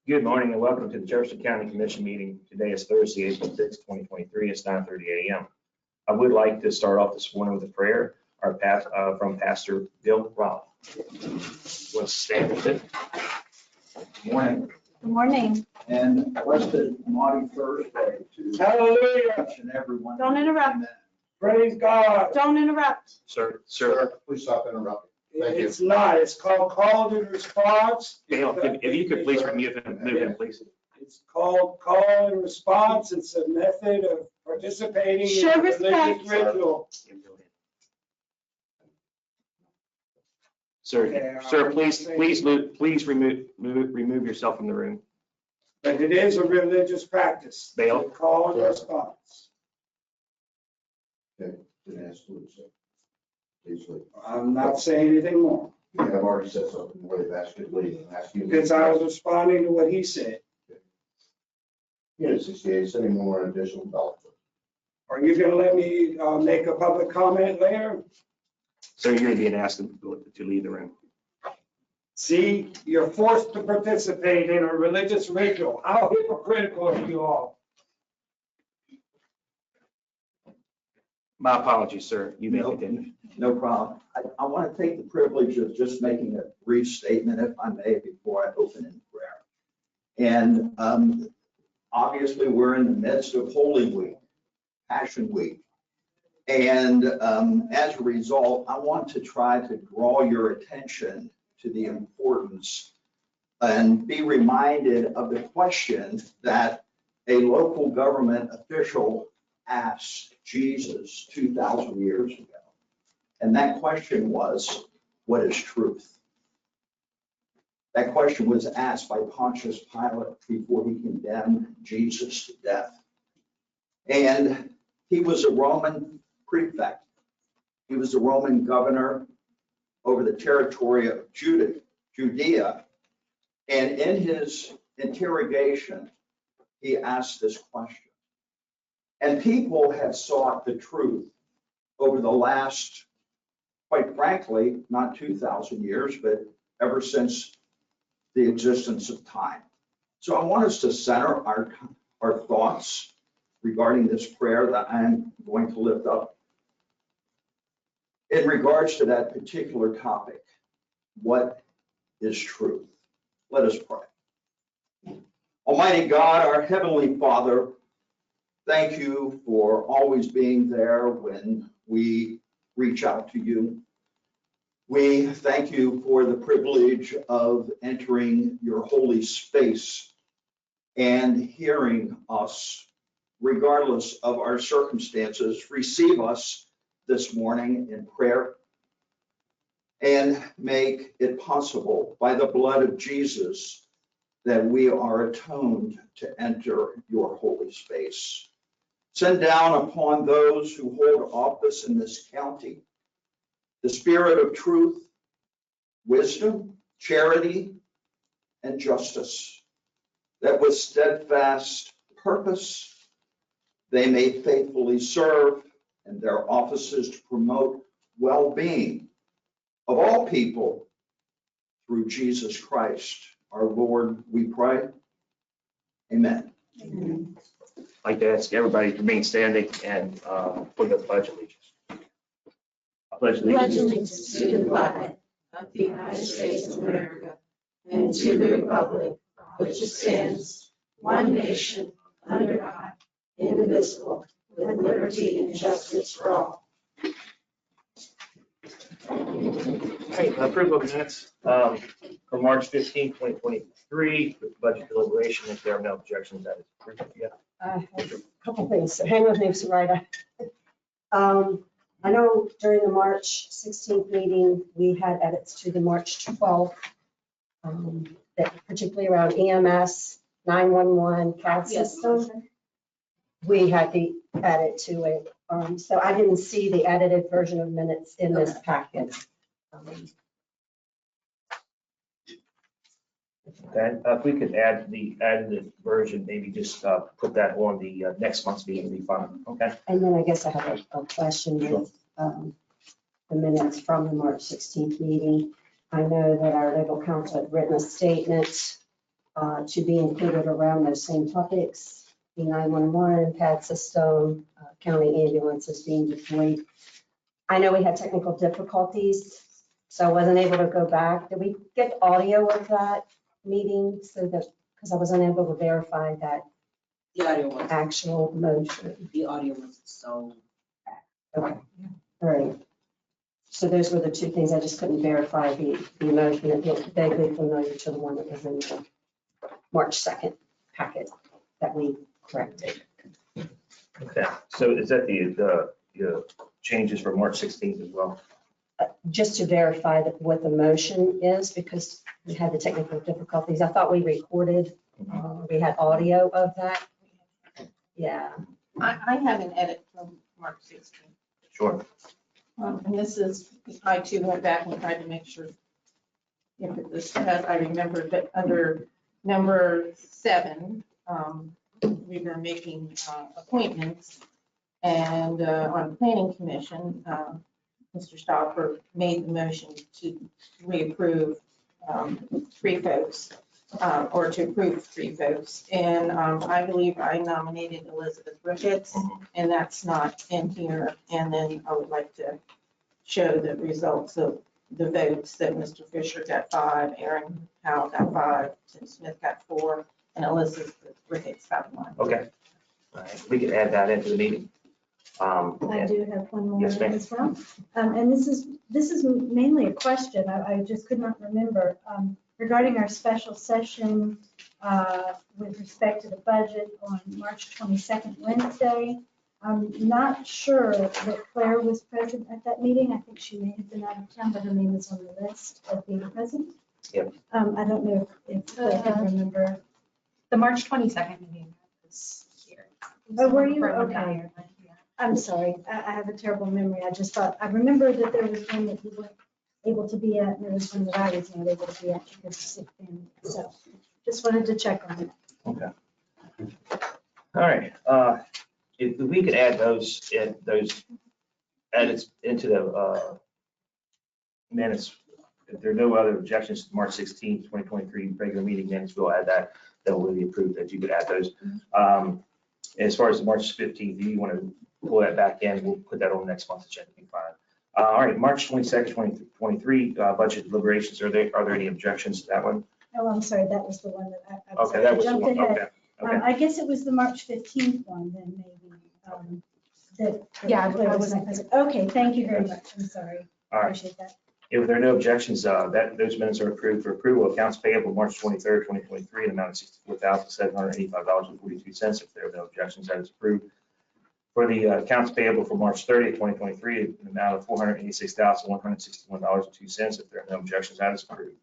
Good morning and welcome to the Jefferson County Commission meeting. Today is Thursday, April 6, 2023. It's 9:30 a.m. I would like to start off this morning with a prayer from Pastor Bill Robb. Let's stand with it. Good morning. Good morning. And blessed Maundy Thursday to Hallelujah. each and everyone. Don't interrupt. Amen. Praise God. Don't interrupt. Sir, Please stop interrupting. Thank you. It's not. It's called call and response. Dale, if you could please move him, please. It's called call and response. It's a method of participating Show in respect. religious ritual. Sir, please remove yourself from the room. But it is a religious practice. Dale? Call and response. Okay, then ask Luke, so please leave. I'm not saying anything more You have already said something, where they've asked you to leave and asked you. because I was responding to what he said. Yeah, 68, sending more additional dollars. Are you going to let me make a public comment later? Sir, you're being asked to leave the room. See, you're forced to participate in a religious ritual. How hypocritical are you all? My apologies, sir. You may continue. No problem. I want to take the privilege of just making a brief statement, if I may, before I open in prayer. And obviously, we're in the midst of Holy Week, Passion Week. And as a result, I want to try to draw your attention to the importance and be reminded of the question that a local government official asked Jesus 2,000 years ago. And that question was, what is truth? That question was asked by Pontius Pilate before he condemned Jesus to death. And he was a Roman prefect. He was the Roman governor over the territory of Judea. And in his interrogation, he asked this question. And people have sought the truth over the last, quite frankly, not 2,000 years, but ever since the existence of time. So I want us to center our thoughts regarding this prayer that I'm going to lift up in regards to that particular topic. What is truth? Let us pray. Almighty God, our Heavenly Father, thank you for always being there when we reach out to you. We thank you for the privilege of entering your holy space and hearing us, regardless of our circumstances. Receive us this morning in prayer and make it possible by the blood of Jesus that we are atoned to enter your holy space. Send down upon those who hold office in this county the spirit of truth, wisdom, charity, and justice, that with steadfast purpose they may faithfully serve in their offices to promote well-being of all people through Jesus Christ, our Lord, we pray. Amen. Amen. I'd like to ask everybody to remain standing and for the pledge of allegiance. I pledge Pledge allegiance to the flag of the United States of America and to the republic which stands one nation under God, indivisible, with liberty and justice for all. Okay, approval of minutes from March 15, 2023, with budget deliberation. If there are no objections, that is approved. Yeah. I have a couple things, so hang with me, Sarita. I know during the March 16th meeting, we had edits to the March 12th, that particularly around EMS, 911, CAD system. We had the edit to it. So I didn't see the edited version of minutes in this packet. Okay, if we could add the edited version, maybe just put that on the next month's meeting, would be fine. Okay. And then I guess I have a question with the minutes from the March 16th meeting. I know that our legal counsel had written a statement to be included around those same topics, the 911, PAD system, county ambulances being deployed. I know we had technical difficulties, so I wasn't able to go back. Did we get audio of that meeting? So that, because I was unable to verify that The audio was, actual motion. the audio was so. Okay, all right. So those were the two things. I just couldn't verify the motion. It looked vaguely familiar to the one that was in the March 2nd packet that we corrected. Okay, so is that the changes for March 16th as well? Just to verify that what the motion is, because we had the technical difficulties. I thought we recorded, we had audio of that. Yeah. I have an edit from March 16th. Sure. And this is, I too went back and tried to make sure if this, as I remember, that under number 7, we were making appointments. And on planning commission, Mr. Stauffer made the motion to reapprove 3 folks, or to approve 3 folks. And I believe I nominated Elizabeth Ricketts, and that's not in here. And then I would like to show the results of the votes that Mr. Fisher got 5, Aaron Powell got 5, Tim Smith got 4, and Elizabeth Ricketts got 1. Okay. All right, we can add that into the meeting. I do have one more Yes, ma'am. as well. And this is mainly a question. I just could not remember. Regarding our special session with respect to the budget on March 22nd, Wednesday. I'm not sure that Claire was present at that meeting. I think she may have been out of town, but her name is on the list of being present. Yep. I don't know if Claire can remember. The March 22nd meeting was here. Oh, were you? From Okay. Diane, yeah. I'm sorry, I have a terrible memory. I just thought, I remember that there was one that you weren't able to be at, and there was one that I was not able to be at because of sick family. So just wanted to check on it. Okay. All right. If we could add those edits into the minutes, if there are no other objections to March 16th, 2023 regular meeting minutes, we'll add that. That will be approved, that you could add those. As far as the March 15th, if you want to pull that back in, we'll put that on next month's agenda. Be fine. All right, March 22nd, 2023 budget deliberations. Are there any objections to that one? Oh, I'm sorry, that was the one that I was. Okay, that was the jumped one. ahead. Okay. I guess it was the March 15th one then maybe. Yeah, I Claire was wasn't not present. Okay, thank you very much. I'm sorry. All right. Appreciate that. If there are no objections, those minutes are approved for approval. Accounts payable March 23rd, 2023, in amount of $64,785.42. If there are no objections, that is approved. For the accounts payable for March 30th, 2023, in the amount of $486,161.02. If there are no objections, that is approved.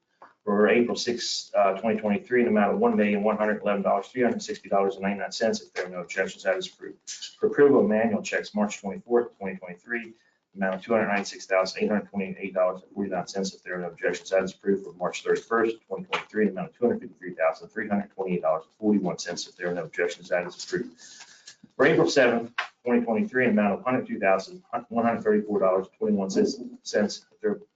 For April 6th, 2023, in the amount of $1,111,360.99. If there are no objections, that is approved. For approval of manual checks, March 24th, 2023, amount of $296,828.49. If there are no objections, that is approved. For March 31st, 2023, amount of $253,328.41. If there are no objections, that is approved. For April 7th, 2023, an amount of $102,134.21.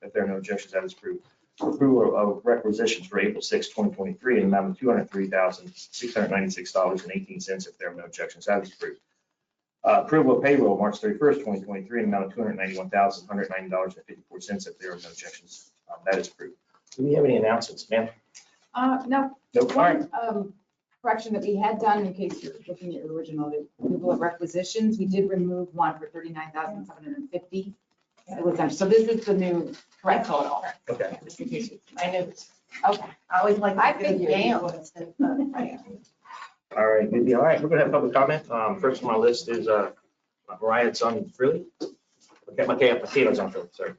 If there are no objections, that is approved. For approval of requisitions for April 6th, 2023, an amount of $203,696.18. If there are no objections, that is approved. Approval of payroll March 31st, 2023, an amount of $291,190.54. If there are no objections, that is approved. Do we have any announcements, ma'am? No, Nope. All right. one correction that we had done, in case you're looking at your original, the approval of requisitions, we did remove one for $39,750. It was done. So this is the new correct total. Okay. I knew this. Okay. I always like. I think damn. All right, good deal. All right, we're gonna have public comment. First on my list is Mariah. It's on Freely. Okay, Michaela's on Freely, sorry.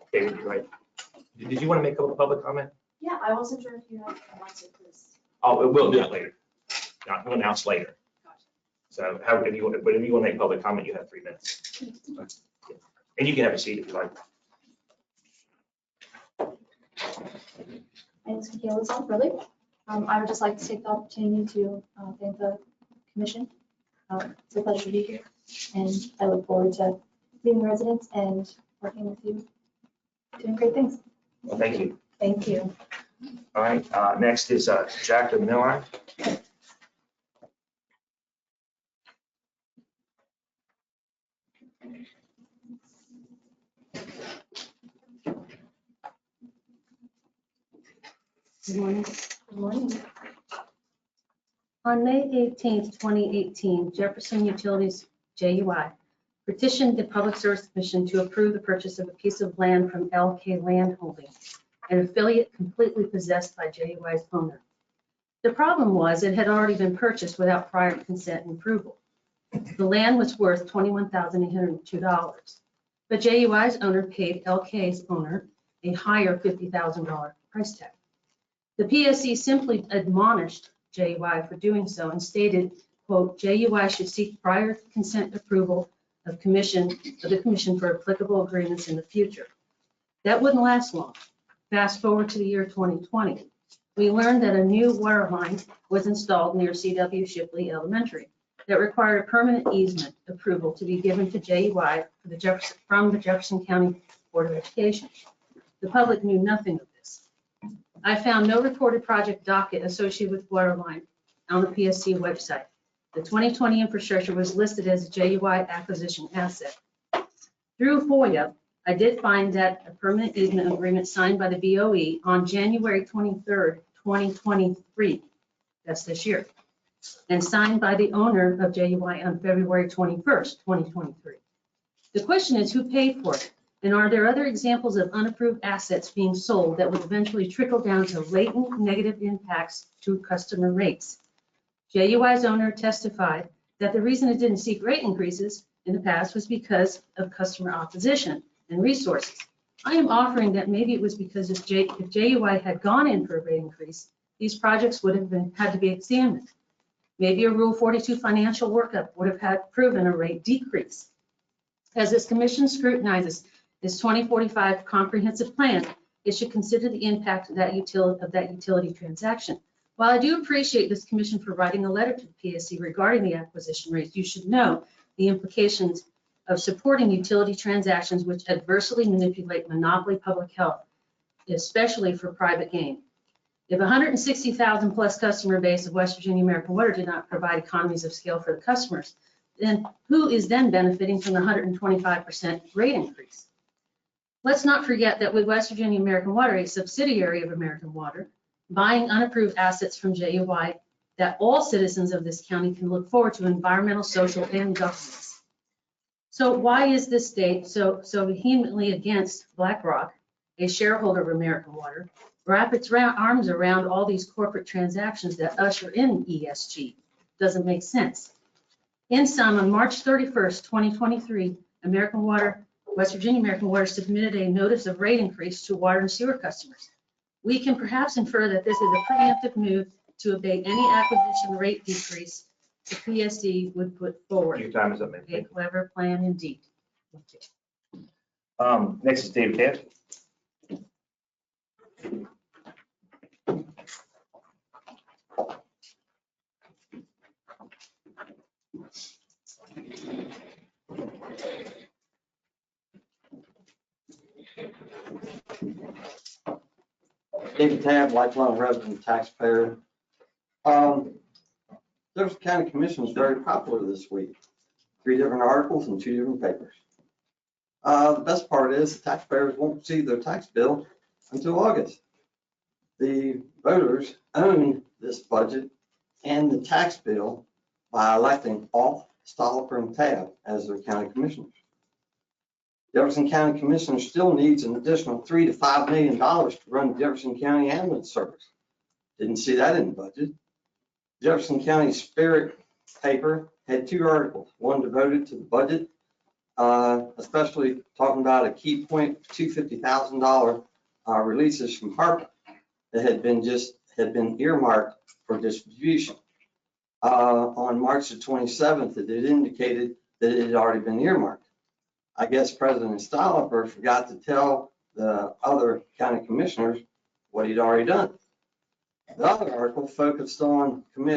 Okay, you're right. Did you want to make a public comment? Yeah, I wasn't sure if you had announced it, please. Oh, we'll do that later. We'll announce later. So however, if you want to make public comment, you have 3 minutes. And you can have a seat if you like. My name is Michaela Sonfrelli. I would just like to take the opportunity to thank the commission. It's a pleasure to be here, and I look forward to meeting residents and working with you, doing great things. Well, thank you. Thank you. All right, next is Jacqueline Miller. Good morning. Good morning. On May 18th, 2018, Jefferson Utilities, JUI, petitioned the Public Service Commission to approve the purchase of a piece of land from LK Land Holdings, an affiliate completely possessed by JUI's owner. The problem was it had already been purchased without prior consent and approval. The land was worth $21,802, but JUI's owner paid LK's owner a higher $50,000 price tag. The PSC simply admonished JUI for doing so and stated, quote, JUI should seek prior consent approval of the commission for applicable agreements in the future. That wouldn't last long. Fast forward to the year 2020. We learned that a new water line was installed near C.W. Shipley Elementary that required permanent easement approval to be given to JUI from the Jefferson County Board of Education. The public knew nothing of this. I found no recorded project docket associated with water line on the PSC website. The 2020 infrastructure was listed as a JUI acquisition asset. Through FOIA, I did find that a permanent easement agreement signed by the BOE on January 23rd, 2023, that's this year, and signed by the owner of JUI on February 21st, 2023. The question is, who paid for it? And are there other examples of unapproved assets being sold that would eventually trickle down to latent negative impacts to customer rates? JUI's owner testified that the reason it didn't seek rate increases in the past was because of customer opposition and resources. I am offering that maybe it was because if JUI had gone in for a rate increase, these projects would have had to be examined. Maybe a Rule 42 financial workup would have had proven a rate decrease. As this commission scrutinizes this 2045 comprehensive plan, it should consider the impact of that utility transaction. While I do appreciate this commission for writing a letter to the PSC regarding the acquisition rates, you should know the implications of supporting utility transactions which adversely manipulate monopoly public health, especially for private gain. If 160,000 plus customer base of West Virginia American Water did not provide economies of scale for the customers, then who is then benefiting from the 125% rate increase? Let's not forget that with West Virginia American Water, a subsidiary of American Water, buying unapproved assets from JUI, that all citizens of this county can look forward to environmental, social, and governance. So why is this state so vehemently against BlackRock, a shareholder of American Water, wrap its arms around all these corporate transactions that usher in ESG? Doesn't make sense. In sum, on March 31st, 2023, West Virginia American Water submitted a notice of rate increase to water and sewer customers. We can perhaps infer that this is a preemptive move to abate any acquisition rate decrease the PSC would put forward. Your time is up, ma'am. A clever plan indeed. Next is David Taft. David Tabb, lifelong resident taxpayer. Jefferson County Commission was very popular this week. 3 different articles in 2 different papers. The best part is the taxpayers won't see their tax bill until August. The voters own this budget and the tax bill by electing Alf, Stollifer, and Tabb as their county commissioners. Jefferson County Commissioner still needs an additional $3 to $5 million to run Jefferson County Ambulance Service. Didn't see that in the budget. Jefferson County Spirit paper had 2 articles, one devoted to the budget, especially talking about a key point, $250,000 releases from HARPA that had been earmarked for distribution. On March the 27th, it indicated that it had already been earmarked. I guess President Stollifer forgot to tell the other county commissioners what he'd already done. The other article focused on one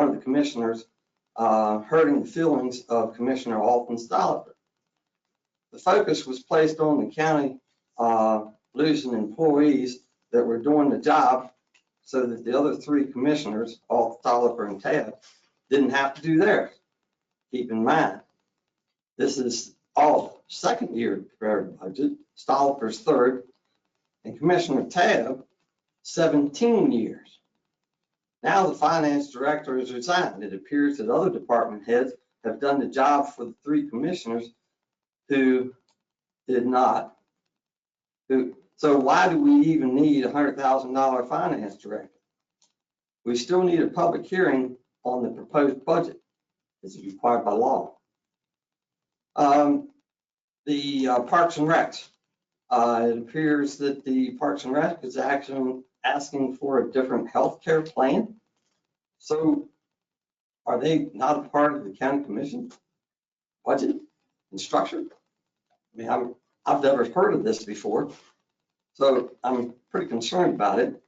of the commissioners hurting the feelings of Commissioner Alton Stollifer. The focus was placed on the county losing employees that were doing the job so that the other three commissioners, all Stollifer and Tab, didn't have to do theirs. Keep in mind, this is all second year prairie budget, Stollifer's third, and Commissioner Tab, 17 years. Now the finance director has resigned. It appears that other department heads have done the job for the three commissioners who did not. So why do we even need a $100,000 finance director? We still need a public hearing on the proposed budget. This is required by law. The Parks and Recs. It appears that the Parks and Rec is actually asking for a different healthcare plan. So are they not a part of the county commission budget and structure? I mean, I've never heard of this before, so I'm pretty concerned about it.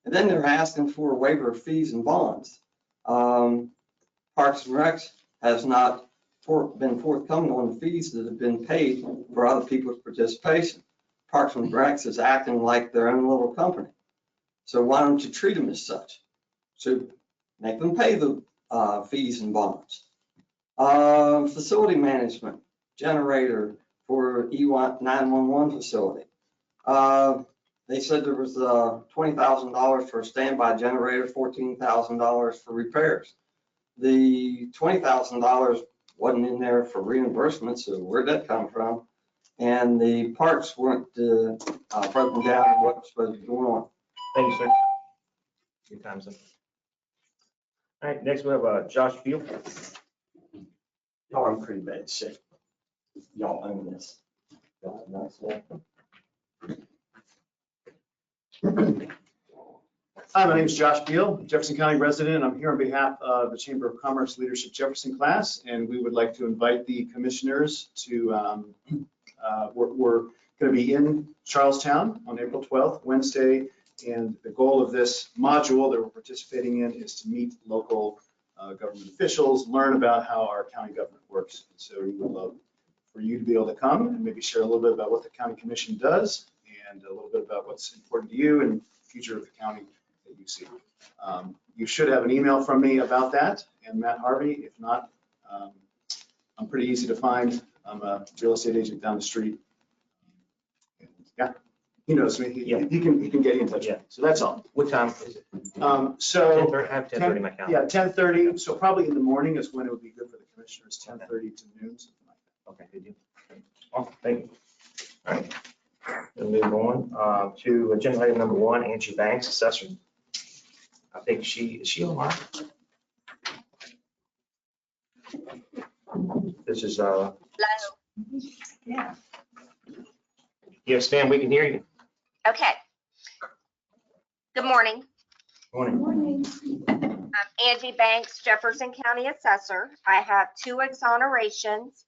And then they're asking for a waiver of fees and bonds. Parks and Recs has not been forthcoming on the fees that have been paid for other people's participation. Parks and Recs is acting like their own little company. So why don't you treat them as such? So make them pay the fees and bonds. Facility management, generator for E911 facility. They said there was $20,000 for a standby generator, $14,000 for repairs. The $20,000 wasn't in there for reimbursement, so where'd that come from? And the parts weren't broken down on what was supposed to be going on. Thank you, sir. Your time's up. All right, next we have Josh Field. Y'all are in pretty bad shape. Y'all own this. Y'all have a nice day. Hi, my name is Josh Beal, Jefferson County resident. I'm here on behalf of the Chamber of Commerce Leadership Jefferson class, and we would like to invite the commissioners to, we're going to be in Charlestown on April 12th, Wednesday, and the goal of this module that we're participating in is to meet local government officials, learn about how our county government works. And so we would love for you to be able to come and maybe share a little bit about what the county commission does and a little bit about what's important to you and the future of the county that you see. You should have an email from me about that and Matt Harvey. If not, I'm pretty easy to find. I'm a real estate agent down the street. And yeah, he knows me. He can get you in touch with me. So that's all. What time is it? So 10:30, I have 10:30 my calendar. yeah, 10:30. So probably in the morning is when it would be good for the commissioners, 10:30 to noon, something like that. Okay, good deal. Awesome, thank you. All right, we'll move on to agenda item number 1, Angie Banks, assessor. I think is she online? This is Hello. Yeah. yes, Stan, we can hear you. Okay. Good morning. Morning. I'm Angie Banks, Jefferson County Assessor. I have 2 exonerations.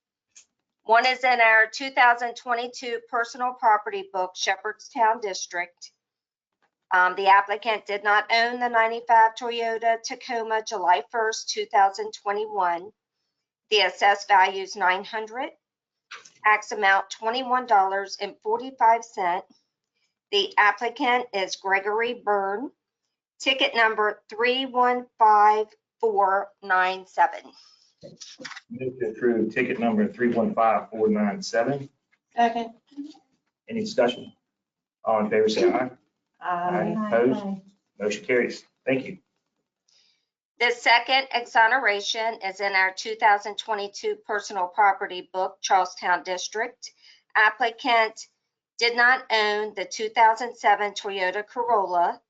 One is in our 2022 personal property book, Shepherdstown District. The applicant did not own the 95 Toyota Tacoma July 1st, 2021. The assessed value is $900. Tax amount $21.45. The applicant is Gregory Byrne. Ticket number 315497. Move to approve ticket number 315497. Second. Any discussion? All in favor, say aye. Aye. Opposed? Motion carries. Thank you. The second exoneration is in our 2022 personal property book, Charlestown District. Applicant did not own the 2007 Toyota Corolla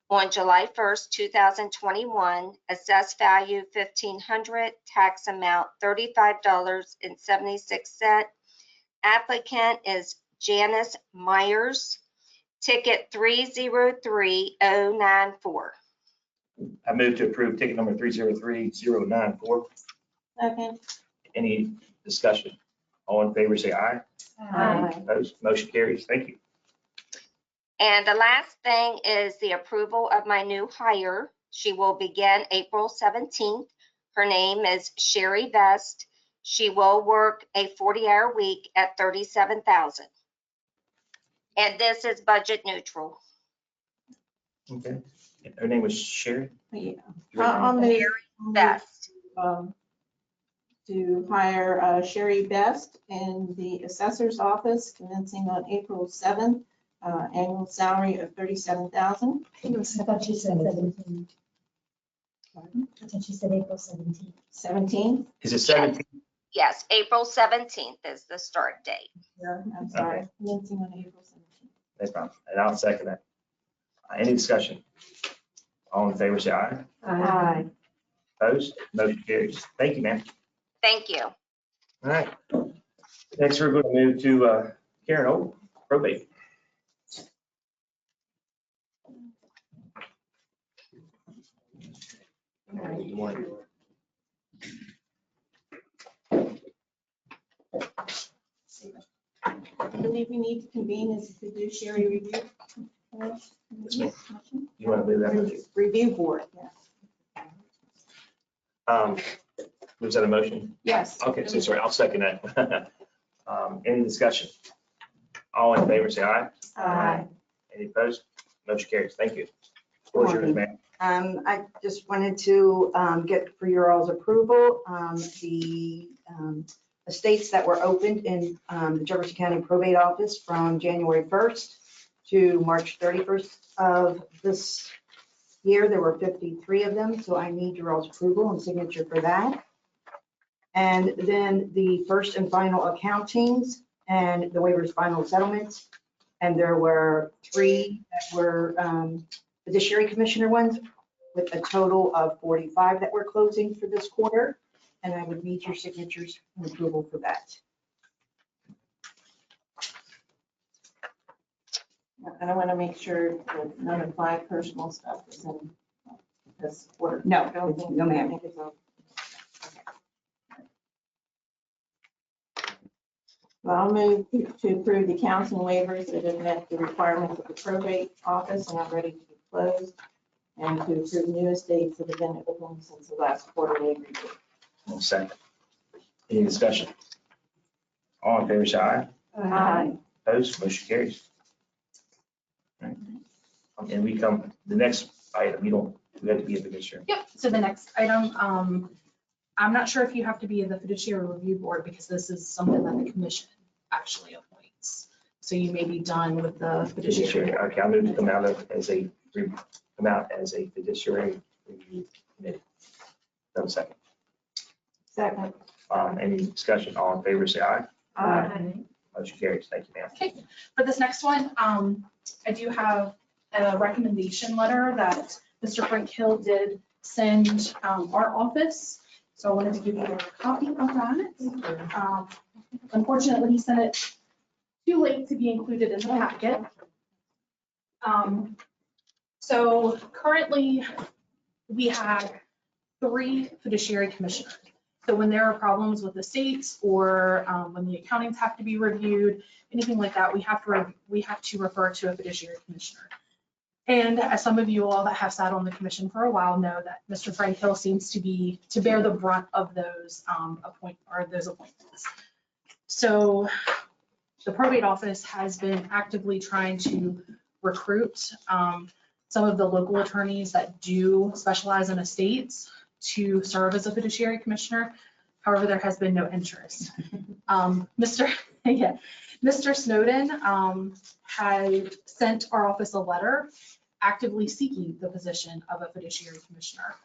on July 1st, 2021. Assessed value $1,500, tax amount $35.76. Applicant is Janice Myers. Ticket 303094. I move to approve ticket number 303094. Second. Any discussion? All in favor, say aye. Aye. Opposed? Motion carries. Thank you. And the last thing is the approval of my new hire. She will begin April 17th. Her name is Sherry Vest. She will work a 40-hour week at $37,000. And this is budget neutral. Okay. Her name was Sherry? Yeah. Your name? I'll move Best. to hire Sherry Best in the assessor's office commencing on April 7th, annual salary of $37,000. I thought you said 17. I thought you said April 17th. 17th? Is it 17? Yes, April 17th is the start date. I'm sorry, commencing on April 17th. No problem. And I'll second that. Any discussion? All in favor, say aye. Aye. Opposed? Motion carries. Thank you, ma'am. Thank you. All right. Next, we're going to move to Karen Old, probate. You want- I believe we need to convene as a fiduciary review. You want to move that motion? Review board, yes. Was that a motion? Yes. Okay, so sorry, I'll second that. Any discussion? All in favor, say aye. Aye. Any opposed? Motion carries. Thank you. Floor is yours, ma'am. I just wanted to get for your all's approval, the estates that were opened in the Jefferson County Probate Office from January 1st to March 31st of this year. There were 53 of them, so I need your all's approval and signature for that. And then the first and final accountings and the waivers final settlements. And there were 3 that were fiduciary commissioner ones with a total of 45 that we're closing for this quarter. And I would need your signatures and approval for that. And I want to make sure that none of my personal stuff is in this order. No, Everything- no, ma'am. I think it's all- Well, I'll move to approve the accounts and waivers that have met the requirements of the probate office and are ready to be closed, and to approve new estates that have been open since the last quarterly review. One second. Any discussion? All in favor, say aye. Aye. Opposed? Motion carries. All right. And we come, the next item, we have to be a fiduciary. Yep, so the next item, I'm not sure if you have to be in the fiduciary review board because this is something that the commission actually appoints. So you may be done with the fiduciary. Fiduciary, okay, I'm going to come out as a fiduciary review committee. Have a second. Second. Any discussion? All in favor, say aye. Aye. Motion carries. Thank you, ma'am. Okay, for this next one, I do have a recommendation letter that Mr. Frank Hill did send our office. So I wanted to give you a copy of that. Unfortunately, he sent it too late to be included in the packet. So currently, we have 3 fiduciary commissioners. So when there are problems with the states or when the accountings have to be reviewed, anything like that, we have to refer to a fiduciary commissioner. And as some of you all that have sat on the commission for a while know that Mr. Frank Hill seems to bear the brunt of those appointments. So the probate office has been actively trying to recruit some of the local attorneys that do specialize in estates to serve as a fiduciary commissioner. However, there has been no interest. Mr. Snowden had sent our office a letter actively seeking the position of a fiduciary commissioner.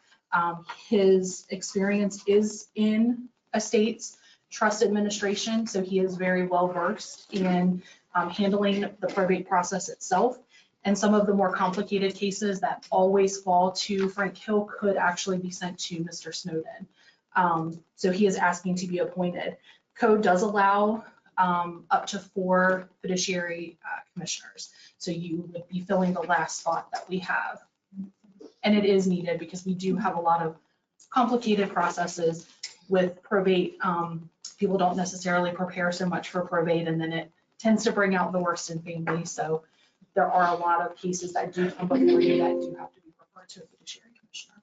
His experience is in estates trust administration, so he is very well versed in handling the probate process itself. And some of the more complicated cases that always fall to Frank Hill could actually be sent to Mr. Snowden. So he is asking to be appointed. Code does allow up to 4 fiduciary commissioners. So you would be filling the last spot that we have. And it is needed because we do have a lot of complicated processes with probate. People don't necessarily prepare so much for probate, and then it tends to bring out the worst in families. So there are a lot of cases that do come before you that do have to be referred to a fiduciary commissioner.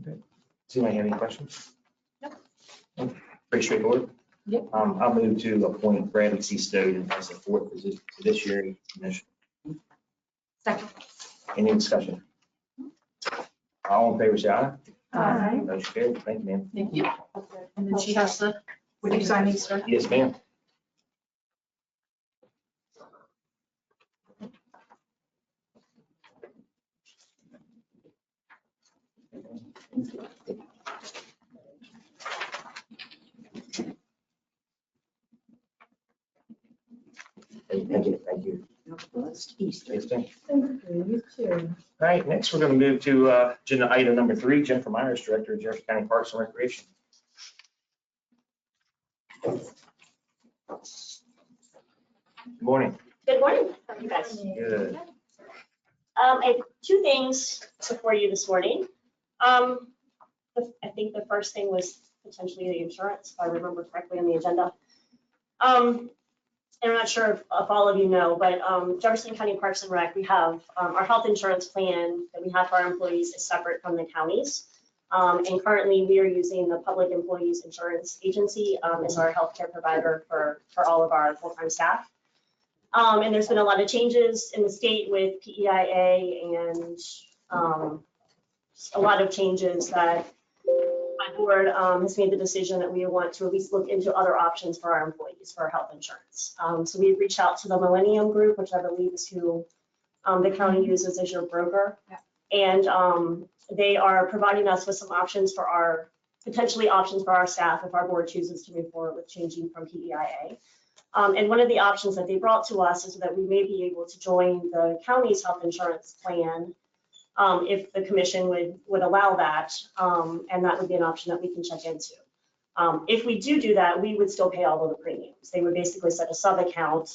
Okay. Does anybody have any questions? Yep. Pretty straightforward. Yep. I'll move to appoint Bradley C. Snowden as the 4th fiduciary commissioner. Second. Any discussion? All in favor, say aye. Aye. Motion carried. Thank you, ma'am. Thank you. And then she has to, would you sign these, sir? Yes, ma'am. Thank you, thank you. Easter. Yes, ma'am. You too. All right, next we're going to move to agenda item number 3, Jennifer Myers, Director of Jefferson County Parks and Recreation. Good morning. Good morning, how are you guys? Good. I have 2 things before you this morning. I think the first thing was potentially the insurance, if I remember correctly on the agenda. And I'm not sure if all of you know, but Jefferson County Parks and Rec, we have our health insurance plan that we have for our employees is separate from the counties. And currently we are using the Public Employees Insurance Agency as our healthcare provider for all of our full-time staff. And there's been a lot of changes in the state with PEIA and a lot of changes that my board has made the decision that we want to at least look into other options for our employees for our health insurance. So we've reached out to the Millennium Group, which I believe is who the county uses as your broker. And they are providing us with some options for our, potentially options for our staff if our board chooses to move forward with changing from PEIA. And one of the options that they brought to us is that we may be able to join the county's health insurance plan if the commission would allow that, and that would be an option that we can check into. If we do that, we would still pay all of the premiums. They would basically set a sub-account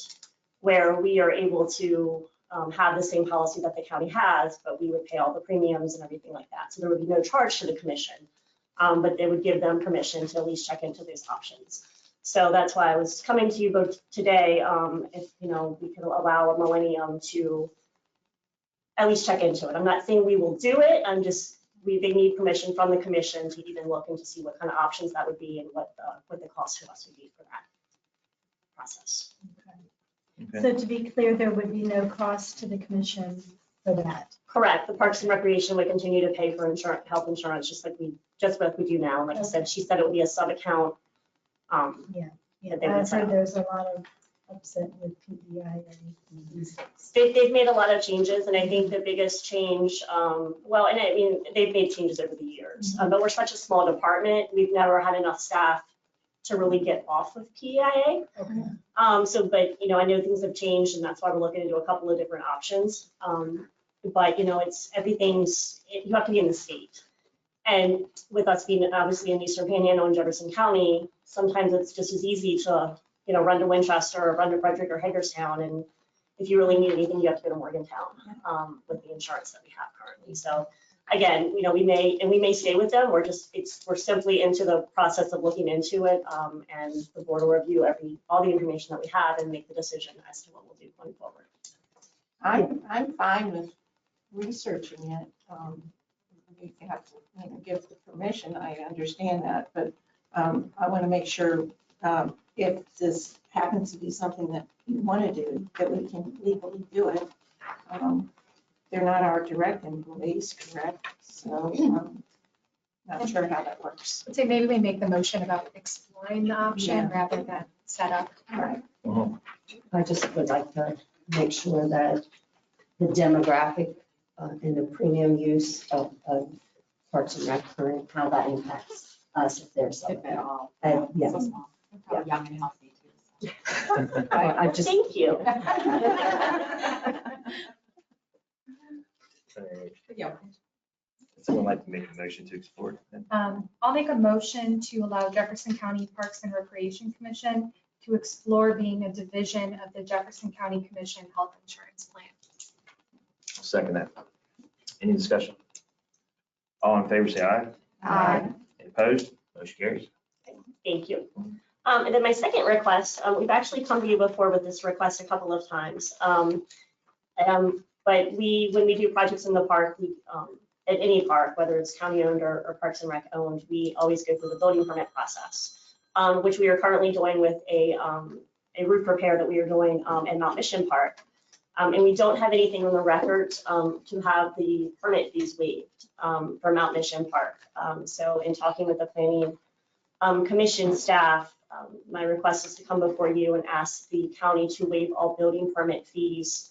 where we are able to have the same policy that the county has, but we would pay all the premiums and everything like that. So there would be no charge to the commission, but they would give them permission to at least check into those options. So that's why I was coming to you both today, if we could allow a Millennium to at least check into it. I'm not saying we will do it. I'm just, they need permission from the commission to even look and to see what kind of options that would be and what the cost to us would be for that process. Okay. So to be clear, there would be no cost to the commission for that. Correct. The Parks and Recreation would continue to pay for insurance, health insurance, just like we do now. And like I said, she said it would be a sub account. Yeah, They would I've set heard up. there's a lot of upset with PEI. They've made a lot of changes, and I think the biggest change, well, and I mean, they've made changes over the years, but we're such a small department, we've never had enough staff to really get off of PEIA. Okay. But I know things have changed, and that's why we're looking into a couple of different options. But it's you have to be in the state. And with us being obviously in Eastern Panhandle and Jefferson County, sometimes it's just as easy to run to Winchester or run to Frederick or Hagerstown, and if you really need anything, you have to go to Morgantown with the insurance that we have currently. So again, we may stay with them. We're simply into the process of looking into it, and the board will review all the information that we have and make the decision as to what we'll do going forward. I'm fine with researching it. You have to give the permission, I understand that, but I want to make sure if this happens to be something that you want to do, that we can legally do it. They're not our direct employees, correct? So not sure how that works. I'd say maybe we make the motion about exploring the option rather than set up. Right. I just would like to make sure that the demographic and the premium use of Parks and Rec, and how that impacts us if there's some. If at all. Yeah. So small. They're probably young and healthy too. I just. Thank you. Someone like to make a motion to explore it? I'll make a motion to allow Jefferson County Parks and Recreation Commission to explore being a division of the Jefferson County Commission Health Insurance Plan. I'll second that. Any discussion? All in favor, say aye. Aye. Any opposed? Motion carries. Thank you. And then my second request, we've actually come to you before with this request a couple of times. But when we do projects in the park, at any park, whether it's county owned or Parks and Rec owned, we always go through the building permit process, which we are currently doing with a roof repair that we are doing in Mount Mission Park. And we don't have anything on the record to have the permit fees waived for Mount Mission Park. So in talking with the planning commission staff, my request is to come before you and ask the county to waive all building permit fees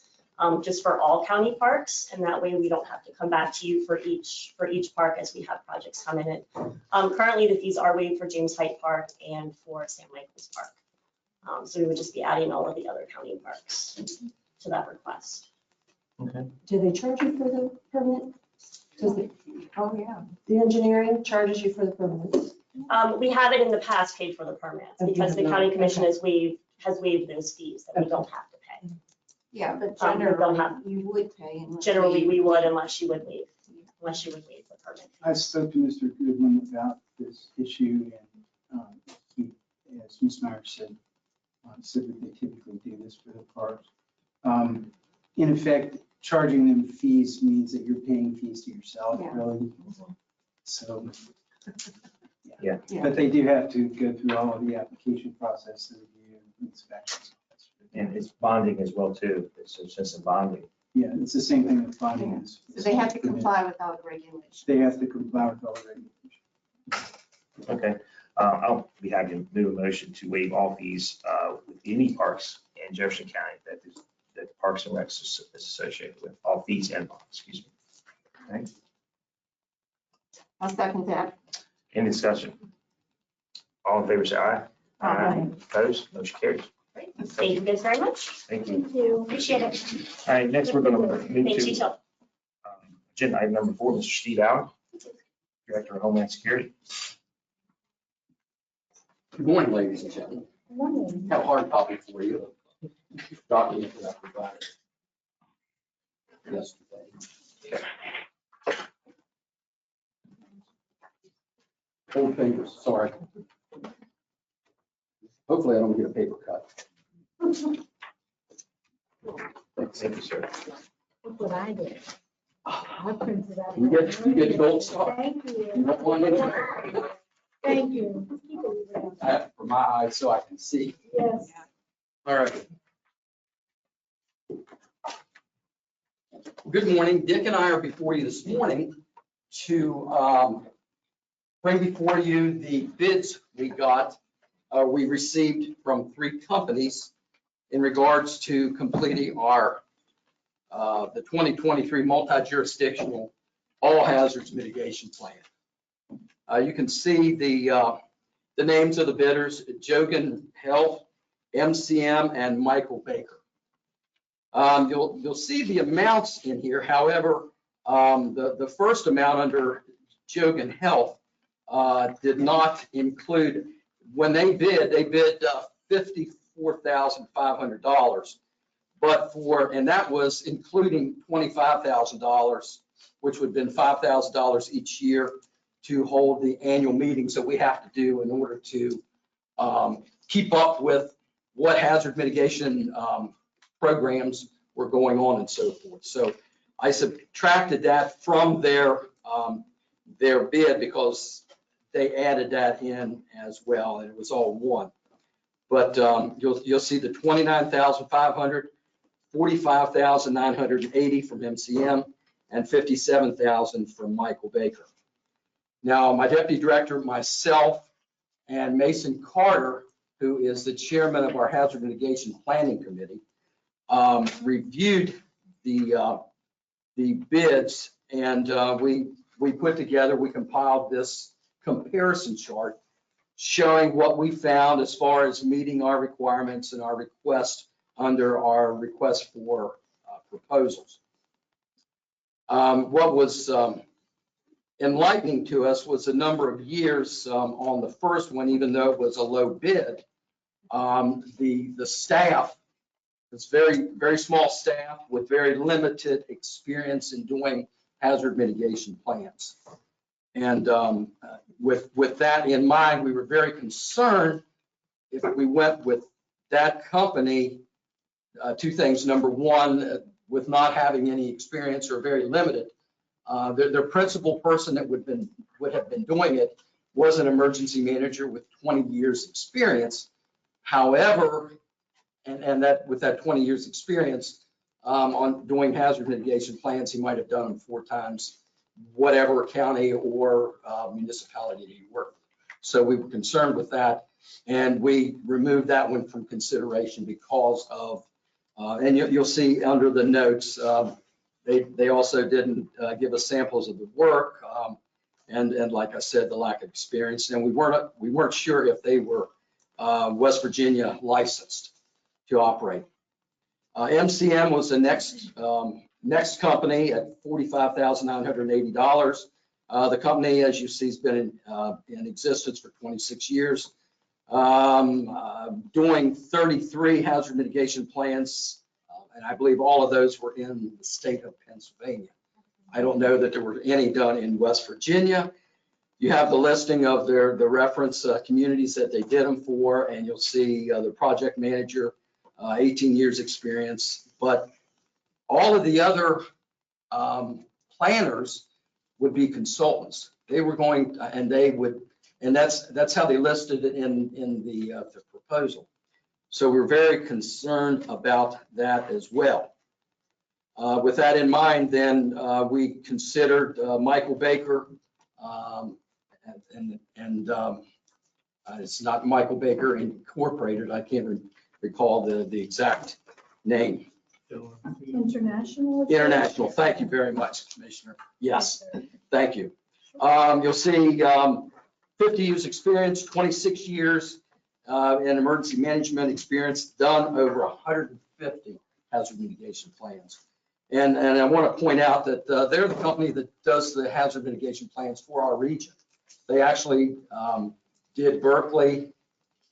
just for all county parks. And that way we don't have to come back to you for each park as we have projects coming in. Currently the fees are waived for James Height Park and for St. Michael's Park. So we would just be adding all of the other county parks to that request. Okay. Do they charge you for the permit? Oh, yeah. The engineering charges you for the permits? We haven't in the past paid for the permits because the county commission has waived those fees that we don't have to pay. Yeah, but We don't generally, have- you would pay. unless Generally, they- we would unless you would waive the permit. I spoke to Mr. Goodwin about this issue, and he, as Ms. Meyer said that they typically do this for the parks. In effect, charging them fees means that you're paying fees to yourself, Yeah. really. So, Yeah. but they do have to go through all of the application process, the review, inspections. And it's bonding as well too. It's just a bonding. Yeah, it's the same thing with funding. So they have to comply with all the regulations. They have to comply with all the regulations. Okay. I'll be happy to move a motion to waive all fees with any parks in Jefferson County that Parks and Recs is associated with, all fees and bonds, excuse me. Okay. I'll second that. Any discussion? All in favor, say aye. Aye. Opposed? Motion carries. Great. Thank you guys very much. Thank you. Thank you. Appreciate it. All right, next we're going to move Thanks, you to too. agenda item number 4, Mr. Steve Allen, Director of Homeland Security. Good morning, ladies and gentlemen. Have a hard copy for you. Document that I provided yesterday. Old fingers, sorry. Hopefully I don't get a paper cut. Thank you, sir. Look what I did. I printed out. You get gold star. Thank You you. want one of them? Thank you. Keep it around. I have it for my eyes so I can see. Yes. All right. Good morning. Dick and I are before you this morning to bring before you the bids we received from 3 companies in regards to completing our the 2023 multi-jurisdictional all hazards mitigation plan. You can see the names of the bidders: Jogan Health, MCM, and Michael Baker. You'll see the amounts in here. However, the first amount under Jogan Health did not include, when they bid $54,500. But and that was including $25,000, which would have been $5,000 each year to hold the annual meetings that we have to do in order to keep up with what hazard mitigation programs were going on and so forth. So I subtracted that from their bid because they added that in as well, and it was all one. But you'll see the $29,500, $45,980 from MCM, and $57,000 from Michael Baker. Now, my deputy director, myself, and Mason Carter, who is the chairman of our Hazard Mitigation Planning Committee, reviewed the bids, and we compiled this comparison chart showing what we found as far as meeting our requirements and our request under our request for proposals. What was enlightening to us was the number of years on the first one, even though it was a low bid. The staff, it's very small staff with very limited experience in doing hazard mitigation plans. And with that in mind, we were very concerned if we went with that company, 2 things. Number one, with not having any experience or very limited, their principal person that would have been doing it was an emergency manager with 20 years experience. However, and that with that 20 years experience, on doing hazard mitigation plans. He might have done them 4 times, whatever county or municipality he worked. So we were concerned with that, and we removed that one from consideration because of, and you'll see under the notes, they also didn't give us samples of the work, and like I said, the lack of experience, and we weren't sure if they were West Virginia licensed to operate. MCM was the next company at $45,980. The company, as you see, has been in existence for 26 years, doing 33 hazard mitigation plans, and I believe all of those were in the state of Pennsylvania. I don't know that there were any done in West Virginia. You have the listing of the reference communities that they did them for, and you'll see the project manager, 18 years experience, but all of the other planners would be consultants. They were going, and they would, and that's how they listed it in the proposal. So we're very concerned about that as well. With that in mind, then we considered Michael Baker, and it's not Michael Baker Incorporated. I can't recall the exact name. International. International. Thank you very much, Commissioner. Yes, thank you. You'll see 50 years experience, 26 years in emergency management experience, done over 150 hazard mitigation plans. And I want to point out that they're the company that does the hazard mitigation plans for our region. They actually did Berkeley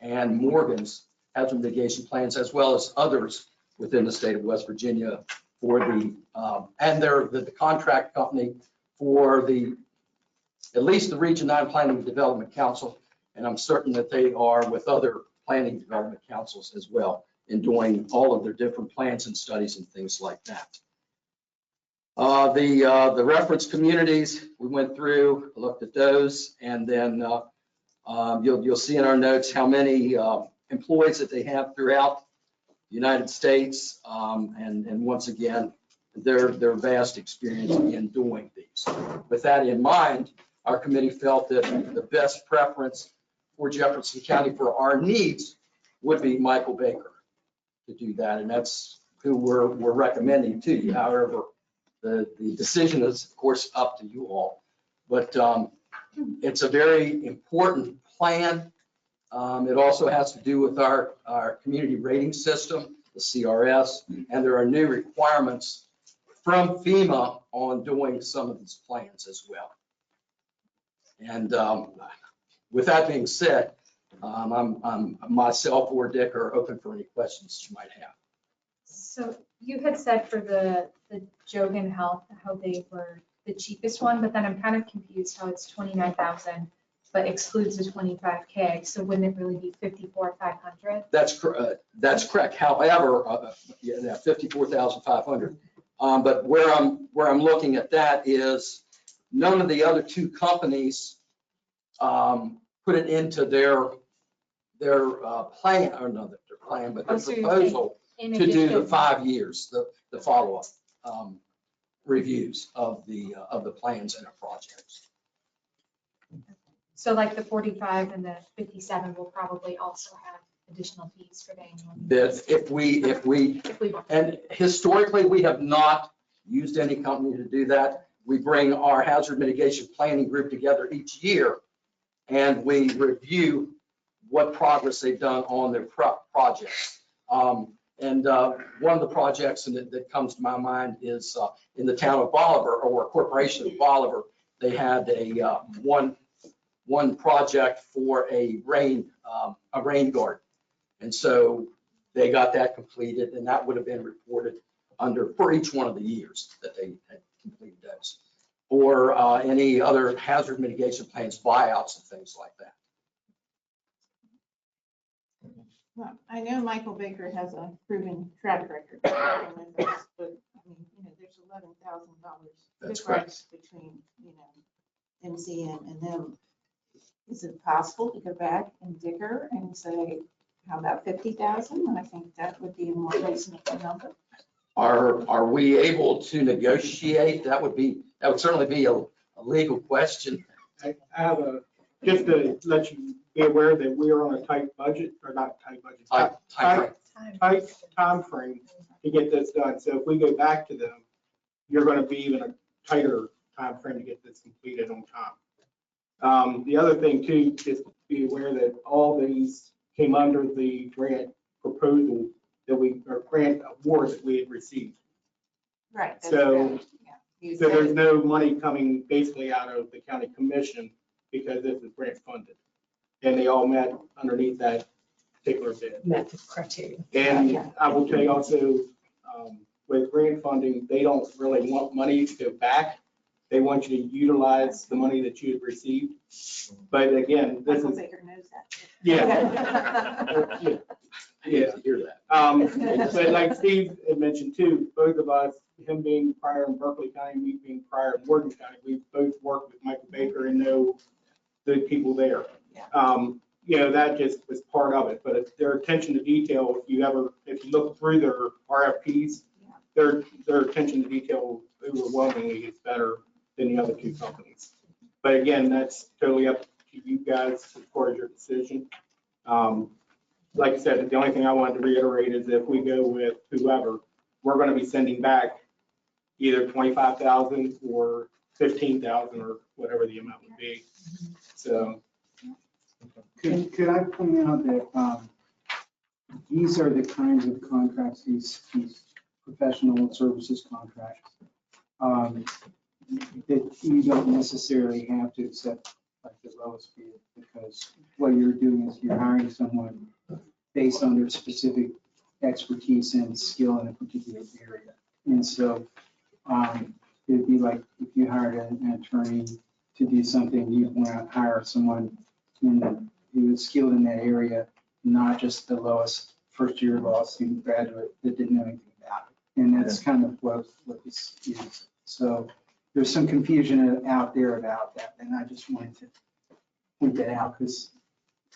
and Morgan's hazard mitigation plans, as well as others within the state of West Virginia for the, and they're the contract company for at least the Region 9 Planning and Development Council, and I'm certain that they are with other planning development councils as well in doing all of their different plans and studies and things like that. The reference communities, we went through, looked at those, and then you'll see in our notes how many employees that they have throughout the United States, and once again, their vast experience in doing these. With that in mind, our committee felt that the best preference for Jefferson County for our needs would be Michael Baker to do that, and that's who we're recommending to you. However, the decision is, of course, up to you all, but it's a very important plan. It also has to do with our community rating system, the CRS, and there are new requirements from FEMA on doing some of these plans as well. And with that being said, I'm myself or Dick are open for any questions you might have. So you had said for the Jogan Health, how they were the cheapest one, but then I'm kind of confused how it's 29,000, but excludes the 25K. So wouldn't it really be 54,500? That's correct. However, yeah, 54,500. But where I'm looking at that is none of the other two companies put it into their plan, or not their plan, but their proposal to do the 5 years, the follow-up reviews of the plans and the projects. So like the 45 and the 57 will probably also have additional fees for the annual. If we, and historically, we have not used any company to do that. We bring our hazard mitigation planning group together each year, and we review what progress they've done on their projects. And one of the projects that comes to my mind is in the town of Bolivar, or Corporation of Bolivar. They had a one project for a rain garden, and so they got that completed, and that would have been reported for each one of the years that they had completed those, or any other hazard mitigation plans, buyouts, and things like that. Well, I know Michael Baker has a proven track record, but I mean, there's $11,000 difference between, MCN and them. Is it possible to go back and dicker and say, how about 50,000? And I think that would be a more reasonable number. Are we able to negotiate? That would certainly be a legal question. I have just to let you be aware that we are on a tight budget, or not tight budget, tight timeframe to get this done. So if we go back to them, you're going to be even a tighter timeframe to get this completed on time. The other thing too, just be aware that all these came under the grant proposal or grant award that we had received. Right. So there's no money coming basically out of the county commission because this is grant funded. And they all met underneath that particular bid. Met the criteria. And I will tell you also, with grant funding, they don't really want money to go back. They want you to utilize the money that you had received. But again, this Michael is. Baker knows that. Yeah. Yeah. Hear that. But like Steve had mentioned too, both of us, him being prior in Berkeley County, me being prior in Morgan County, we both worked with Michael Baker and know the people there. That just was part of it, but their attention to detail, if you look through their RFPs, their attention to detail overwhelmingly is better than the other two companies. But again, that's totally up to you guys as far as your decision. Like I said, the only thing I wanted to reiterate is if we go with whoever, we're going to be sending back either 25,000 or 15,000 or whatever the amount would be. So. Could I point out that these are the kinds of contracts, these professional services contracts, that you don't necessarily have to accept like the lowest bid, because what you're doing is you're hiring someone based on their specific expertise and skill in a particular area. And so it'd be like if you hired an attorney to do something, you'd want to hire someone who is skilled in that area, not just the lowest first-year law student graduate that didn't know anything about it. And that's kind of what this is. So there's some confusion out there about that, and I just wanted to point that out because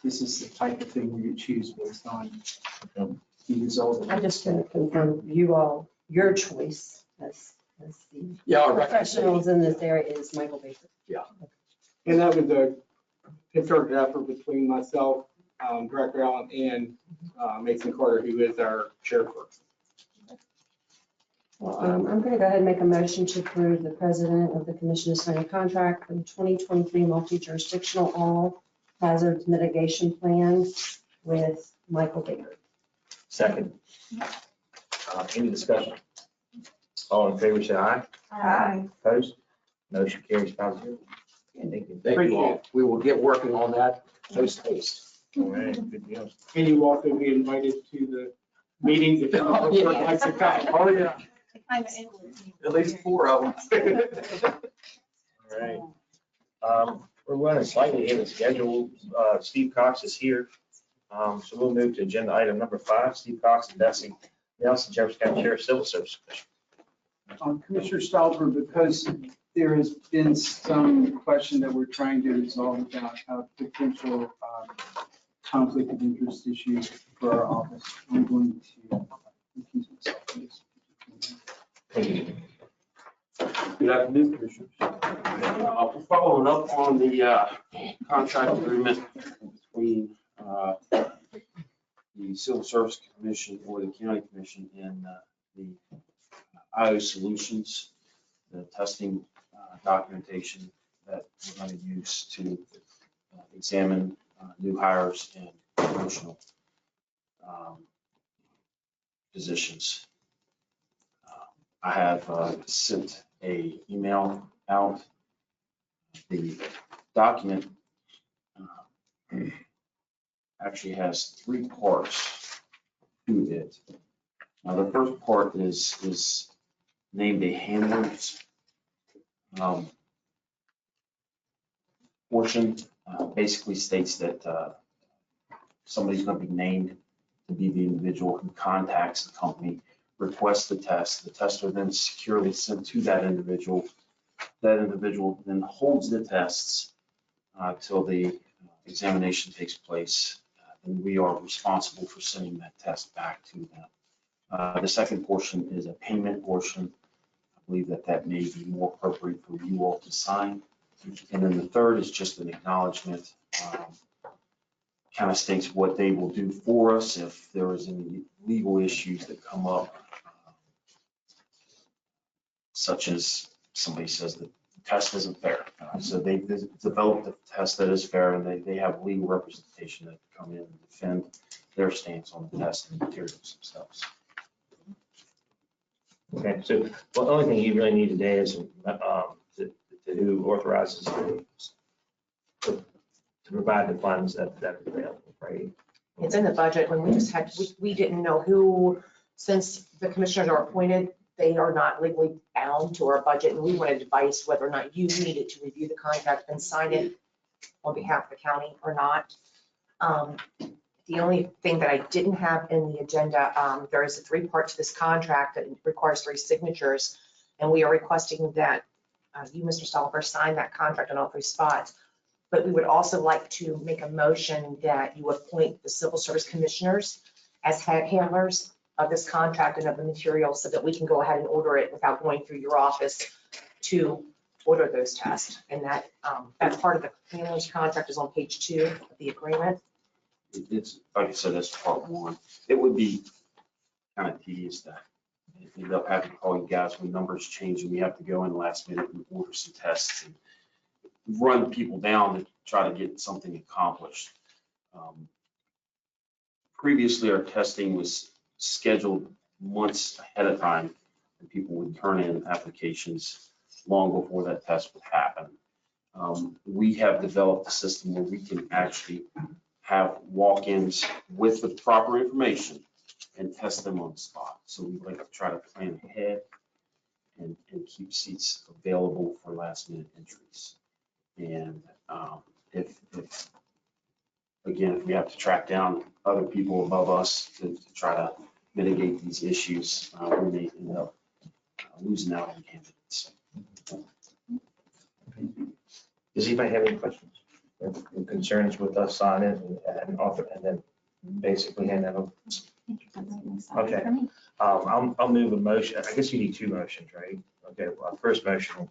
this is the type of thing where you choose based on the result. I just want to confirm your choice as the professionals in this area is Michael Baker. Yeah. And that was a concerted effort between myself, Director Allen, and Mason Carter, who is our chairperson. Well, I'm going to go ahead and make a motion to approve the president of the commission to sign a contract for the 2023 multi-jurisdictional all hazards mitigation plan with Michael Baker. Second. Any discussion? All in favor, say aye. Aye. Opposed? Motion carries 5-0. Thank you. Thank you all. We will get working on that post-haste. All right, good deal. And you also be invited to the meetings if you would like to come. Oh, yeah. At least 4 of them. All right. We're running slightly ahead of schedule. Steve Cox is here. So we'll move to agenda item number 5. Steve Cox, investing Nelson Jefferson County Sheriff Civil Service Commission. Commissioner Stalber, because there has been some question that we're trying to resolve about potential conflict of interest issues for our office, I'm going to recuse myself from this. Good afternoon, Commissioners. Following up on the contract agreement between the Civil Service Commission or the County Commission and the IO Solutions, the testing documentation that we're going to use to examine new hires and promotional positions. I have sent an email out. The document actually has 3 parts to it. Now, the first part is named a handlers portion. Basically states that somebody's going to be named to be the individual who contacts the company, requests the test. The tests are then securely sent to that individual. That individual then holds the tests till the examination takes place. And we are responsible for sending that test back to them. The second portion is a payment portion. I believe that that may be more appropriate for you all to sign. And then the third is just an acknowledgement. Kind of states what they will do for us if there is any legal issues that come up, such as somebody says that the test isn't fair. So they developed a test that is fair, and they have legal representation that come in and defend their stance on the test and the materials themselves. Okay, so well, the only thing you really need today is who authorizes to provide the funds that are available, right? It's in the budget when we just had, we didn't know who, since the commissioners are appointed, they are not legally bound to our budget, and we wanted advice whether or not you needed to review the contract and sign it on behalf of the county or not. The only thing that I didn't have in the agenda, there is a 3-part to this contract that requires 3 signatures, and we are requesting that you, Mr. Stolper, sign that contract on all 3 spots. But we would also like to make a motion that you appoint the civil service commissioners as handlers of this contract and of the materials so that we can go ahead and order it without going through your office to order those tests. And that part of the handler's contract is on page 2 of the agreement. It's, like I said, that's part 1. It would be kind of tedious to end up having to call you guys when numbers change and we have to go in last minute and order some tests and run people down to try to get something accomplished. Previously, our testing was scheduled months ahead of time, and people would turn in applications long before that test would happen. We have developed a system where we can actually have walk-ins with the proper information and test them on the spot. So we like to try to plan ahead and keep seats available for last-minute entries. And if we have to track down other people above us to try to mitigate these issues, we may end up losing out on candidates. Does anybody have any questions or concerns with us signing and author, and then basically hand that over? Okay. I'll move a motion. I guess you need 2 motions, right? Okay, well, first motion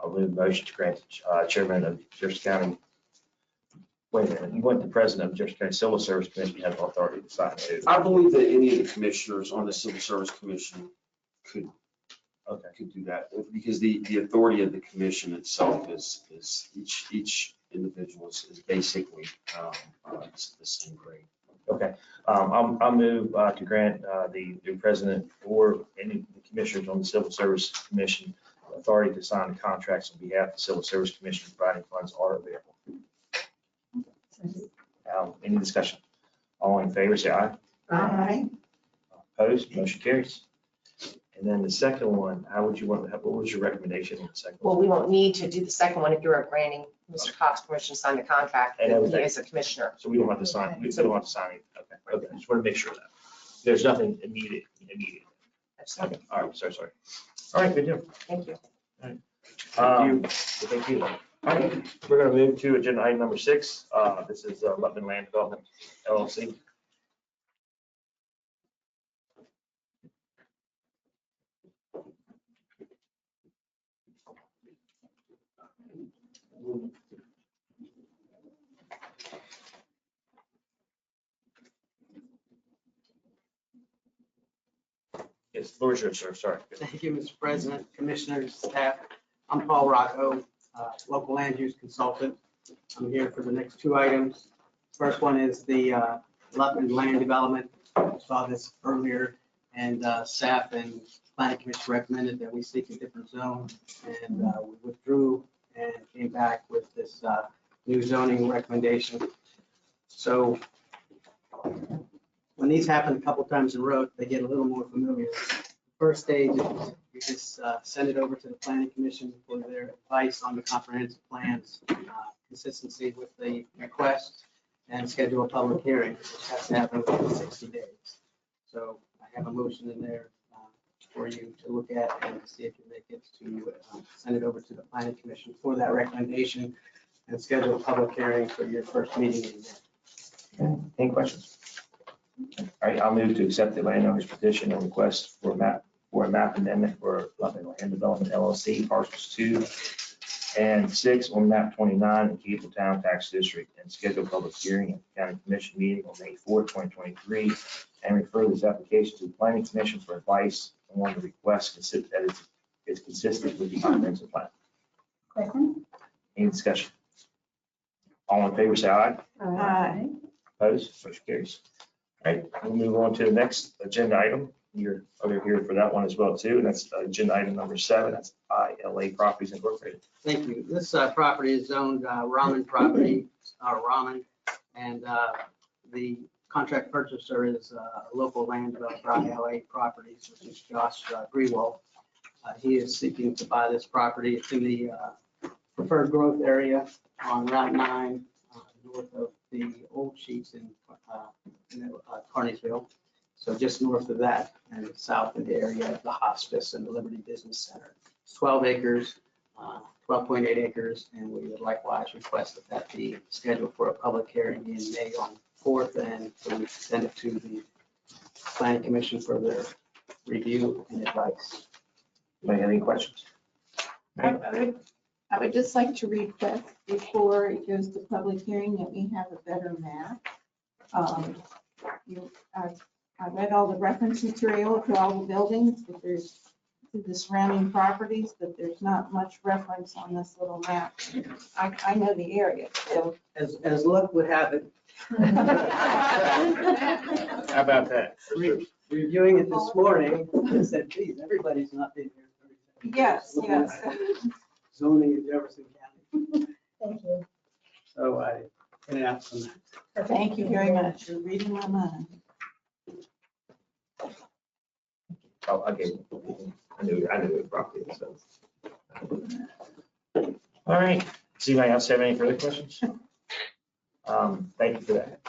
I'll move a motion to grant chairman of Jefferson County. Wait a minute, you want the president of Jefferson County Civil Service Commission to have authority to sign it? I believe that any of the commissioners on the Civil Service Commission could do that, because the authority of the commission itself is each individual is basically the same grade. Okay, I'll move to grant the president or any of the commissioners on the Civil Service Commission authority to sign the contracts on behalf of the Civil Service Commission, providing funds are available. Any discussion? All in favor, say aye. Aye. Opposed, motion carries. And then the second one, what was your recommendation on the second one? Well, we won't need to do the second one if you're granting Mr. Cox permission to sign the contract And and he everything. is a commissioner. So we don't have to sign, we don't have to sign it. Okay, I just want to make sure that there's nothing immediate. Okay, all right, sorry. All right, good deal. Thank you. Thank you. All right, we're going to move to agenda item number 6. This is Lupton Land Development LLC. Yes, floor is yours, sir. Sorry. Thank you, Mr. President, commissioners, staff. I'm Paul Rocco, local land use consultant. I'm here for the next 2 items. First one is the Lupton Land Development. We saw this earlier, and staff and planning commission recommended that we seek a different zone, and we withdrew and came back with this new zoning recommendation. So when these happen a couple times in a row, they get a little more familiar. First stage is you just send it over to the planning commission for their advice on the comprehensive plans, consistency with the request, and schedule a public hearing, which has to happen within 60 days. So I have a motion in there for you to look at and see if you make it to send it over to the planning commission for that recommendation and schedule a public hearing for your first meeting in May. Okay. Any questions? All right, I'll move to accept the landowner's petition and request for a map amendment for Lufkin Land Development LLC, parcels 2 and 6 on map 29 in Keeble Town Tax District, and schedule public hearing at the County Commission meeting on May 4, 2023, and refer this application to the Planning Commission for advice on the request that is consistent with the comprehensive plan. Second. Any discussion? All in favor, say aye. Aye. Opposed? Motion carries. All right, we'll move on to the next agenda item. You're over here for that one as well too, and that's agenda item number 7. That's ILA Properties Incorporated. Thank you. This property is zoned Ramen property, Ramen, and the contract purchaser is a local land developer, ILA Properties, which is Josh Grewald. He is seeking to buy this property. It's in the preferred growth area on Route 9, north of the old Sheets in Carneysville. So just north of that and south of the area of the hospice and the Liberty Business Center. It's 12 acres, 12.8 acres, and we would likewise request that that be scheduled for a public hearing in May on 4th, and so we send it to the Planning Commission for their review and advice. Anybody have any questions? I would just like to request before it goes to public hearing that we have a better map. I read all the reference material to all the buildings, but there's to the surrounding properties, but there's not much reference on this little map. I know the area, so. As luck would have it. How about that? Reviewing it this morning, I said, geez, everybody's not been here. Yes, yes. Zoning in Jefferson County. Thank you. So I printed out some maps. Thank you very much. You're reading my mind. Oh, I gave you. I knew it properly, so. All right. Does anybody else have any further questions? Thank you for that.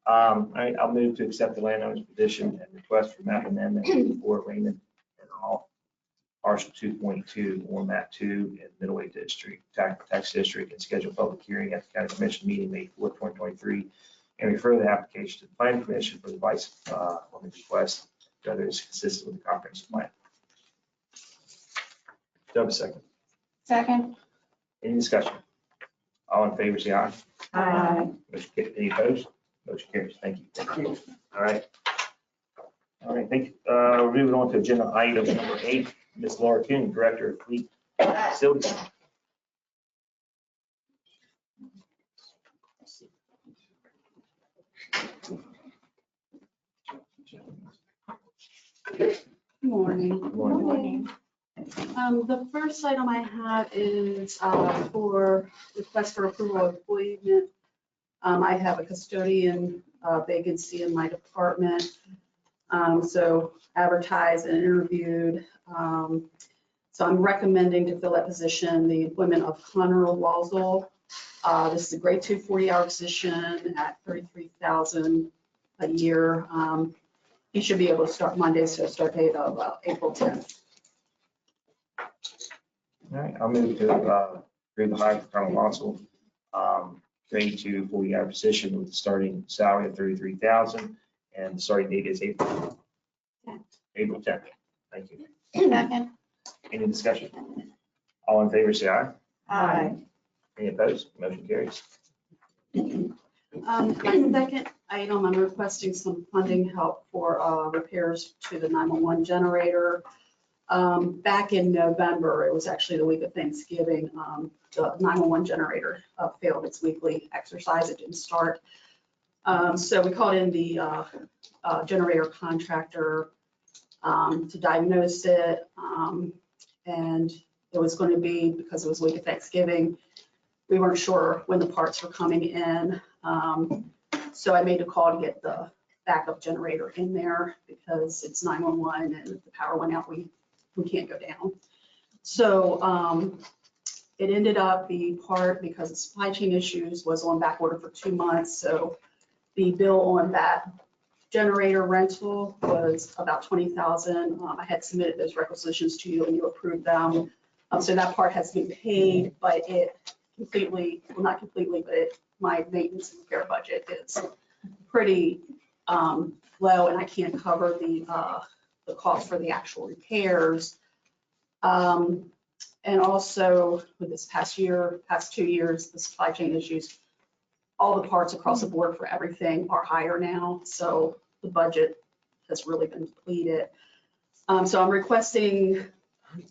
All right, I'll move to accept the landowner's petition and request for map amendment for Raymond and all parcel 2.2 on map 2 in Middleway District, Tax District, and schedule public hearing at the County Commission meeting May 4, 2023, and refer the application to the Planning Commission for advice on the request, whether it's consistent with the comprehensive plan. Do I have a second? Second. Any discussion? All in favor, say aye. Aye. Any opposed? Motion carries. Thank you. Thank you. All right. All right, thank you. We're moving on to agenda item number 8. Ms. Laura Kuhn, Director of Fleet Facilities. Good morning. Good morning. The first item I have is for request for approval of employment. I have a custodian vacancy in my department. So advertised and interviewed. So I'm recommending to fill that position, the employment of Hunter Walsall. This is a grade 2 40-hour position at $33,000 a year. He should be able to start Monday, so start date of April 10th. All right, I'll move to approve the hire for Colonel Wansel, grade 2 40-hour position with a starting salary of $33,000, and the starting date is April 10th. Thank you. Second. Any discussion? All in favor, say aye. Aye. Any opposed? Motion carries. My second item, I'm requesting some funding help for repairs to the 911 generator. Back in November, it was actually the week of Thanksgiving, the 911 generator failed its weekly exercise. It didn't start. So we called in the generator contractor to diagnose it. And it was going to be, because it was week of Thanksgiving, we weren't sure when the parts were coming in. So I made a call to get the backup generator in there because it's 911 and if the power went out, we can't go down. So it ended up the part, because of supply chain issues, was on back order for 2 months. So the bill on that generator rental was about $20,000. I had submitted those requisitions to you and you approved them. So that part has been paid, but it completely, well, not completely, but my maintenance and repair budget is pretty low, and I can't cover the cost for the actual repairs. And also with this past 2 years, the supply chain issues, all the parts across the board for everything are higher now. So the budget has really been depleted. So I'm requesting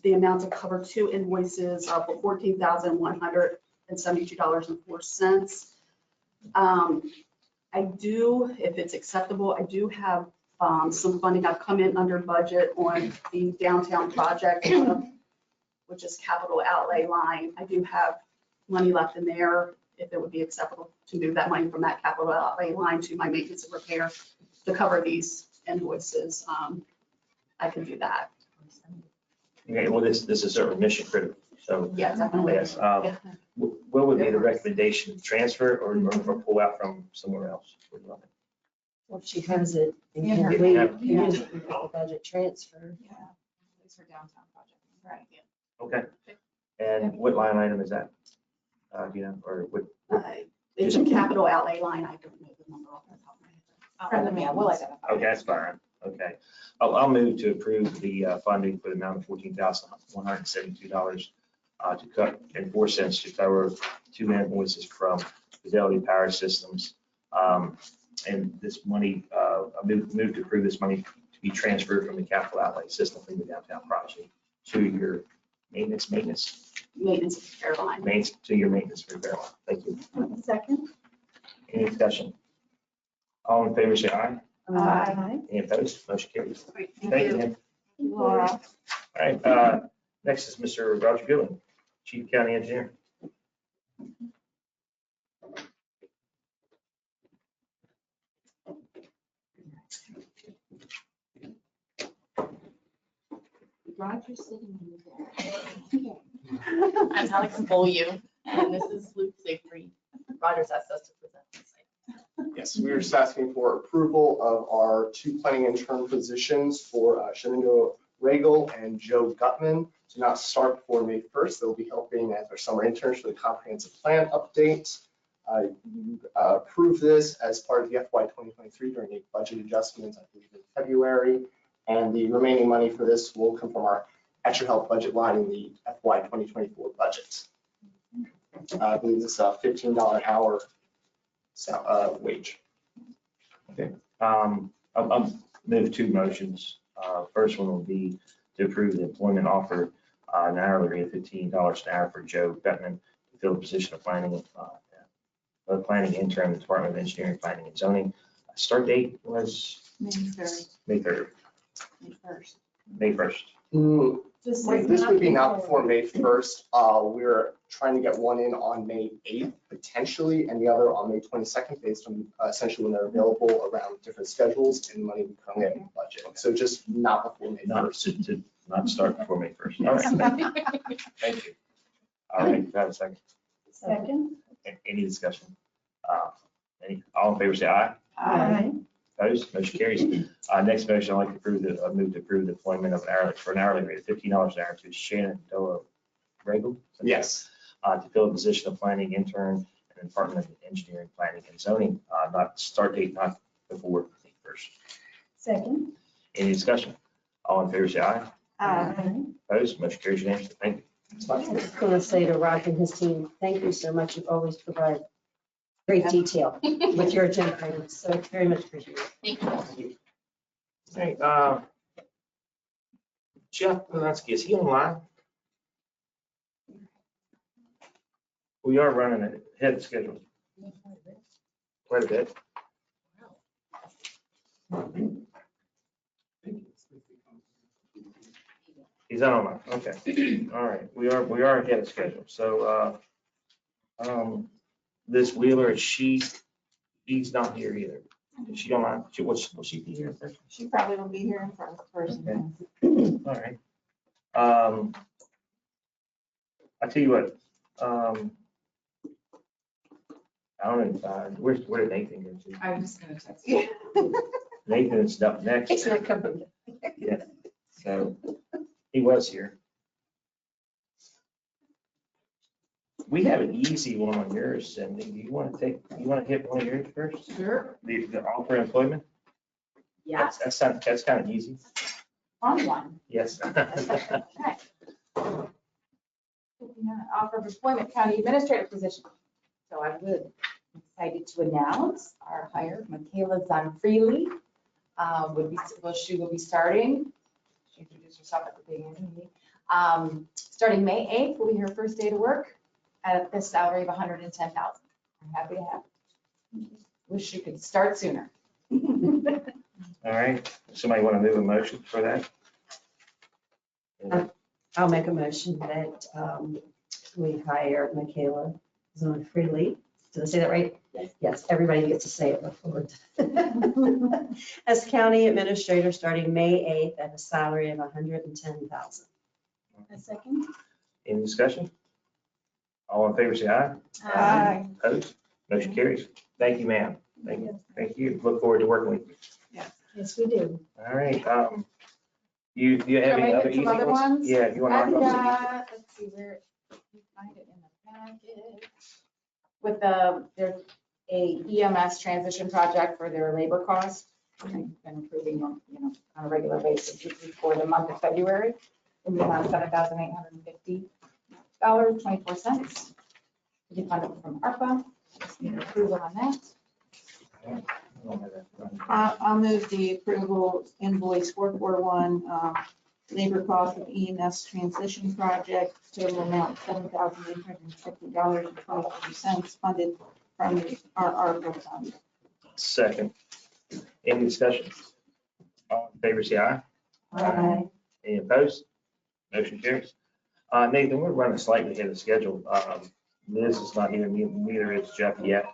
the amount to cover 2 invoices for $14,172.04. I do, if it's acceptable, I do have some funding. I've come in under budget on the downtown project, which is capital outlay line. I do have money left in there, if it would be acceptable to move that money from that capital outlay line to my maintenance and repair to cover these invoices. I can do that. Okay, well, this is certainly mission critical, so. Yeah, definitely. Yes. What would be the recommendation? Transfer or pull out from somewhere else? Well, if she has it In her- incomplete, Yeah. you use it for the budget transfer. Yeah, these are downtown projects. Right. Okay. And what line item is that? Do you know, or what? It's a capital outlay line. I don't know the number off the top of my head. From the mail, we'll identify. Okay, that's fine. Okay. I'll move to approve the funding for the amount of $14,172 to cut in 4 cents to cover 2 invoices from Fidelity Power Systems. And this money, I move to approve this money to be transferred from the capital outlay system from the downtown project to your maintenance Maintenance and repair line. to your maintenance repair line. Thank you. Second. Any discussion? All in favor, say aye. Aye. Any opposed? Motion carries. Great, Thank you. Lynn. Laura. All right, next is Mr. Roger Goodwin, Chief County Engineer. Roger's sitting in there. I'm Alex you, and this is Luke Siegfried. Roger's asked us to present this. Yes, we are just asking for approval of our 2 planning intern positions for Shenandoah Regal and Joe Gutman to not start before May 1st. They'll be helping as our summer interns for the comprehensive plan update. You approved this as part of the FY 2023 during a budget adjustments, I believe in February. And the remaining money for this will come from our extra help budget line in the FY 2024 budget. I believe this is a $15 an hour wage. Okay, I'll move 2 motions. First one will be to approve the employment offer, an hourly rate of $15 an hour for Joe Bettman to fill the position of planning intern in the Department of Engineering, Planning and Zoning. Start date was May 3rd. May 3rd, May 1st. May 1st. This would be not before May 1st. We're trying to get one in on May 8th potentially, and the other on May 22nd, based on essentially when they're available around different schedules and money we currently have in the budget. So just not before May 1st. To not start before May 1st. All right, thank you. All right, do I have a second? Second. Any discussion? All in favor, say aye. Aye. Opposed? Motion carries. Next motion, I'd like to move to approve the employment of an hourly rate of $15 an hour to Shenandoah Regal. Yes. To fill the position of planning intern in the Department of Engineering, Planning and Zoning, not start date, not before May 1st. Second. Any discussion? All in favor, say aye. Aye. Opposed? Motion carries unanimously. Thank you. I was going to say to Roger and his team, thank you so much. You always provide great detail with your agenda items, so it's very much appreciated. Thank you. Hey, Jeff Polinsky, is he online? We are running ahead of schedule. Quite a bit. He's not online. Okay. All right. We are ahead of schedule. So, this Wheeler, she's not here either. Is she online? Will she be here first? She probably will be here in person. Okay. All right. I tell you what, I don't know, where did Nathan go to? I was just gonna text you. Nathan's up next. It's not coming. Yeah, so he was here. We have an easy one on yours, and you want to hit one of yours first? Sure. The offer of employment? Yes, That's kind of easy. fun one. Yes. Okay. Offer of employment, county administrator position. So I would excited to announce our hire, Michaela Zanfreely, she will be starting. She introduced herself at the beginning. Starting May 8th will be her first day to work at this salary of $110,000. I'm happy to have her. Wish she could start sooner. All right, somebody want to move a motion for that? I'll make a motion that we hire Michaela Zonfreely. Did I say that right? Yes. Yes, everybody gets to say it before. As county administrator starting May 8th at a salary of $110,000. A second? Any discussion? All in favor, say aye. Aye. Opposed? Motion carries. Thank you, ma'am. Thank you. Look forward to working with you. Yes, we do. All right, you have any Can I other hit some easy other ones? ones? Yeah, you want I've to? got, let's see where, you find it in the packet. With there's a EMS transition project for their labor costs. I've been improving on, on a regular basis. This is for the month of February, in the amount of $7,850.24. We can fund it from ARPA. Just need approval on that. I'll move the approval invoice 441, labor cost of EMS transition project, total amount $7,850.23 funded from our ARPA fund. Second. Any discussion? All in favor, say aye. Aye. Any opposed? Motion carries. Nathan, we're running slightly ahead of schedule. Liz is not here, neither is Jeff yet.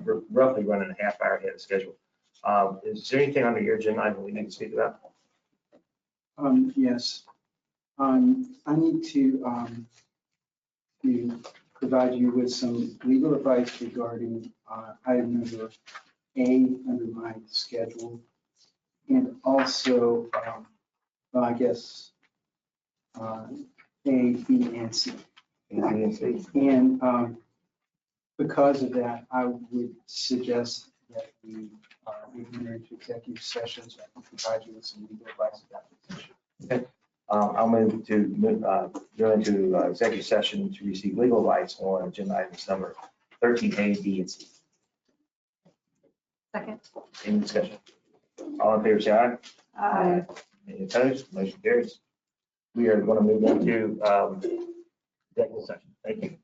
We're roughly running a half hour ahead of schedule. Is there anything under your agenda item we need to speak about? Yes. I need to provide you with some legal advice regarding item number A under my schedule. And also, I guess, A, B, and C. And because of that, I would suggest that we enter into executive session so I can provide you with some legal advice about this issue. Okay. I'll move to go into executive session to receive legal advice on agenda items number 13A, B, and C. Second. Any discussion? All in favor, say aye. Aye. Any opposed? Motion carries. We are going to move into executive session. Thank you.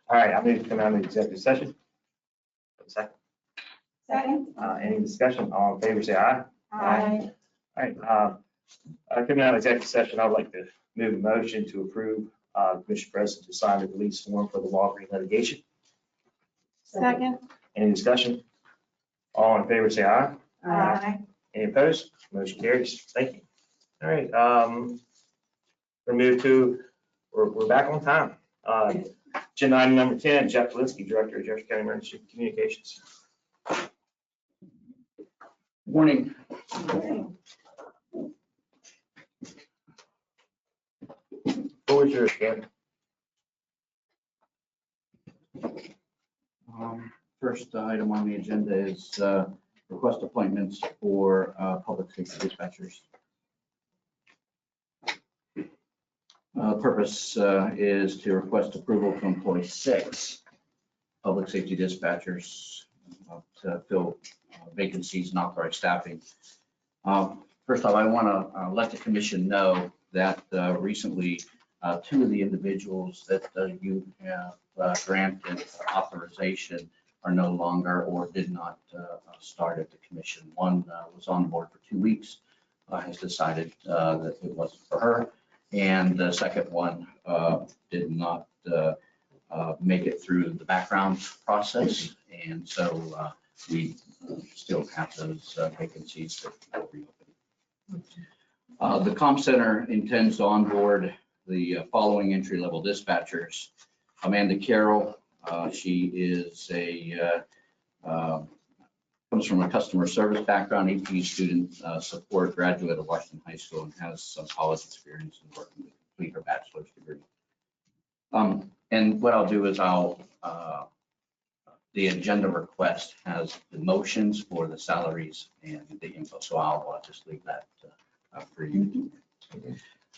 All right, I'm going to come out of the executive session. Second. Second. Any discussion? All in favor, say aye. Aye. All right, coming out of executive session, I'd like to move a motion to approve Commission President to sign the release form for the Walgreens litigation. Second. Any discussion? All in favor, say aye. Aye. Any opposed? Motion carries. Thank you. All right, we're back on time. Agenda item number 10, Jeff Linsky, Director of Jefferson County Emergency Communications. Morning. What was yours, Ken? First item on the agenda is request appointments for public safety dispatchers. Purpose is to request approval to employ 6 public safety dispatchers to fill vacancies and authorize staffing. First off, I want to let the commission know that recently 2 of the individuals that you have granted authorization are no longer or did not start at the commission. One was on board for 2 weeks, has decided that it wasn't for her. And the second one did not make it through the background process. And so we still have those vacancies that will reopen. The comm center intends to onboard the following entry-level dispatchers. Amanda Carroll, she is comes from a customer service background, AP student support, graduate of Washington High School, and has some college experience in working to complete her bachelor's degree. And what I'll do is the agenda request has the motions for the salaries and the info, so I'll just leave that for you.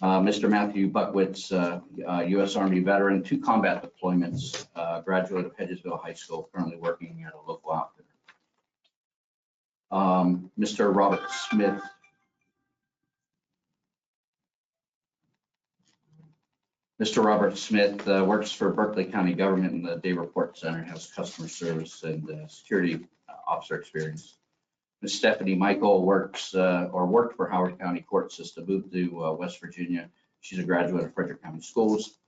Mr. Matthew Buckwitz, U.S. Army veteran, 2 combat deployments, graduate of Hedgesville High School, currently working at a local outfit. Mr. Robert Smith. Mr. Robert Smith works for Berkeley County Government in the Day Report Center, has customer service and security officer experience. Ms. Stephanie Michael worked for Howard County Court System, moved to West Virginia. She's a graduate of Frederick County Schools.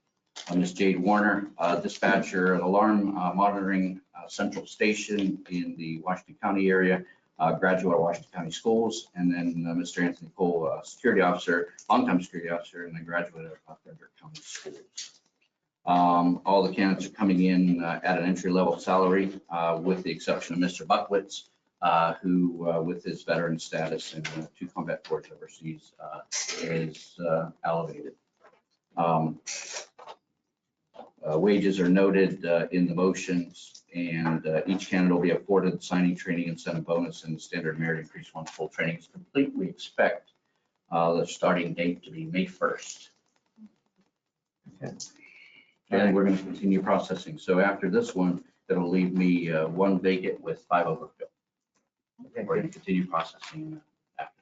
Ms. Jade Warner, dispatcher at Alarm Monitoring Central Station in the Washington County area, graduate of Washington County Schools. And then Mr. Anthony Cole, security officer, longtime security officer, and then graduate of Frederick County Schools. All the candidates are coming in at an entry-level salary, with the exception of Mr. Buckwitz, who, with his veteran status and 2 combat tours overseas, is elevated. Wages are noted in the motions, and each candidate will be afforded signing, training, incentive bonus, and standard merit increase once full training is complete. We expect the starting date to be May 1st. Okay. And we're going to continue processing. So after this one, it'll leave me 1 vacant with 5 overfill. We're going to continue processing after.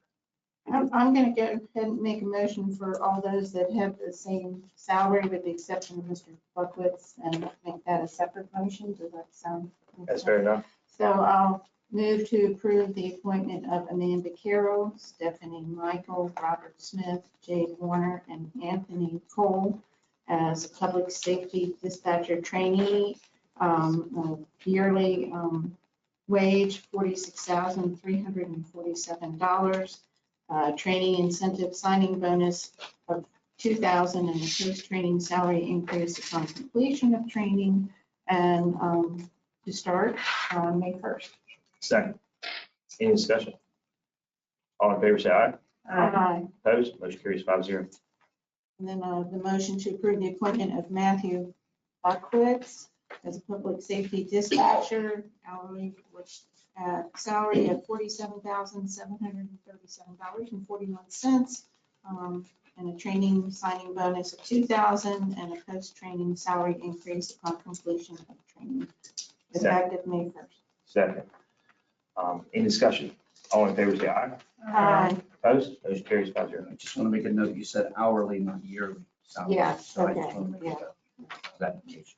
I'm going to go ahead and make a motion for all those that have the same salary with the exception of Mr. Buckwitz and make that a separate motion. Does that sound? That's fair enough. So I'll move to approve the appointment of Amanda Carroll, Stephanie Michael, Robert Smith, Jade Warner, and Anthony Cole as public safety dispatcher trainee, yearly wage $46,347, training incentive signing bonus of $2,000, and a post-training salary increase upon completion of training, and to start on May 1st. Second. Any discussion? All in favor, say aye. Aye. Opposed? Motion carries 5-0. And then the motion to approve the appointment of Matthew Buckwitz as a public safety dispatcher, hourly salary of $47,737.41, and a training signing bonus of $2,000, and a post-training salary increase upon completion of training, effective May 1st. Second. Any discussion? All in favor, say aye. Aye. Opposed? Motion carries 5-0. I just want to make a note, you said hourly, not yearly salary. Yes, So I okay, just want to make yeah. that indication.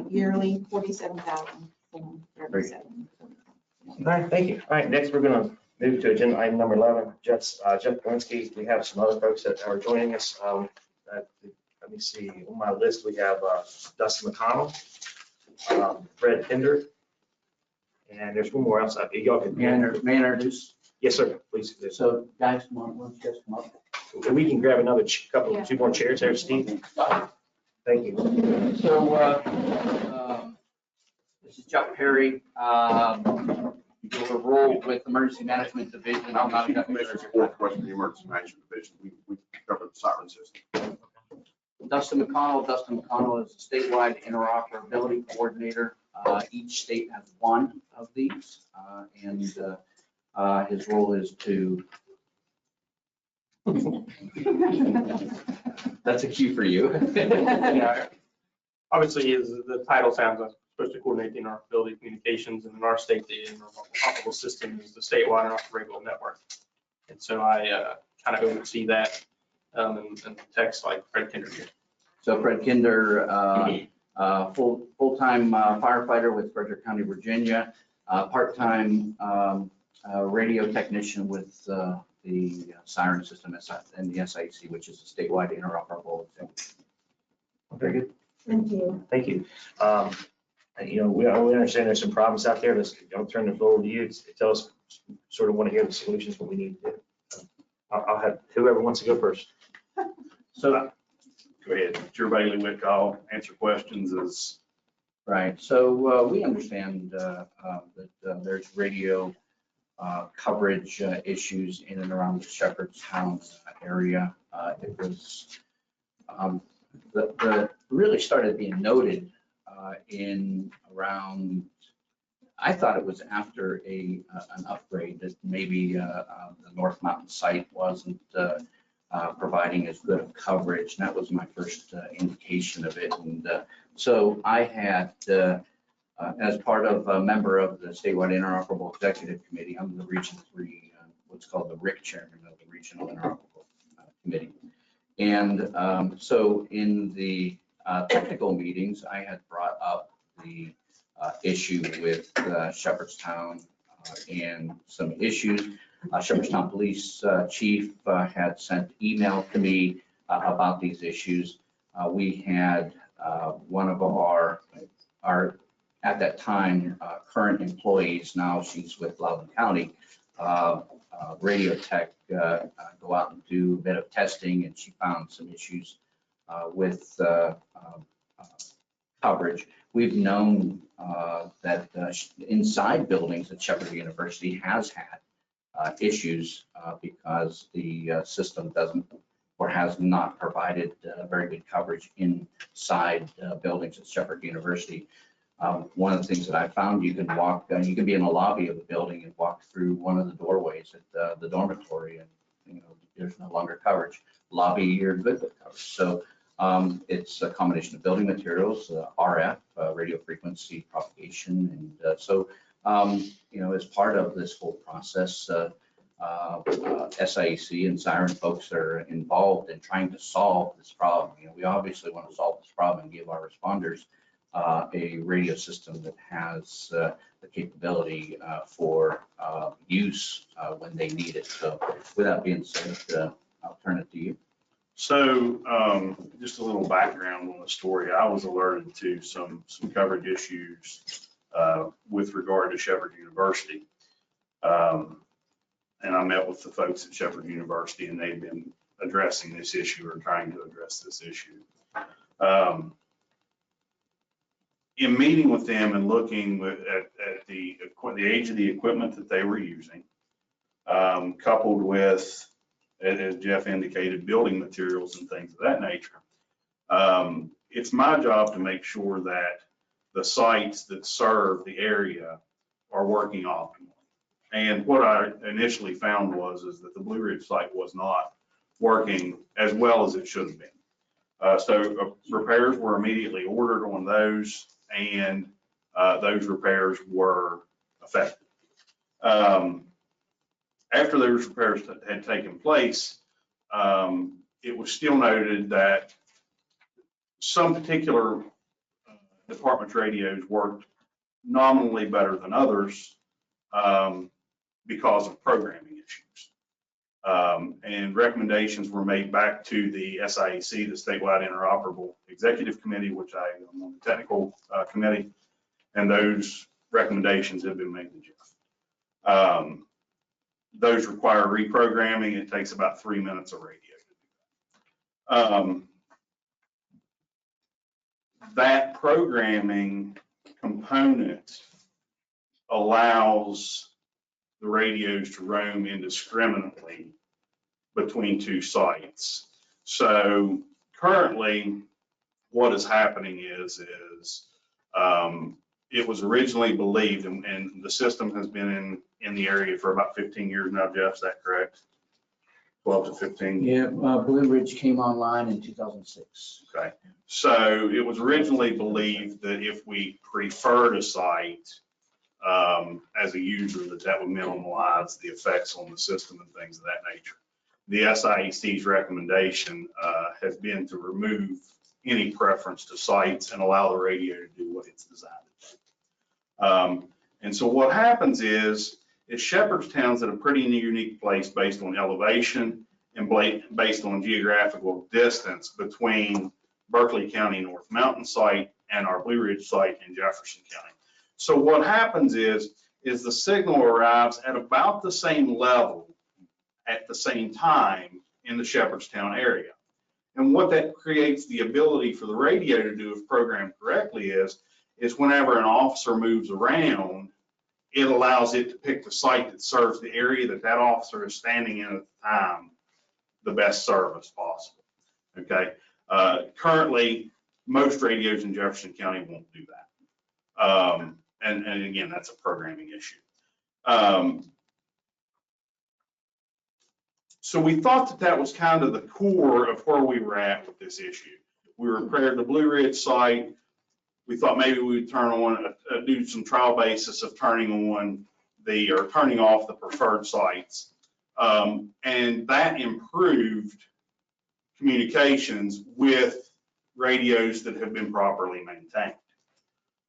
yearly $47,737. All right, thank you. All right, next we're gonna move to agenda item number 11. Jeff Kalinsky. We have some other folks that are joining us. Let me see, on my list, we have Dustin McConnell, Fred Kinder, and there's one more else. Y'all can. May I introduce? Yes, sir, please. So guys, come on, let's just come up. We can grab another two more chairs there, Steve. Thank you. So this is Chuck Perry. Your role with Emergency Management Division. I'm not the Commissioner support question the Emergency Management Division. We cover the siren system. Dustin McConnell. Dustin McConnell is a statewide interoperability coordinator. Each state has one of these, and his role is to. That's a cue for you. Yeah. Obviously, as the title sounds, I'm supposed to coordinate the interoperability communications, and in our state, the interoperable system is the statewide interoperable network. And so I kind of oversee that and text like Fred Kinder here. So Fred Kinder, full-time firefighter with Frederick County, Virginia, part-time radio technician with the siren system and the SIC, which is a statewide interoperable thing. Very good. Thank you. Thank you. We understand there's some problems out there. I'll turn the floor over to you to tell us, sort of want to hear the solutions, what we need to do. I'll have whoever wants to go first. So go ahead. Chair Bailey Witt, I'll answer questions as. Right. So we understand that there's radio coverage issues in and around the Shepherdstown area. It was really started being noted in around, I thought it was after an upgrade that maybe the North Mountain site wasn't providing as good of coverage. And that was my first indication of it. And so I had, as part of a member of the statewide interoperable executive committee, I'm the Region 3, what's called the RIC chairman of the Regional Interoperable Committee. And so in the technical meetings, I had brought up the issue with Shepherdstown and some issues. Shepherdstown Police Chief had sent email to me about these issues. We had one of our at that time current employees, now she's with Loudoun County, radio tech go out and do a bit of testing, and she found some issues with coverage. We've known that inside buildings at Shepherd University has had issues because the system doesn't or has not provided very good coverage inside buildings at Shepherd University. One of the things that I found, you can walk, you can be in the lobby of a building and walk through one of the doorways at the dormitory, and there's no longer coverage. Lobby, you're good with coverage. So it's a combination of building materials, RF, radio frequency propagation, and so as part of this whole process, SIEC and Siren folks are involved in trying to solve this problem. We obviously want to solve this problem and give our responders a radio system that has the capability for use when they need it. So with that being said, I'll turn it to you. So just a little background on the story. I was alerted to some coverage issues with regard to Shepherd University. And I met with the folks at Shepherd University, and they've been addressing this issue or trying to address this issue. In meeting with them and looking at the age of the equipment that they were using, coupled with, as Jeff indicated, building materials and things of that nature, it's my job to make sure that the sites that serve the area are working optimally. And what I initially found was that the Blue Ridge site was not working as well as it should have been. So repairs were immediately ordered on those, and those repairs were effective. After those repairs had taken place, it was still noted that some particular department's radios worked nominally better than others because of programming issues. And recommendations were made back to the SIEC, the Statewide Interoperable Executive Committee, which I am on the technical committee, and those recommendations have been made to Jeff. Those require reprogramming. It takes about 3 minutes of radio to do that. That programming component allows the radios to roam indiscriminately between two sites. So currently, what is happening is it was originally believed, and the system has been in the area for about 15 years now, Jeff, is that correct? 12 to 15? Yeah, Blue Ridge came online in 2006. Okay, so it was originally believed that if we preferred a site as a user, that would minimize the effects on the system and things of that nature. The SIEC's recommendation has been to remove any preference to sites and allow the radio to do what it's designed to do. And so what happens is Shepherdstown's at a pretty unique place based on elevation and based on geographical distance between Berkeley County North Mountain site and our Blue Ridge site in Jefferson County. So what happens is the signal arrives at about the same level at the same time in the Shepherdstown area. And what that creates the ability for the radio to do, if programmed correctly, is whenever an officer moves around, it allows it to pick the site that serves the area that officer is standing in at the time, the best service possible. Okay. Currently, most radios in Jefferson County won't do that. And again, that's a programming issue. So we thought that was kind of the core of where we were at with this issue. We repaired the Blue Ridge site. We thought maybe we would turn on, do some trial basis of turning off the preferred sites. And that improved communications with radios that have been properly maintained.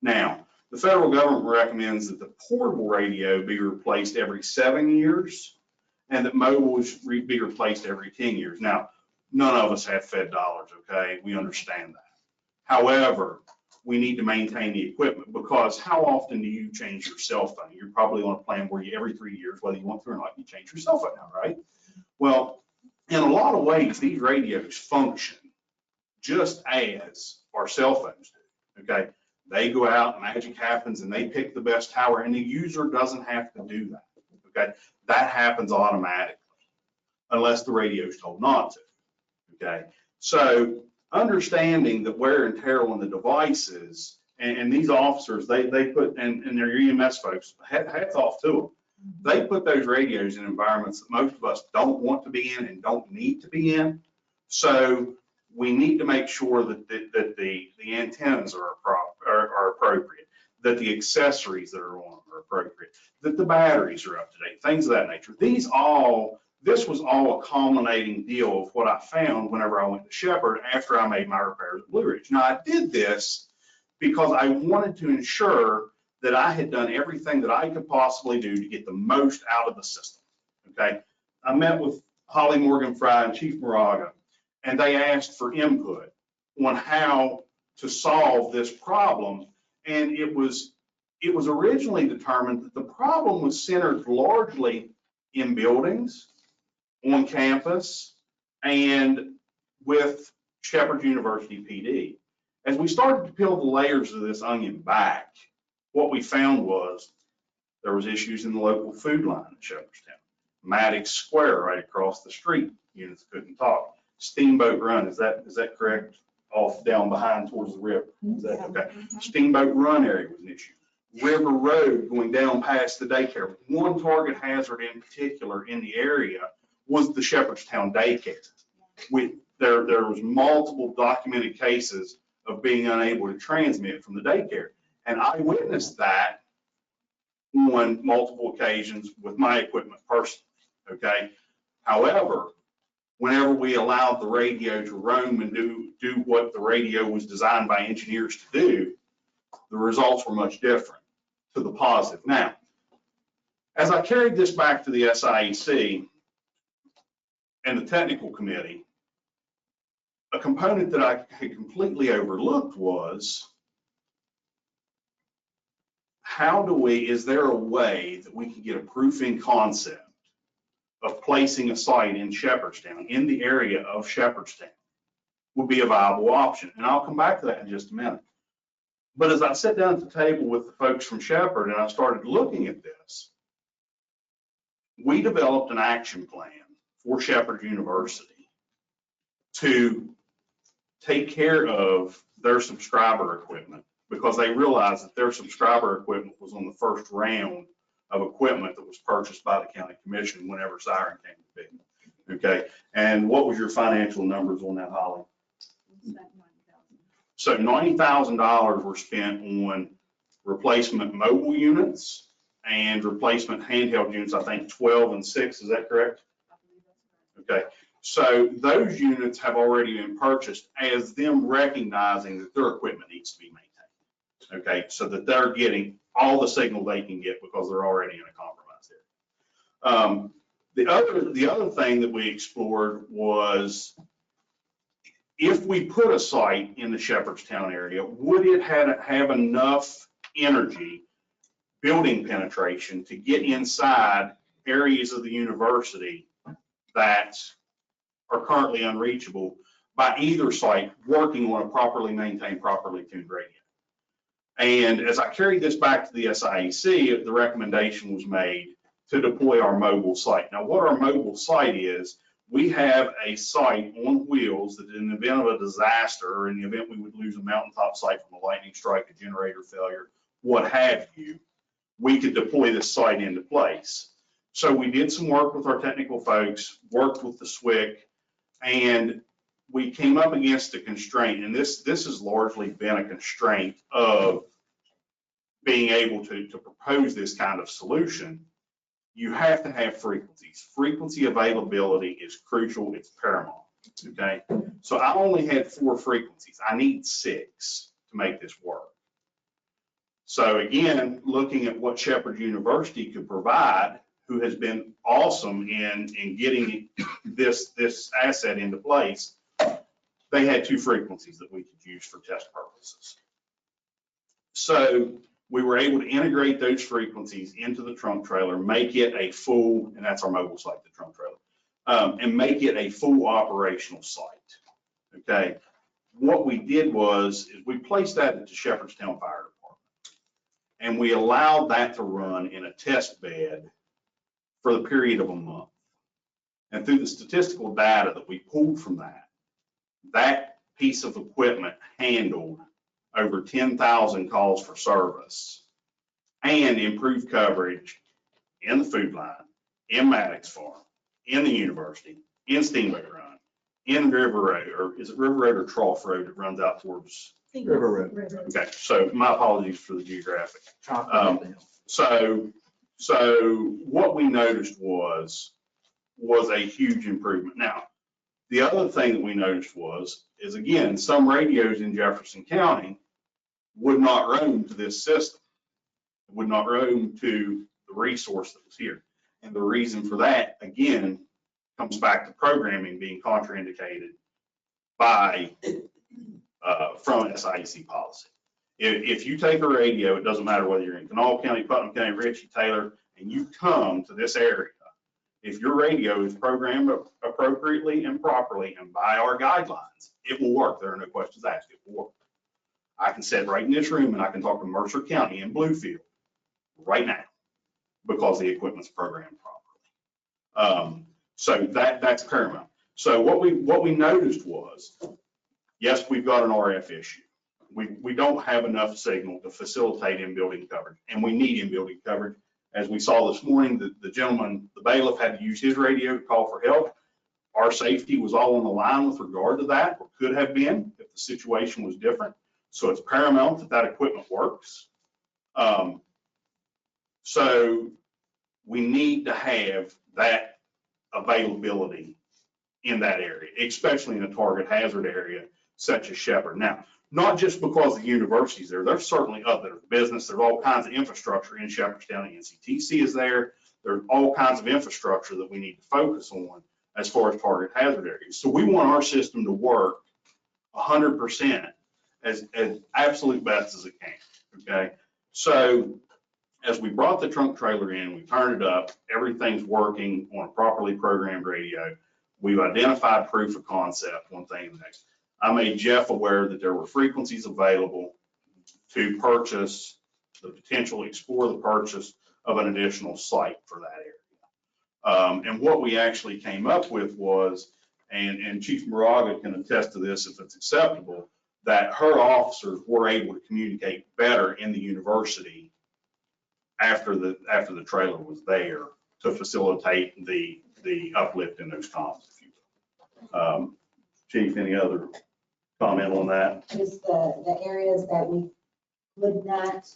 Now, the federal government recommends that the portable radio be replaced every 7 years and that mobile be replaced every 10 years. Now, none of us have Fed dollars, okay? We understand that. However, we need to maintain the equipment because how often do you change your cell phone? You're probably on a plan where you every 3 years, whether you want to or not, you change your cell phone now, right? Well, in a lot of ways, these radios function just as our cell phones do, okay? They go out, magic happens, and they pick the best tower, and the user doesn't have to do that, okay? That happens automatically, unless the radio is told not to, okay? So understanding the wear and tear on the devices, and these officers, they put, and their EMS folks, hats off to them. They put those radios in environments that most of us don't want to be in and don't need to be in. So we need to make sure that the antennas are appropriate, that the accessories that are on them are appropriate, that the batteries are up to date, things of that nature. This was all a culminating deal of what I found whenever I went to Shepherd after I made my repairs at Blue Ridge. Now, I did this because I wanted to ensure that I had done everything that I could possibly do to get the most out of the system, okay? I met with Holly Morgan Fry and Chief Moraga, and they asked for input on how to solve this problem. And it was originally determined that the problem was centered largely in buildings, on campus, and with Shepherd University PD. As we started to peel the layers of this onion back, what we found was there was issues in the local food line in Shepherdstown. Maddox Square right across the street, units couldn't talk. Steamboat Run, is that correct? Off down behind towards the river. Is that okay? Steamboat Run area was an issue. River Road going down past the daycare. One target hazard in particular in the area was the Shepherdstown daycare. There was multiple documented cases of being unable to transmit from the daycare. And I witnessed that on multiple occasions with my equipment personally, okay? However, whenever we allowed the radio to roam and do what the radio was designed by engineers to do, the results were much different to the positive. Now, as I carried this back to the SIEC and the technical committee, a component that I had completely overlooked was, is there a way that we can get a proof in concept of placing a site in Shepherdstown, in the area of Shepherdstown, would be a viable option? And I'll come back to that in just a minute. But as I sat down at the table with the folks from Shepherd and I started looking at this, we developed an action plan for Shepherd University to take care of their subscriber equipment, because they realized that their subscriber equipment was on the first round of equipment that was purchased by the county commission whenever Siren came to be. Okay, and what was your financial numbers on that, Holly? So $90,000 were spent on replacement mobile units and replacement handheld units, I think 12 and 6, is that correct? Okay, so those units have already been purchased as them recognizing that their equipment needs to be maintained. Okay, so that they're getting all the signal they can get because they're already in a compromised area. The other thing that we explored was, if we put a site in the Shepherdstown area, would it have enough energy, building penetration, to get inside areas of the university that are currently unreachable by either site working on a properly maintained, properly tuned radio? And as I carried this back to the SIEC, the recommendation was made to deploy our mobile site. Now, what our mobile site is, we have a site on wheels that in the event of a disaster, or in the event we would lose a mountaintop site from a lightning strike, a generator failure, what have you, we could deploy this site into place. So we did some work with our technical folks, worked with the SWIC, and we came up against a constraint, and this has largely been a constraint of being able to propose this kind of solution. You have to have frequencies. Frequency availability is crucial, it's paramount, okay? So I only had 4 frequencies. I need 6 to make this work. So again, looking at what Shepherd University could provide, who has been awesome in getting this asset into place, they had 2 frequencies that we could use for test purposes. So we were able to integrate those frequencies into the trunk trailer, make it a full, and that's our mobile site, the trunk trailer, and make it a full operational site, okay? What we did is we placed that at the Shepherdstown Fire Department, and we allowed that to run in a test bed for the period of a month. And through the statistical data that we pulled from that piece of equipment handled over 10,000 calls for service and improved coverage in the food line, in Maddox Farm, in the university, in Steamboat Run, in River Road, or is it River Road or Trough Road that runs out towards? River Road. Okay, so my apologies for the geographic. So what we noticed was a huge improvement. Now, the other thing that we noticed is again, some radios in Jefferson County would not roam to this system, would not roam to the resource that was here. And the reason for that, again, comes back to programming being contraindicated by from SIEC policy. If you take a radio, it doesn't matter whether you're in Kanawha County, Putnam County, Ritchie, Taylor, and you come to this area, if your radio is programmed appropriately and properly and by our guidelines, it will work. There are no questions asked, it will work. I can sit right in this room and I can talk to Mercer County in Bluefield right now because the equipment's programmed properly. So that's paramount. So what we noticed was, yes, we've got an RF issue. We don't have enough signal to facilitate in-building coverage, and we need in-building coverage. As we saw this morning, the gentleman, the bailiff, had to use his radio to call for help. Our safety was all on the line with regard to that, or could have been if the situation was different. So it's paramount that that equipment works. So we need to have that availability in that area, especially in a target hazard area such as Shepherd. Now, not just because the university's there. There's certainly other business. There's all kinds of infrastructure in Shepherdstown. NCTC is there. There's all kinds of infrastructure that we need to focus on as far as target hazard areas. So we want our system to work 100% as absolute best as it can, okay? So as we brought the trunk trailer in, we turned it up, everything's working on a properly programmed radio. We've identified proof of concept, one thing and the next. I made Jeff aware that there were frequencies available to purchase, the potential explore the purchase of an additional site for that area. And what we actually came up with was, and Chief Moraga can attest to this if it's acceptable, that her officers were able to communicate better in the university after the trailer was there to facilitate the uplift in those comms, if you will. Chief, any other comment on that? Just the areas that we would not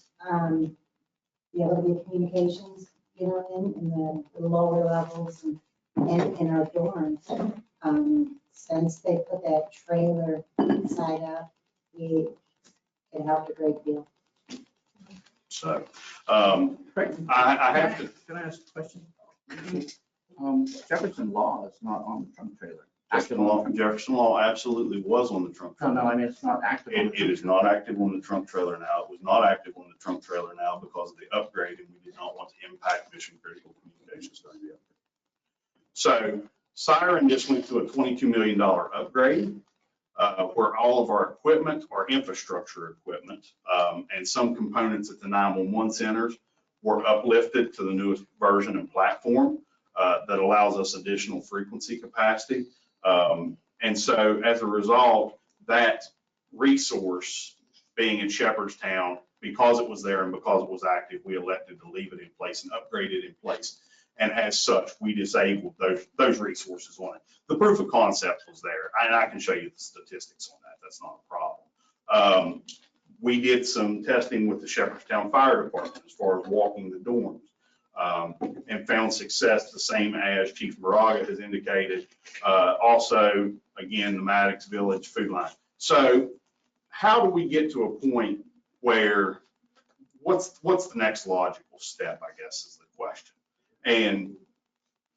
be able to get communications, in the lower levels and in our dorms. Since they put that trailer side up, it helped a great deal. So I have to. Can I ask a question? Jefferson Law is not on the trunk trailer. Jefferson Law absolutely was on the trunk trailer. No, I mean, it's not active. It is not active on the trunk trailer now. It was not active on the trunk trailer now because of the upgrade, and we did not want to impact mission critical communications during the upgrade. So Siren just went to a $22 million upgrade where all of our equipment, our infrastructure equipment, and some components at the 911 centers were uplifted to the newest version and platform that allows us additional frequency capacity. And so as a result, that resource being in Shepherdstown, because it was there and because it was active, we elected to leave it in place and upgrade it in place. And as such, we disabled those resources on it. The proof of concept was there, and I can show you the statistics on that. That's not a problem. We did some testing with the Shepherdstown Fire Department as far as walking the dorms. And found success the same as Chief Moraga has indicated. Also, again, the Maddox Village food line. So how do we get to a point where, what's the next logical step, I guess, is the question. And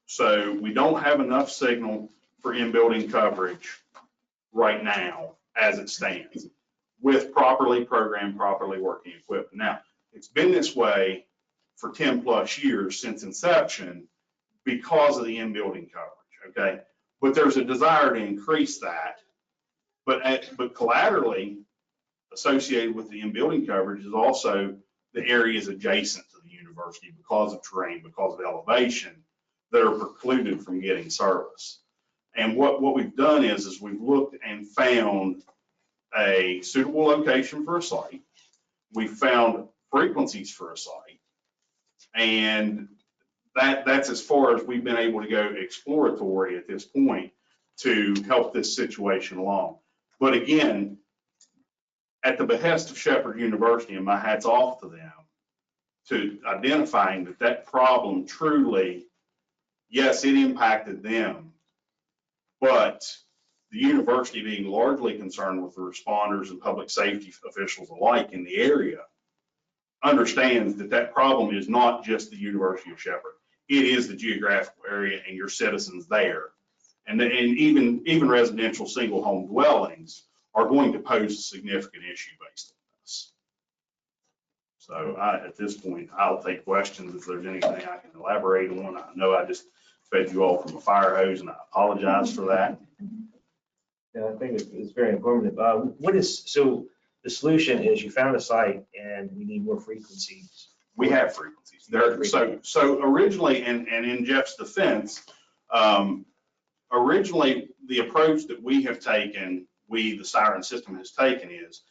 so we don't have enough signal for in-building coverage right now as it stands with properly programmed, properly working equipment. Now, it's been this way for 10 plus years since inception because of the in-building coverage, okay? But there's a desire to increase that. But collaterally associated with the in-building coverage is also the areas adjacent to the university because of terrain, because of elevation that are precluded from getting service. And what we've done is we've looked and found a suitable location for a site. We found frequencies for a site. And that's as far as we've been able to go exploratory at this point to help this situation along. But again, at the behest of Shepherd University, and my hat's off to them, to identifying that problem truly, yes, it impacted them, but the university being largely concerned with the responders and public safety officials alike in the area, understands that problem is not just the University of Shepherd. It is the geographical area and your citizens there. And even residential single home dwellings are going to pose a significant issue based on this. So at this point, I'll take questions if there's anything I can elaborate on. I know I just fed you all from a fire hose and I apologize for that. Yeah, I think it's very informative. So the solution is you found a site and we need more frequencies. We have frequencies there. So originally, and in Jeff's defense, originally the approach that we have taken, the Siren system has taken is,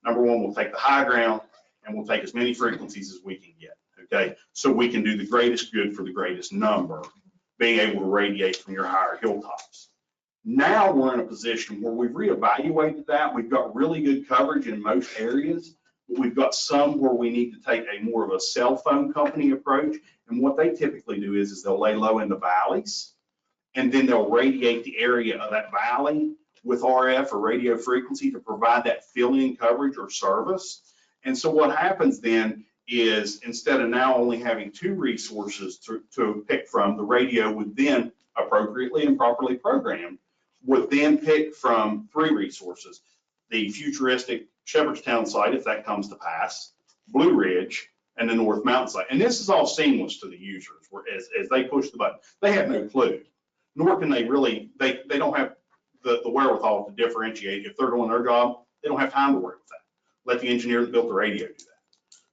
number one, we'll take the high ground and we'll take as many frequencies as we can get, okay? So we can do the greatest good for the greatest number, being able to radiate from your higher hilltops. Now we're in a position where we've reevaluated that. We've got really good coverage in most areas, but we've got some where we need to take a more of a cell phone company approach. And what they typically do is they'll lay low in the valleys and then they'll radiate the area of that valley with RF or radio frequency to provide that fill-in coverage or service. And so what happens then is instead of now only having 2 resources to pick from, the radio would then appropriately and properly programmed would then pick from 3 resources. The futuristic Shepherdstown site, if that comes to pass, Blue Ridge, and the North Mountain site. And this is all seamless to the users, where as they push the button, they have no clue, nor can they really, they don't have the wherewithal to differentiate. If they're doing their job, they don't have time to worry with that. Let the engineer that built the radio do that.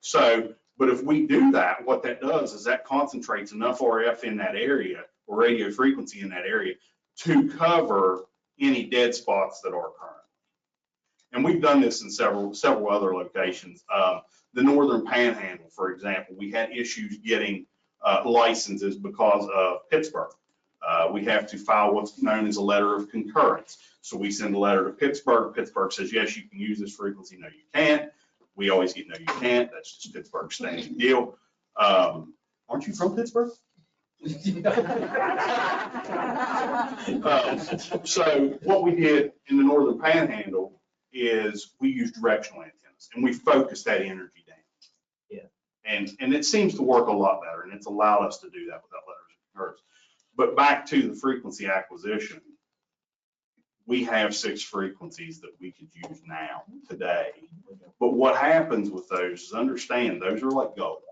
So, but if we do that, what that does is that concentrates enough RF in that area, or radio frequency in that area, to cover any dead spots that are current. And we've done this in several other locations. The Northern Panhandle, for example, we had issues getting licenses because of Pittsburgh. We have to file what's known as a letter of concurrence. So we send a letter to Pittsburgh. Pittsburgh says, yes, you can use this frequency. No, you can't. We always get, no, you can't. That's just Pittsburgh's standing deal. Aren't you from Pittsburgh? So what we did in the Northern Panhandle is we used directional antennas and we focused that energy down. Yeah. And it seems to work a lot better, and it's allowed us to do that without letters of concurrence. But back to the frequency acquisition, we have 6 frequencies that we could use now, today. But what happens with those is, understand, those are like gold,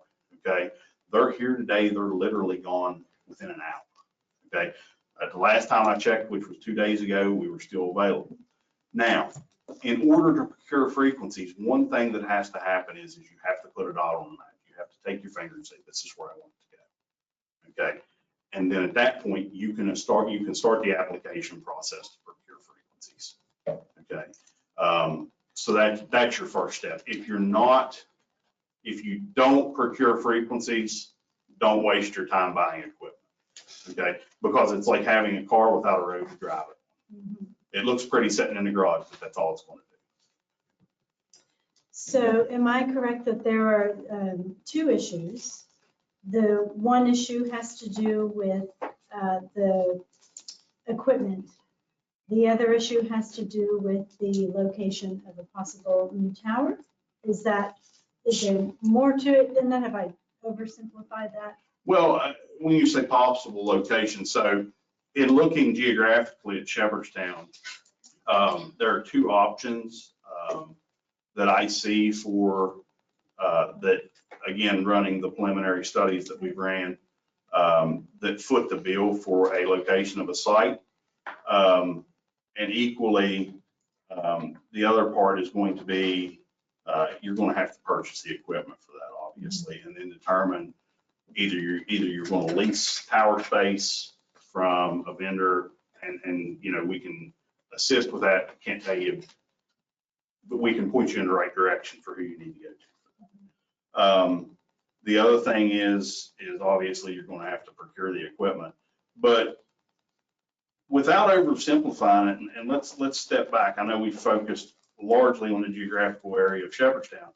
okay? They're here today, they're literally gone within an hour, okay? The last time I checked, which was 2 days ago, we were still available. Now, in order to procure frequencies, one thing that has to happen is you have to put a dot on the map. You have to take your finger and say, this is where I want it to go, okay? And then at that point, you can start the application process to procure frequencies, okay? So that's your first step. If you don't procure frequencies, don't waste your time buying equipment, okay? Because it's like having a car without a road to drive it. Mm-hmm. It looks pretty sitting in the garage, but that's all it's going to do. So am I correct that there are 2 issues? The one issue has to do with the equipment. The other issue has to do with the location of a possible new tower. Is there more to it than that? Have I oversimplified that? Well, when you say possible location, so in looking geographically at Shepherdstown, there are 2 options that I see for that, again, running the preliminary studies that we've ran, that foot the bill for a location of a site. And equally, the other part is going to be, you're going to have to purchase the equipment for that, obviously, and then determine either you're going to lease tower space from a vendor, and you know, we can assist with that. I can't tell you, but we can point you in the right direction for who you need to go to. The other thing is obviously you're going to have to procure the equipment, but without oversimplifying it, and let's step back. I know we focused largely on the geographical area of Shepherdstown,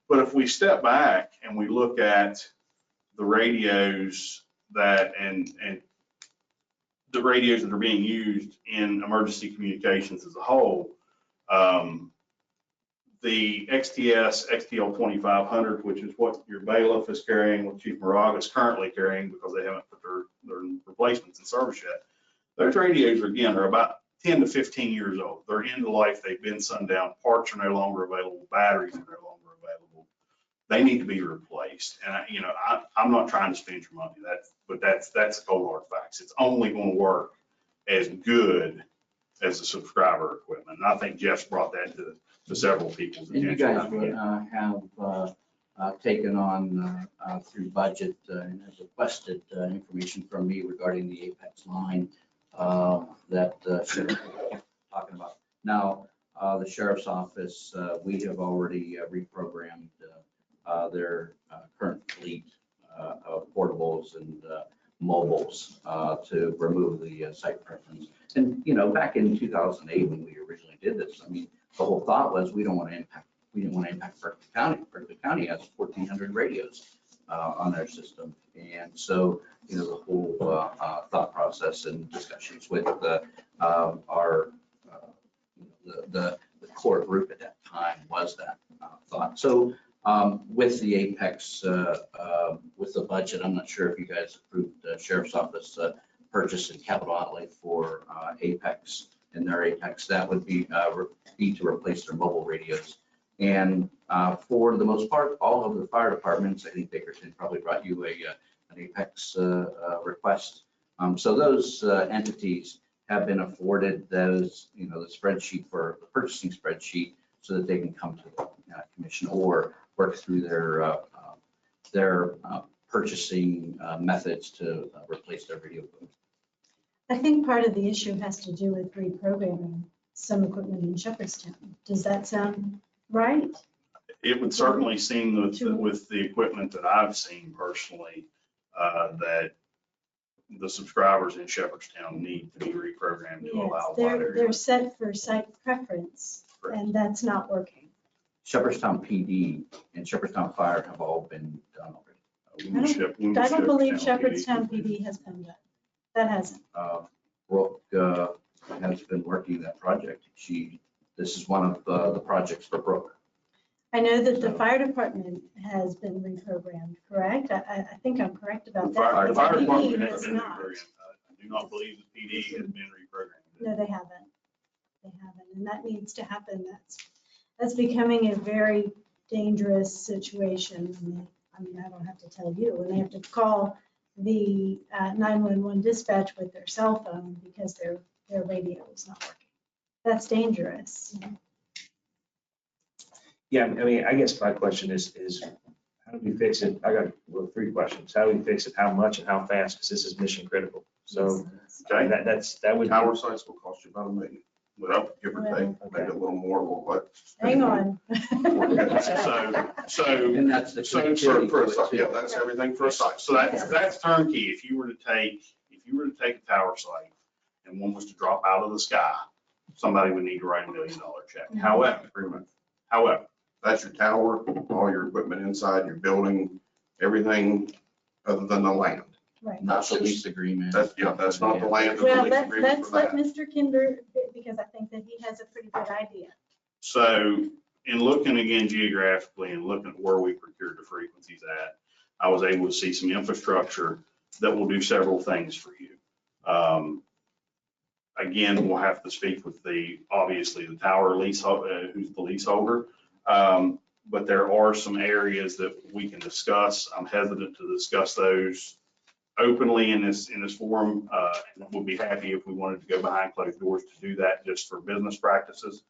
but if we step back and we look at the radios that and the radios that are being used in emergency communications as a whole, the XTS XTL 2500, which is what your bailiff is carrying, what Chief Moraga is currently carrying because they haven't put their replacements in service yet. Those radios, again, are about 10 to 15 years old. They're end of life. They've been sundown. Parts are no longer available. Batteries are no longer available. They need to be replaced. And I'm not trying to spend your money. That's the cold hard facts. It's only going to work as good as the subscriber equipment. And I think Jeff's brought that to several people's attention. And you guys have taken on through budget and have requested information from me regarding the Apex line that Sheriff was talking about. Now, the Sheriff's Office, we have already reprogrammed their current fleet of portables and mobiles to remove the site preference. And, you know, back in 2008, when we originally did this, I mean, the whole thought was we didn't want to impact Berkeley County. Berkeley County has 1,400 radios on their system. And so, you know, the whole thought process and discussions with our the core group at that time was that thought. So with the Apex, with the budget, I'm not sure if you guys approved the Sheriff's Office purchase and capital outlay for Apex and their Apex. That would be to replace their mobile radios. And for the most part, all of the fire departments, I think Bakerton probably brought you an Apex request. So those entities have been afforded those, the spreadsheet for the purchasing spreadsheet so that they can come to the commission or work through their purchasing methods to replace their video equipment. I think part of the issue has to do with reprogramming some equipment in Shepherdstown. Does that sound right? It would certainly seem with the equipment that I've seen personally, that the subscribers in Shepherdstown need to be reprogrammed to allow. Yes, they're set for site preference, and that's not working. Shepherdstown PD and Shepherdstown Fire have all been done already. I don't believe Shepherdstown PD has been done. That hasn't. Brooke has been working that project. This is one of the projects for Brooke. I know that the fire department has been reprogrammed, correct? I think I'm correct about that. The fire department PD has has been not. reprogrammed. I do not believe the PD has been reprogrammed. No, they haven't. They haven't, and that needs to happen. That's becoming a very dangerous situation. I mean, I don't have to tell you, when they have to call the 911 dispatch with their cell phone because their radio is not working. That's dangerous. Yeah, I mean, I guess my question is how do we fix it? I got three questions. How do we fix it? How much and how fast? Because this is mission critical. So Okay. that would. Tower sites will cost you about $1 million. Well, give or take, maybe a little more, a little less. Hang on. So, And that's the connectivity for a to it, site, too. yeah, that's everything for a site. So that's turnkey. If you were to take a tower site and one was to drop out of the sky, somebody would need to write $1 million check. However, That's your tower, all your equipment inside, your building, everything other than the land. Right. Not the lease agreement. That's not the land. Well, let's let Mr. Kinder, because I think that he has a pretty good idea. So in looking again geographically and looking at where we procured the frequencies at, I was able to see some infrastructure that will do several things for you. Again, we'll have to speak with obviously the tower leaseholder, who's the leaseholder. But there are some areas that we can discuss. I'm hesitant to discuss those openly in this forum. We'll be happy if we wanted to go behind closed doors to do that just for business practices.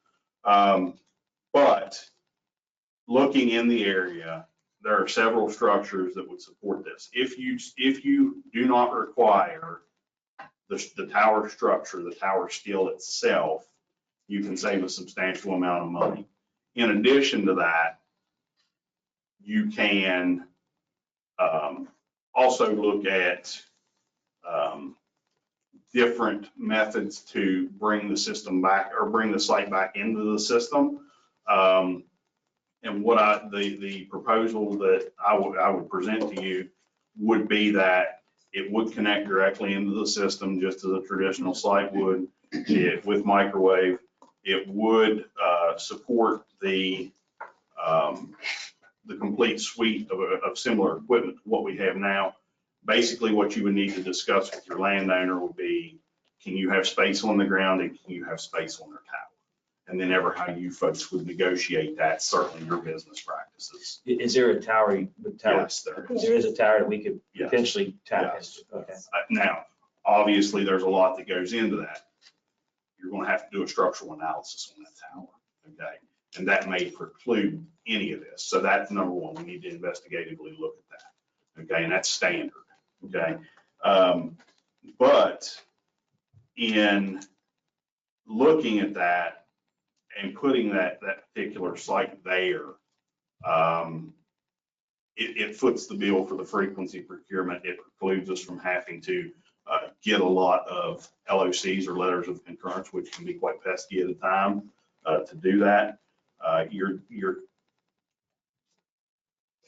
But looking in the area, there are several structures that would support this. If you do not require the tower structure, the tower steel itself, you can save a substantial amount of money. In addition to that, you can also look at different methods to bring the system back or bring the site back into the system. And what the proposal that I would present to you would be that it would connect directly into the system just as a traditional site would with microwave. It would support the complete suite of similar equipment to what we have now. Basically, what you would need to discuss with your landowner would be, can you have space on the ground and can you have space on their tower? And then how you folks would negotiate that, certainly your business practices. Is there a tower? Yes, there is. There is a tower that we could Yes. potentially tap Yes. into. Okay. Now, obviously, there's a lot that goes into that. You're going to have to do a structural analysis on that tower, okay? And that may preclude any of this. So that's number one. We need to investigatively look at that, okay? And that's standard, okay? But in looking at that and putting that particular site there, it foots the bill for the frequency procurement. It precludes us from having to get a lot of LOCs or letters of concurrence, which can be quite pesky at a time to do that. You're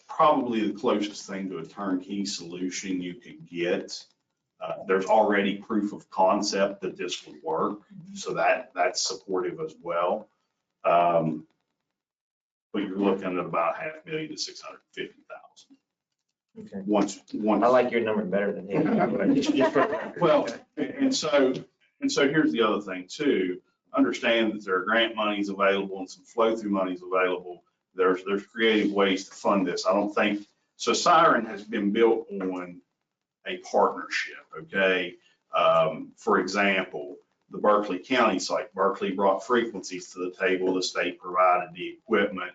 probably the closest thing to a turnkey solution you could get There's already proof of concept that this would work, so that's supportive as well. But you're looking at about $500,000 to $650,000. Okay. Once. I like your number better than his. Well, and so here's the other thing too. Understand that there are grant monies available and some flow through monies available. There's creative ways to fund this. I don't think, so Siren has been built on a partnership, okay? For example, the Berkeley County site, Berkeley brought frequencies to the table, the state provided the equipment.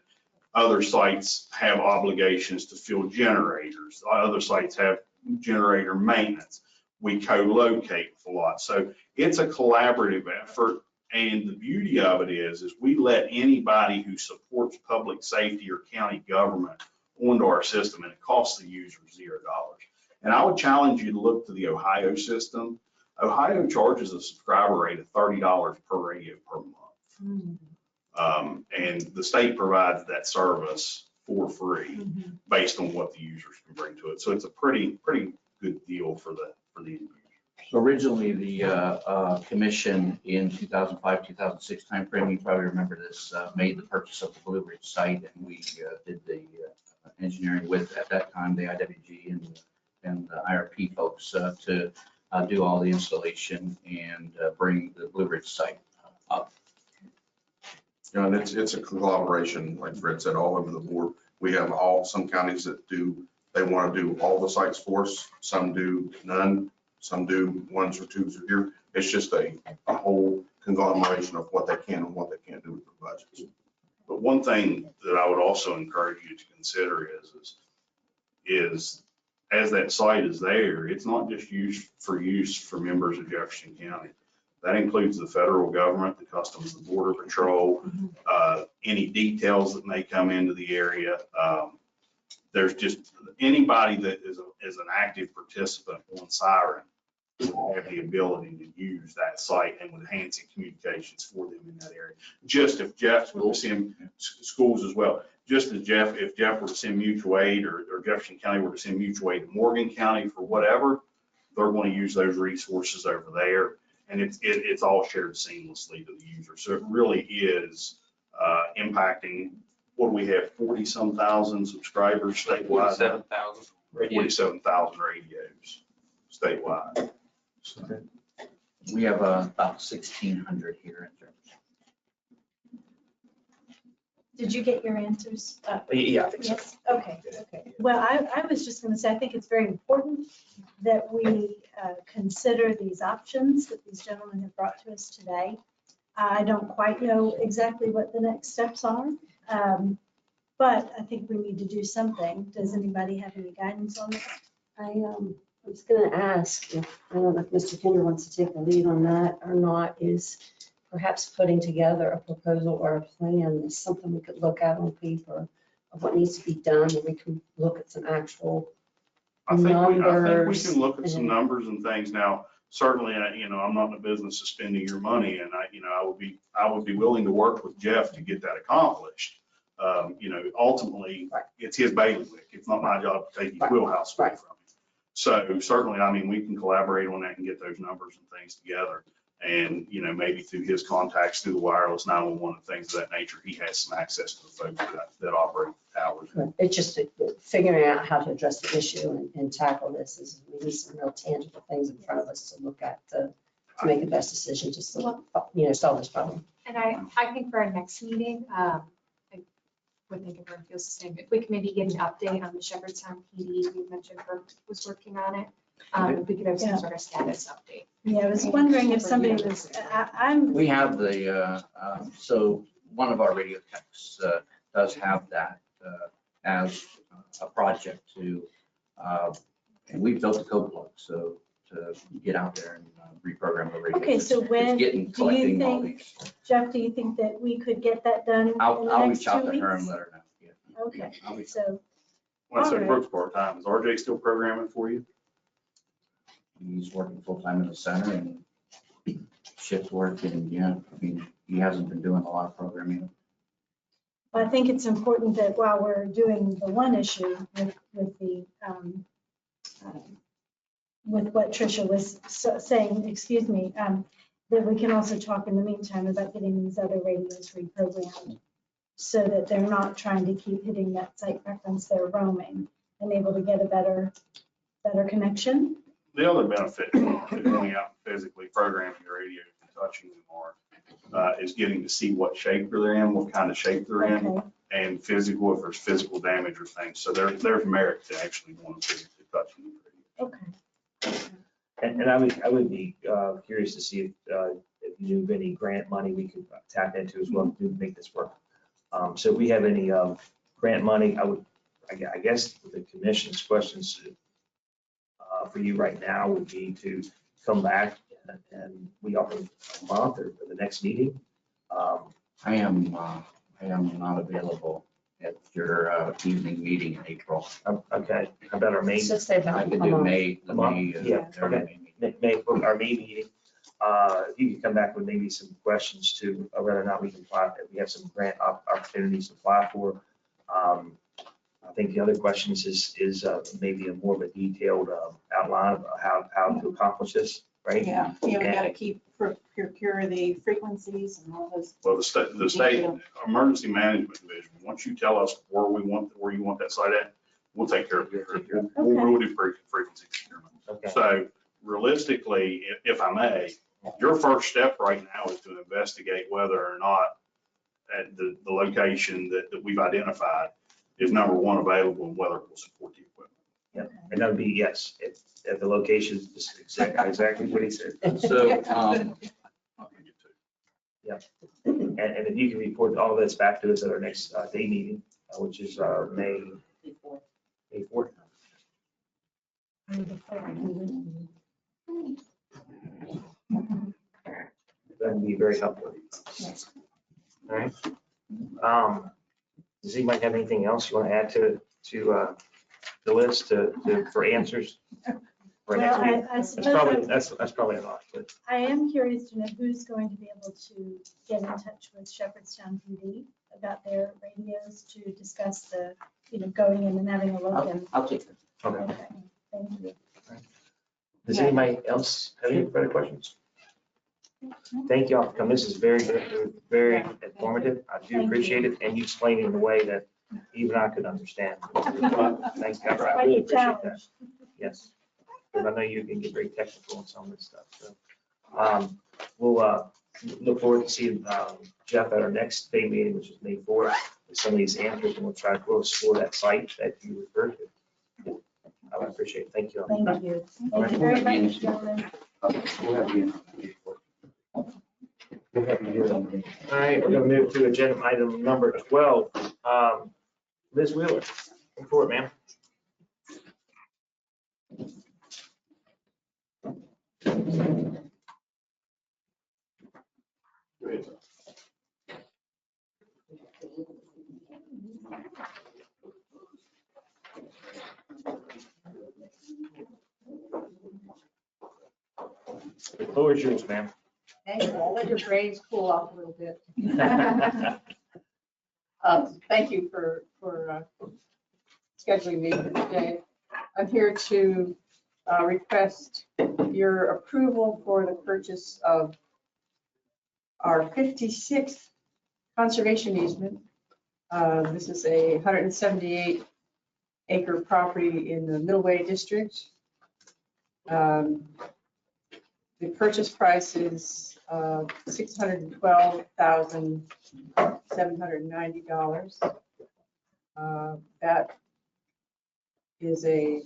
Other sites have obligations to field generators. Other sites have generator maintenance. We co-locate with a lot. So it's a collaborative effort. And the beauty of it is we let anybody who supports public safety or county government onto our system, and it costs the user $0. And I would challenge you to look to the Ohio system. Ohio charges a subscriber rate of $30 per radio per month. And the state provides that service for free based on what the users can bring to it. So it's a pretty good deal for the end user. So originally, the commission in 2005, 2006 timeframe, you probably remember this, made the purchase of the Blue Ridge site, and we did the engineering with, at that time, the IWG and the IRP folks to do all the installation and bring the Blue Ridge site up. You know, and it's a collaboration, like Fred said, all over the board. We have some counties that they want to do all the sites for us. Some do none, some do ones or twos or here. It's just a whole conglomeration of what they can and what they can't do with their budgets. But one thing that I would also encourage you to consider is as that site is there, it's not just use for members of Jefferson County. That includes the federal government, the Customs and Border Patrol, any details that may come into the area. There's just anybody that is an active participant on Siren will have the ability to use that site and with enhancing communications for them in that area. Just if Jeff will send schools as well, just as if Jeff were to send mutual aid or Jefferson County were to send mutual aid to Morgan County for whatever, they're going to use those resources over there. And it's all shared seamlessly to the user. So it really is impacting, what do we have, 40-some thousand subscribers statewide? 47,000. 47,000 radios statewide. So we have about 1,600 here in Jefferson. Did you get your answers? Yeah, I think so. Yes, okay. Well, I was just going to say, I think it's very important that we consider these options that these gentlemen have brought to us today. I don't quite know exactly what the next steps are, but I think we need to do something. Does anybody have any guidance on that? I was going to ask, I don't know if Mr. Kinder wants to take the lead on that or not, is perhaps putting together a proposal or a plan is something we could look at on paper of what needs to be done, and we can look at some actual numbers. We can look at some numbers and things. Now, certainly, I'm not in the business of spending your money, and I would be willing to work with Jeff to get that accomplished. Ultimately, it's his bailiwick. It's not my job to take his wheelhouse away from him. So certainly, we can collaborate on that and get those numbers and things together. And, maybe through his contacts, through the wireless 911 and things of that nature, he has some access to the folks that operate the towers. It's just figuring out how to address the issue and tackle this. We need some real tangible things in front of us to look at to make the best decision to solve this problem. And I think for our next meeting, I would think everyone feels the same. If we could maybe get an update on the Shepherdstown PD, you mentioned Burke was working on it. If we could have some sort of status update. Yeah, I was wondering if somebody was, We have so one of our radio techs does have that as a project to, and we've built a code plug, so to get out there and reprogram the radio. Okay, so when, do you collecting all think, these. Jeff, do you think that we could get that done in the I'll next reach out 2 to her and weeks? let her know. Yeah. Okay, so. When I say All right. Brooks part-time, is RJ still programming for you? He's working full-time in the center and shift work, and he hasn't been doing a lot of programming. I think it's important that while we're doing the one issue with the with what Tricia was saying, excuse me, that we can also talk in the meantime about getting these other radios reprogrammed so that they're not trying to keep hitting that site preference, they're roaming and able to get a better connection. The other benefit to going out and physically programming your radios and touching them is getting to see what shape they're in, what kind of shape they're in, Okay. and physical, if there's physical damage or things. So there's merit to actually going to physically touching the radio. Okay. And I would be curious to see if you knew of any grant money we could tap into as well to make this work. So if we have any grant money, I guess the commission's questions for you right now would be to come back and we offer a month or the next meeting. I am not available at your evening meeting in April. Okay, how about our May? Just say I about could a do month. May, A month? Yeah, early okay. May. Our May meeting. If you could come back with maybe some questions to whether or not we can apply, if we have some grant opportunities to apply for. I think the other questions is maybe a more of a detailed outline of how to accomplish this, right? Yeah, we gotta procure the frequencies and all those. Well, the state emergency management division, once you tell us where you want that site at, we'll take care of it. We'll do frequency procurement. Okay. So realistically, if I may, your first step right now is to investigate whether or not at the location that we've identified is number one available and whether it will support the equipment. Yeah, and that would be yes, if the location is just exactly what he said. So, Yeah, and if you can report all this back to us at our next day meeting, which is May 4th. That would be very helpful. All right. Does anybody have anything else you want to add to the list for answers? For next Well, week? I suppose That's probably a lot, but I am curious to know who's going to be able to get in touch with Shepherdstown PD about their radios to discuss the, going in and having a look and. I'll take it. okay. Okay, thank you. Does anybody else have any further questions? Thank you all for coming. This is very good, very informative. I do appreciate it, and you explained it in a way that even I could understand. Thanks, guys. I really appreciate that. Yes, because I know you can get very technical on some of this stuff. So we'll look forward to seeing Jeff at our next day meeting, which is May 4th, with some of these answers, and we'll try to explore that site that you referred to. I appreciate it. Thank you. Thank you. Thank you very much, gentlemen. All right, we're going to move to agenda item number 12. Liz Wheeler, come forward, ma'am. The floor is yours, ma'am. Thank you. I'll let your brains cool off a little bit. Thank you for scheduling me for today. I'm here to request your approval for the purchase of our 56th conservation easement. This is a 178 acre property in the Middleway district. The purchase price is $612,790. That is a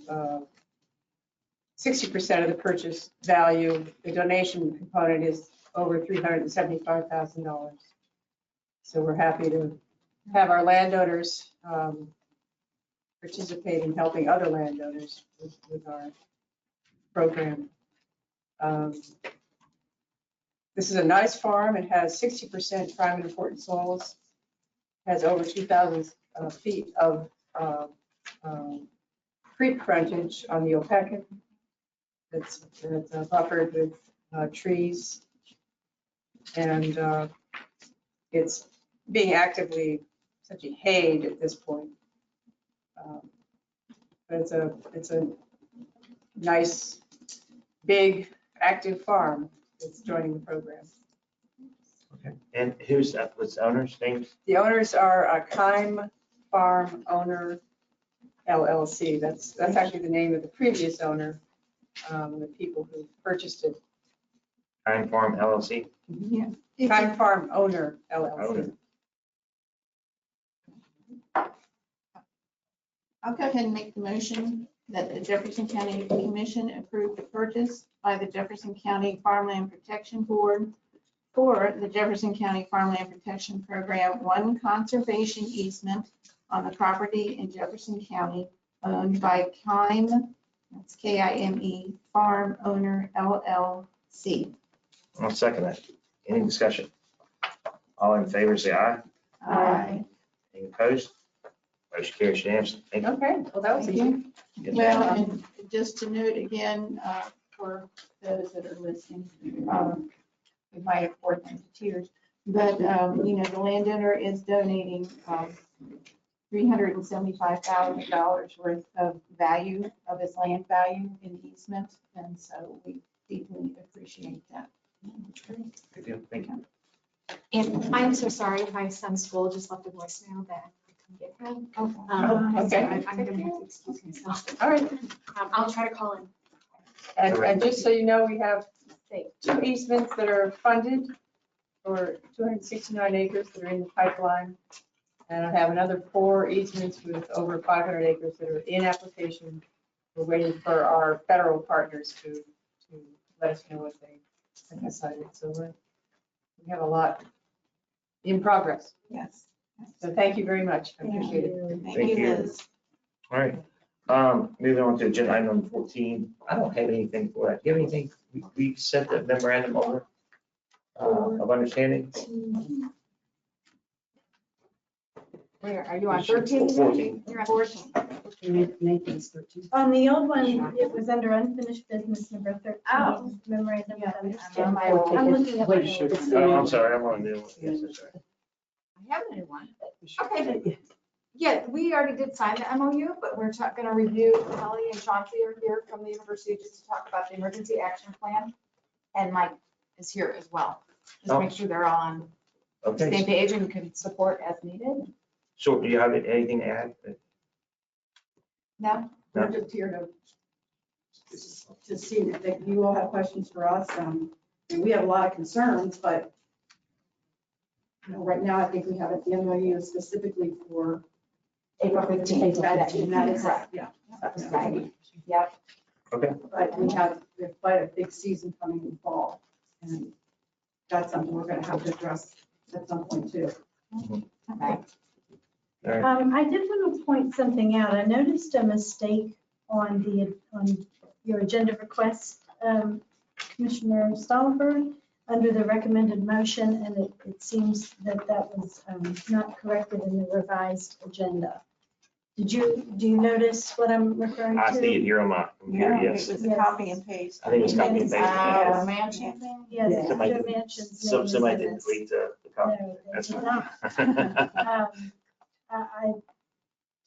60% of the purchase value. The donation component is over $375,000. So we're happy to have our landowners participate in helping other landowners with our program. This is a nice farm. It has 60% prime and important soils. Has over 2,000 feet of creek frontage on the Opeka. It's buffered with trees, and it's being actively essentially hayed at this point. But it's a nice big active farm that's joining the program. Okay. And who's that? What's the owner's names? The owners are Kime Farm Owner LLC. That's actually the name of the previous owner, the people who purchased it. Pine Farm LLC? Yeah. Kime Farm Owner LLC. Owner. I'll go ahead and make the motion that the Jefferson County Commission approve the purchase by the Jefferson County Farmland Protection Board for the Jefferson County Farmland Protection Program, one conservation easement on the property in Jefferson County owned by Kime, that's K-I-M-E, Farm Owner LLC. I'll second that. Any discussion? All in favor, say aye. Aye. Any opposed? Motion carries unanimously. Thank you. Okay, well, that was easy. Well, and just to note again, for those that are listening, we might have poured them to tears, but, the landowner is donating $375,000 worth of value, of his land value in easement, and so we deeply appreciate that. Good deal. Thank you. And I'm so sorry, my son's school just left a voicemail that I couldn't get him. Okay. So I'm gonna have to excuse myself. All right. I'll try to call him. And just so you know, we have 2 easements that are funded for 269 acres that are in the pipeline. And I have another 4 easements with over 500 acres that are in application. We're waiting for our federal partners to let us know what they have decided. So we have a lot in progress. Yes. So thank you very much. I appreciate it. Thank you, Liz. All right. Moving on to agenda item number 14. I don't have anything for that. Do you have anything? We sent the memorandum over of understanding. Where, are you on 13? 14. You're on 14. Nathan's 13. On the old one, it was under unfinished business number 13. Oh. Memorandum of understanding. I'm I'm looking at. Wait, my sure. notes. Oh, I'm sorry. I'm on a new one. Yes, I'm sorry. I have a new one. Okay, then. Yeah, we already did sign the MOU, but we're gonna review, Kelly and Chauncey are here from the university just to talk about the emergency action plan. And Mike is here as well. Just make sure they're all on the Okay. same page and can support as needed. So do you have anything to add? No? We're just here to see if you all have questions for us. And we have a lot of concerns, but right now I think we have an MOU specifically for April 15th. And that is, Correct. yeah. Right. Yep. But we have quite a big season coming in fall. And that's something we're going to have to address at some point too. Okay. I did want to point something out. I noticed a mistake on your agenda request, Commissioner Stoltenberg, under the recommended motion, and it seems that was not corrected in the revised agenda. Do you notice what I'm referring to? I see it here on my computer, yes. It was a copy and paste. I think it's copy and paste. Oh, Manchin thing? Yes, Somebody Joe did- Manchin's name So is somebody in didn't this. delete the copy. No, they That's did fine. not. I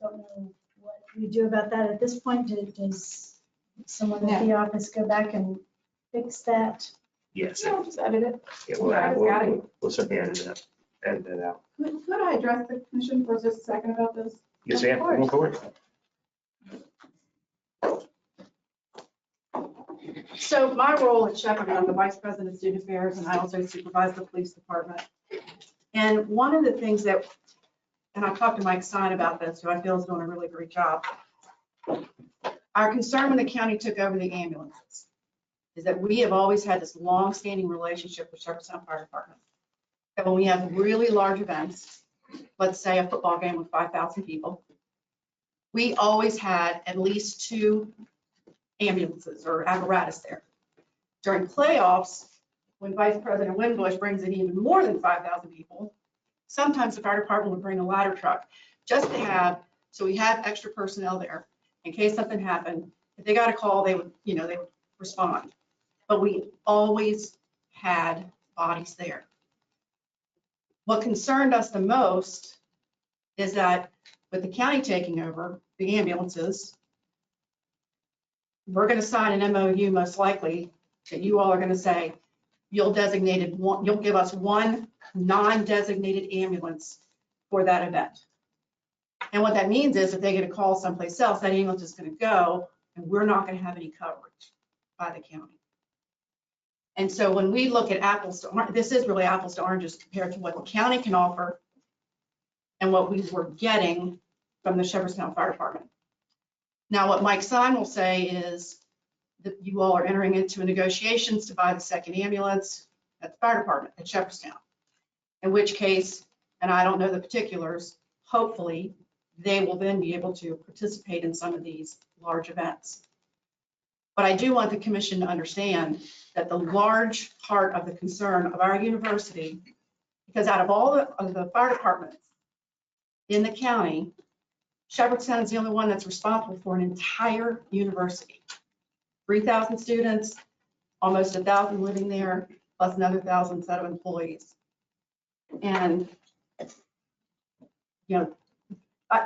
don't know what we do about that at this point. Does someone at the office go back and fix that? Yes. No, just edit it. Yeah, Yeah, got it. we'll certainly edit that out. Could I address the commission for just a second about this? Yes, ma'am. Go forward. So my role at Shepherd, I'm the vice president of student affairs, and I also supervise the police department. And one of the things that, and I talked to Mike Stein about this, who I feel is doing a really great job. Our concern when the county took over the ambulances is that we have always had this long-standing relationship with Jefferson Fire Department. That when we have really large events, let's say a football game with 5,000 people, we always had at least 2 ambulances or apparatus there. During playoffs, when Vice President Winbush brings in even more than 5,000 people, sometimes the fire department would bring a ladder truck just to have, so we have extra personnel there in case something happened. If they got a call, they would respond. But we always had bodies there. What concerned us the most is that with the county taking over the ambulances, we're going to sign an MOU most likely that you all are going to say, you'll give us one non-designated ambulance for that event. And what that means is if they get a call someplace else, that ambulance is going to go and we're not going to have any coverage by the county. And so when we look at apples to oranges, this is really apples to oranges compared to what the county can offer and what we were getting from the Jefferson County Fire Department. Now, what Mike Stein will say is that you all are entering into negotiations to buy the second ambulance at the fire department at Jefferson County. In which case, and I don't know the particulars, hopefully they will then be able to participate in some of these large events. But I do want the commission to understand that the large part of the concern of our university, because out of all of the fire departments in the county, Jefferson County is the only one that's responsible for an entire university. 3,000 students, almost 1,000 living there, plus another 1,000 set of employees. And, you know,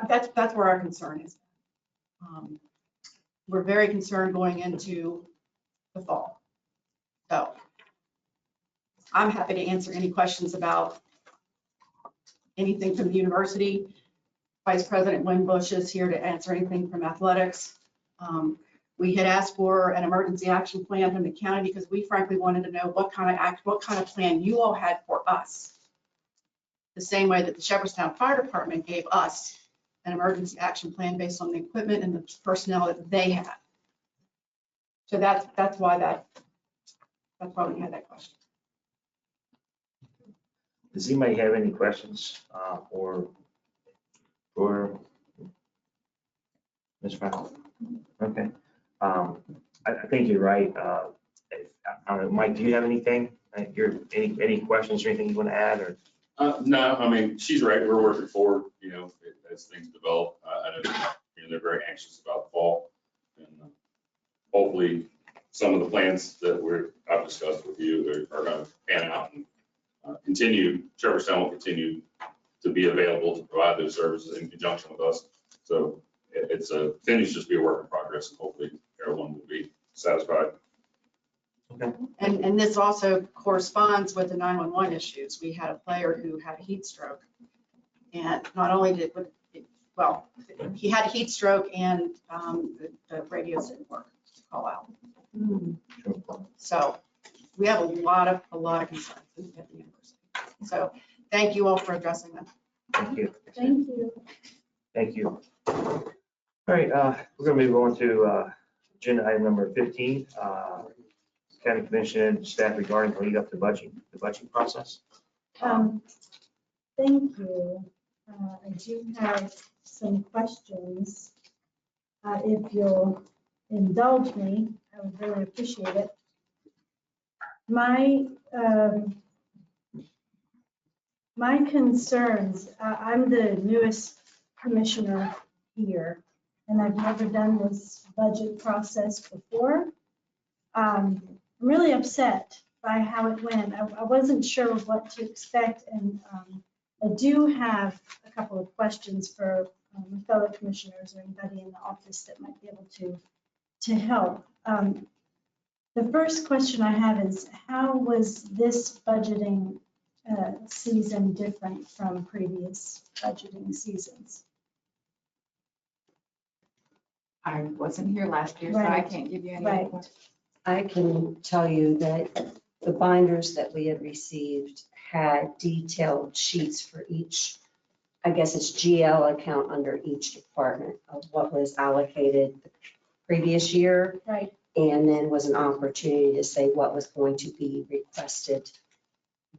that's where our concern is. We're very concerned going into the fall. So I'm happy to answer any questions about anything from the university. Vice President Winbush is here to answer anything from athletics. We had asked for an emergency action plan from the county because we frankly wanted to know what kind of plan you all had for us. The same way that the Jefferson Fire Department gave us an emergency action plan based on the equipment and the personnel that they had. So that's why we had that question. Does anybody have any questions for Ms. Franklin? Okay. I think you're right. I don't know, Mike, do you have anything? Any questions or anything you want to add? Or no, I mean, she's right. We're working forward, you know, as things develop. I know, you know, they're very anxious about the fall, and hopefully some of the plans that I've discussed with you are going to pan out and Jefferson will continue to be available to provide those services in conjunction with us. So it's continues to be a work in progress, and hopefully everyone will be satisfied. Okay. And this also corresponds with the 911 issues. We had a player who had a heat stroke, and not only he had a heat stroke and the radios didn't work to call out. So we have a lot of concerns at the university. So thank you all for addressing them. Thank you. Thank you. Thank you. All right, we're going to move on to agenda item number 15. County Commission and staff regarding the lead up to the budget process. Thank you. I do have some questions. If you'll indulge me, I would really appreciate it. My concerns, I'm the newest commissioner here, and I've never done this budget process before. I'm really upset by how it went. I wasn't sure what to expect, and I do have a couple of questions for my fellow commissioners or anybody in the office that might be able to help. The first question I have is, how was this budgeting season different from previous budgeting seasons? I wasn't here last year, so I can't give you any. Right. I can tell you that the binders that we had received had detailed sheets for each, I guess it's GL account under each department of what was allocated the previous year. Right. And then was an opportunity to say what was going to be requested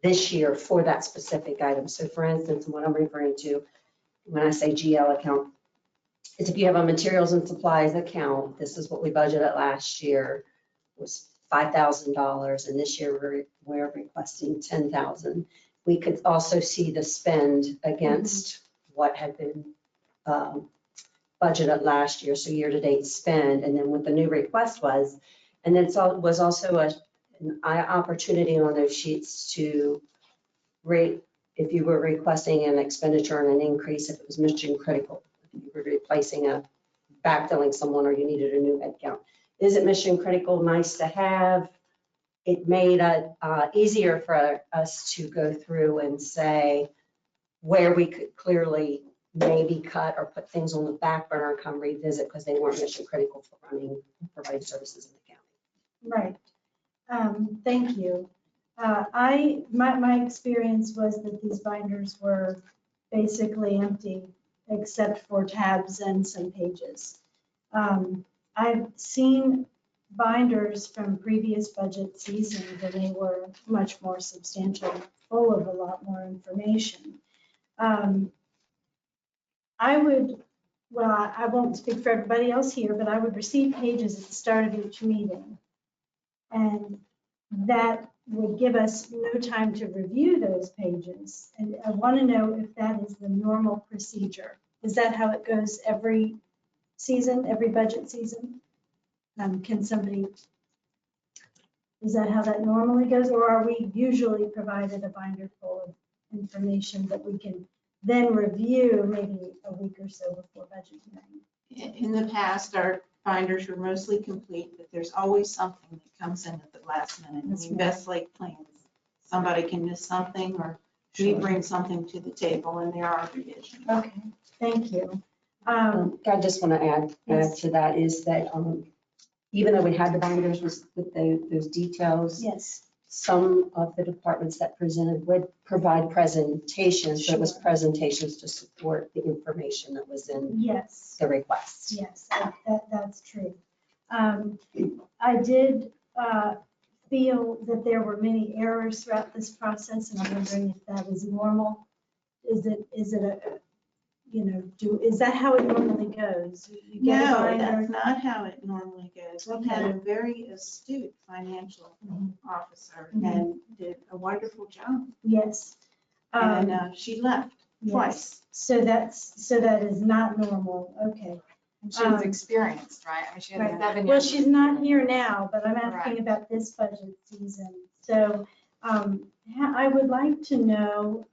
this year for that specific item. So for instance, what I'm referring to when I say GL account is if you have a materials and supplies account, this is what we budgeted last year, was $5,000, and this year we're requesting $10,000. We could also see the spend against what had been budgeted last year, so year-to-date spend, and then what the new request was. And then it was also an opportunity on those sheets to rate if you were requesting an expenditure and an increase, if it was mission critical, if you were replacing backfilling someone or you needed a new headcount. Is it mission critical, nice to have? It made it easier for us to go through and say where we could clearly maybe cut or put things on the back burner and come revisit because they weren't mission critical for providing services in the county. Right. Thank you. My experience was that these binders were basically empty except for tabs and some pages. I've seen binders from previous budget seasons and they were much more substantial, full of a lot more information. I won't speak for everybody else here, but I would receive pages at the start of each meeting. And that would give us no time to review those pages. And I want to know if that is the normal procedure. Is that how it goes every season, every budget season? Is that how that normally goes? Or are we usually provided a binder full of information that we can then review maybe a week or so before budget hearing? In the past, our binders were mostly complete, but there's always something that comes in at the last minute. I mean, best laid plans. Somebody can miss something or we bring something to the table and there are revisions. Okay, thank you. I just want to add to that is that even though we had the binders with those details, yes, some of the departments that presented would provide presentations, but it was Sure. presentations to support the information that was in yes, the request. yes, that's true. I did feel that there were many errors throughout this process, and I'm wondering if that is normal. Is that how it normally goes? You get a No, binder? that's not how it normally goes. We had a very astute financial officer and did a wonderful job. Yes. And she left twice. So that is not normal, okay. And she was experienced, right? I mean, she had Right. 7 years. Well, she's not here now, but I'm asking Correct. about this budget season. So I would like to know,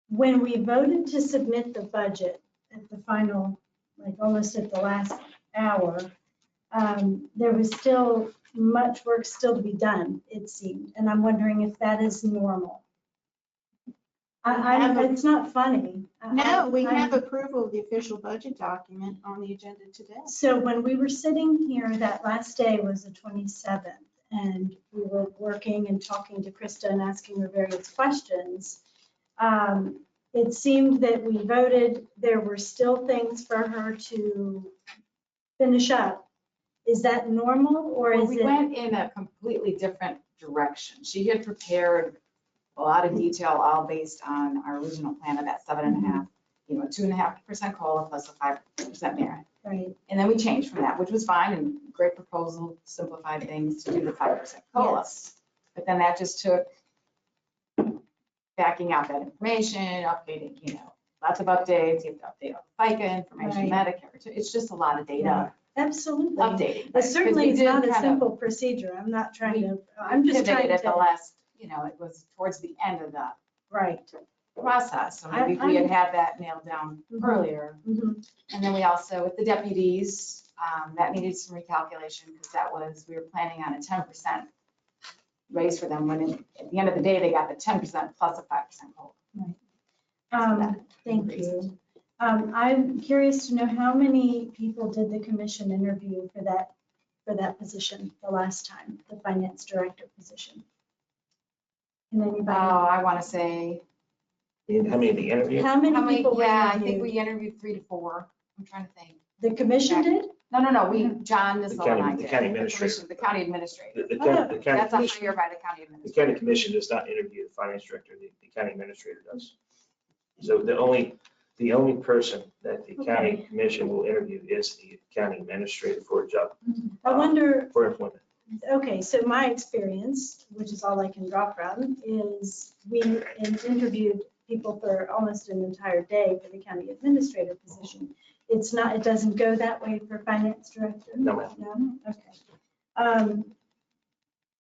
when we voted to submit the budget at the final, like almost at the last hour, there was still much work still to be done, it seemed. And I'm wondering if that is normal. It's not funny. No, we have approval of the official budget document on the agenda today. So when we were sitting here, that last day was the 27th, and we were working and talking to Krista and asking her various questions. It seemed that we voted, there were still things for her to finish up. Is that normal, or Well, is we it? went in a completely different direction. She had prepared a lot of detail, all based on our original plan of that 7.5, 2.5% COLA plus a 5% merit. Right. And then we changed from that, which was fine and great proposal, simplified things to do the 5% COLA. Yes. But then that just took backing out that information, updating, lots of updates. You have to update all the FICA information, Right. Medicare. It's just a lot of data Absolutely. updating. But certainly it's Because we not did a kind of- simple procedure. I'm not trying we to, I'm just trying pivoted at the to. last, it was towards the end of the Right. process. So maybe if we had had that nailed down Mhm. earlier. Mhm. And then we also, with the deputies, that needed some recalculation because we were planning on a 10% raise for them when at the end of the day, they got the 10% plus a 5% COLA. Thank you. I'm curious to know how many people did the commission interview for that position the last time, the finance director position? Can anybody? I want to say. How many the interview? How many people were Yeah, I think we interviewed? interviewed 3 to 4. I'm trying to think. The commission did? No, John, The Nissel county- and I the did. county administrator. The county administrator. The county That's a commission- hire by the county The administrator. county commission does not interview the finance director, the county administrator does. So the only person that the county commission will interview is the county administrator for a job. I wonder, For employment. okay, so my experience, which is all I can draw from, is we interviewed people for almost an entire day for the county administrator position. It doesn't go that way for finance director? No, ma'am. No? Okay.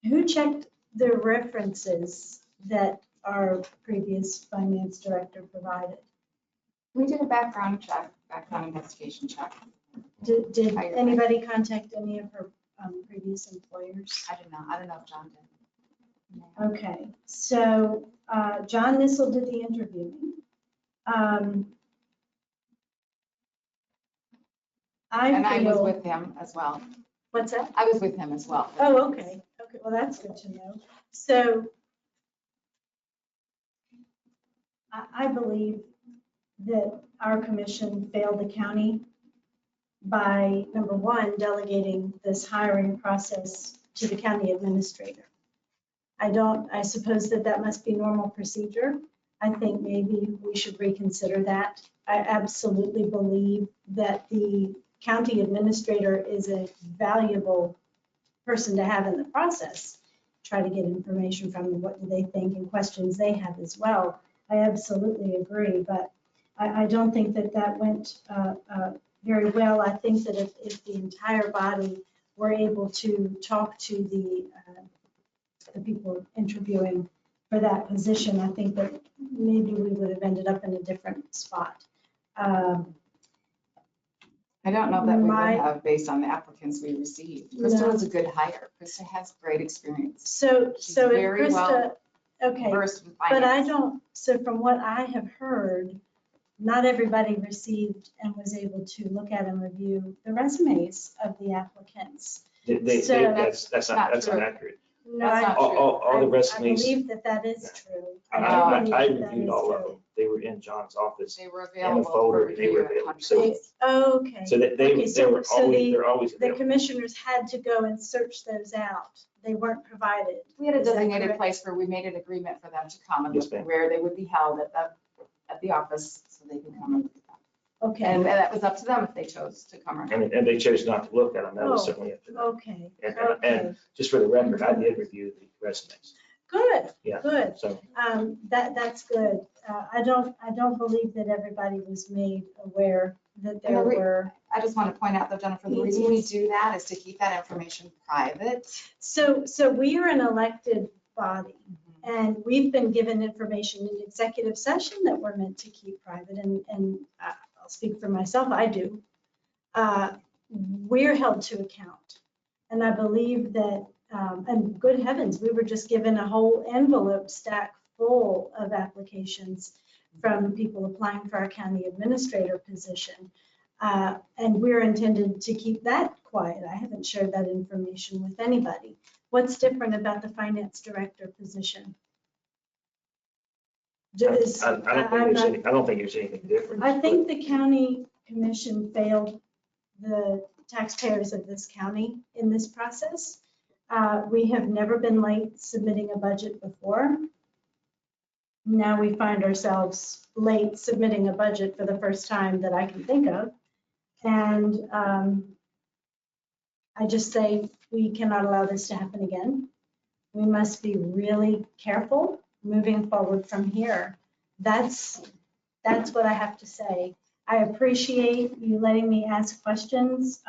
Who checked the references that our previous finance director provided? We did a background check, background investigation check. Did anybody contact any of her previous employers? I don't know. I don't know if John did. Okay, so John Nissel did the interviewing. And I was feel- with him as well. What's that? I was with him as well. Oh, okay. Okay, well, that's good to know. So I believe that our commission failed the county by, number one, delegating this hiring process to the county administrator. I suppose that must be normal procedure. I think maybe we should reconsider that. I absolutely believe that the county administrator is a valuable person to have in the process. Try to get information from them, what do they think, and questions they have as well. I absolutely agree, but I don't think that went very well. I think that if the entire body were able to talk to the people interviewing for that position, I think that maybe we would have ended up in a different spot. I don't know that we would have based on the applicants we received. Krista No. was a good hire. Krista has great experience. So if very Krista, well okay, versed with but I finance. don't, so from what I have heard, not everybody received and was able to look at and review the resumes of the applicants. That's not true. accurate. No, That's I- not true. All the I resumes, believe that is true. I do believe that that reviewed is all of true. them. They were in John's office. They were In available a folder, for they were review. available. So, Okay. so that Okay, they so- were so always, the- they're always The available. commissioners had to go and search those out. They weren't provided. We had a Is that designated correct? place where we made an agreement for them to come and Yes, ma'am. where they would be held at the office so they can come and look at them. Okay, And that was up to them if they chose to come or not. And they chose not to look at them. That was Oh. certainly up to them. okay, And okay. just for the record, I did review the resumes. Good, Yeah. good. So, That's good. I don't believe that everybody was made aware that there And were. I just want to point out though, Jennifer, the reason we do that is to keep that information private. So we are an elected body, and we've been given information in executive session that we're meant to keep private, and I'll speak for myself, I do. We're held to account. And I believe that, and good heavens, we were just given a whole envelope stack full of applications from people applying for our county administrator position. And we're intended to keep that quiet. I haven't shared that information with anybody. What's different about the finance director position? I don't think there's anything different. I think the county commission failed the taxpayers of this county in this process. We have never been late submitting a budget before. Now we find ourselves late submitting a budget for the first time that I can think of. And I just say we cannot allow this to happen again. We must be really careful moving forward from here. That's what I have to say. I appreciate you letting me ask questions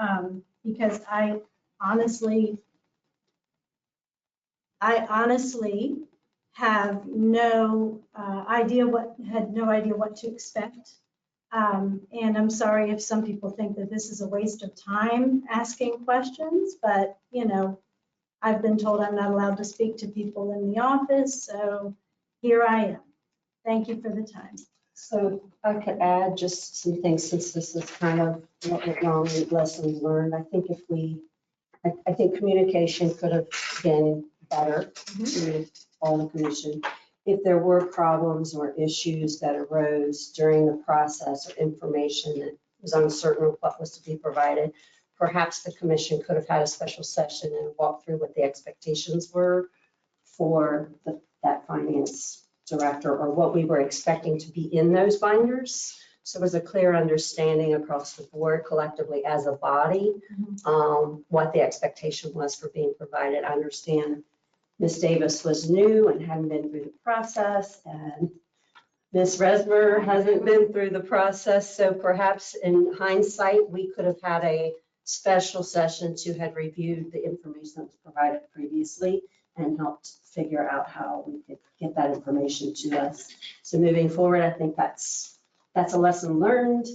because I honestly have no idea what to expect. And I'm sorry if some people think that this is a waste of time asking questions, but I've been told I'm not allowed to speak to people in the office, so here I am. Thank you for the time. So I could add just some things since this is kind of what went wrong and lessons learned. I think I think communication could have been better with all the commission. If there were problems or issues that arose during the process or information that was uncertain of what was to be provided, perhaps the commission could have had a special session and walked through what the expectations were for that finance director or what we were expecting to be in those binders. So it was a clear understanding across the board collectively as a body, what the expectation was for being provided. I understand Ms. Davis was new and hadn't been through the process, and Ms. Resmer hasn't been through the process. So perhaps in hindsight, we could have had a special session to have reviewed the information that was provided previously and helped figure out how we could get that information to us. So moving forward, I think that's a lesson learned.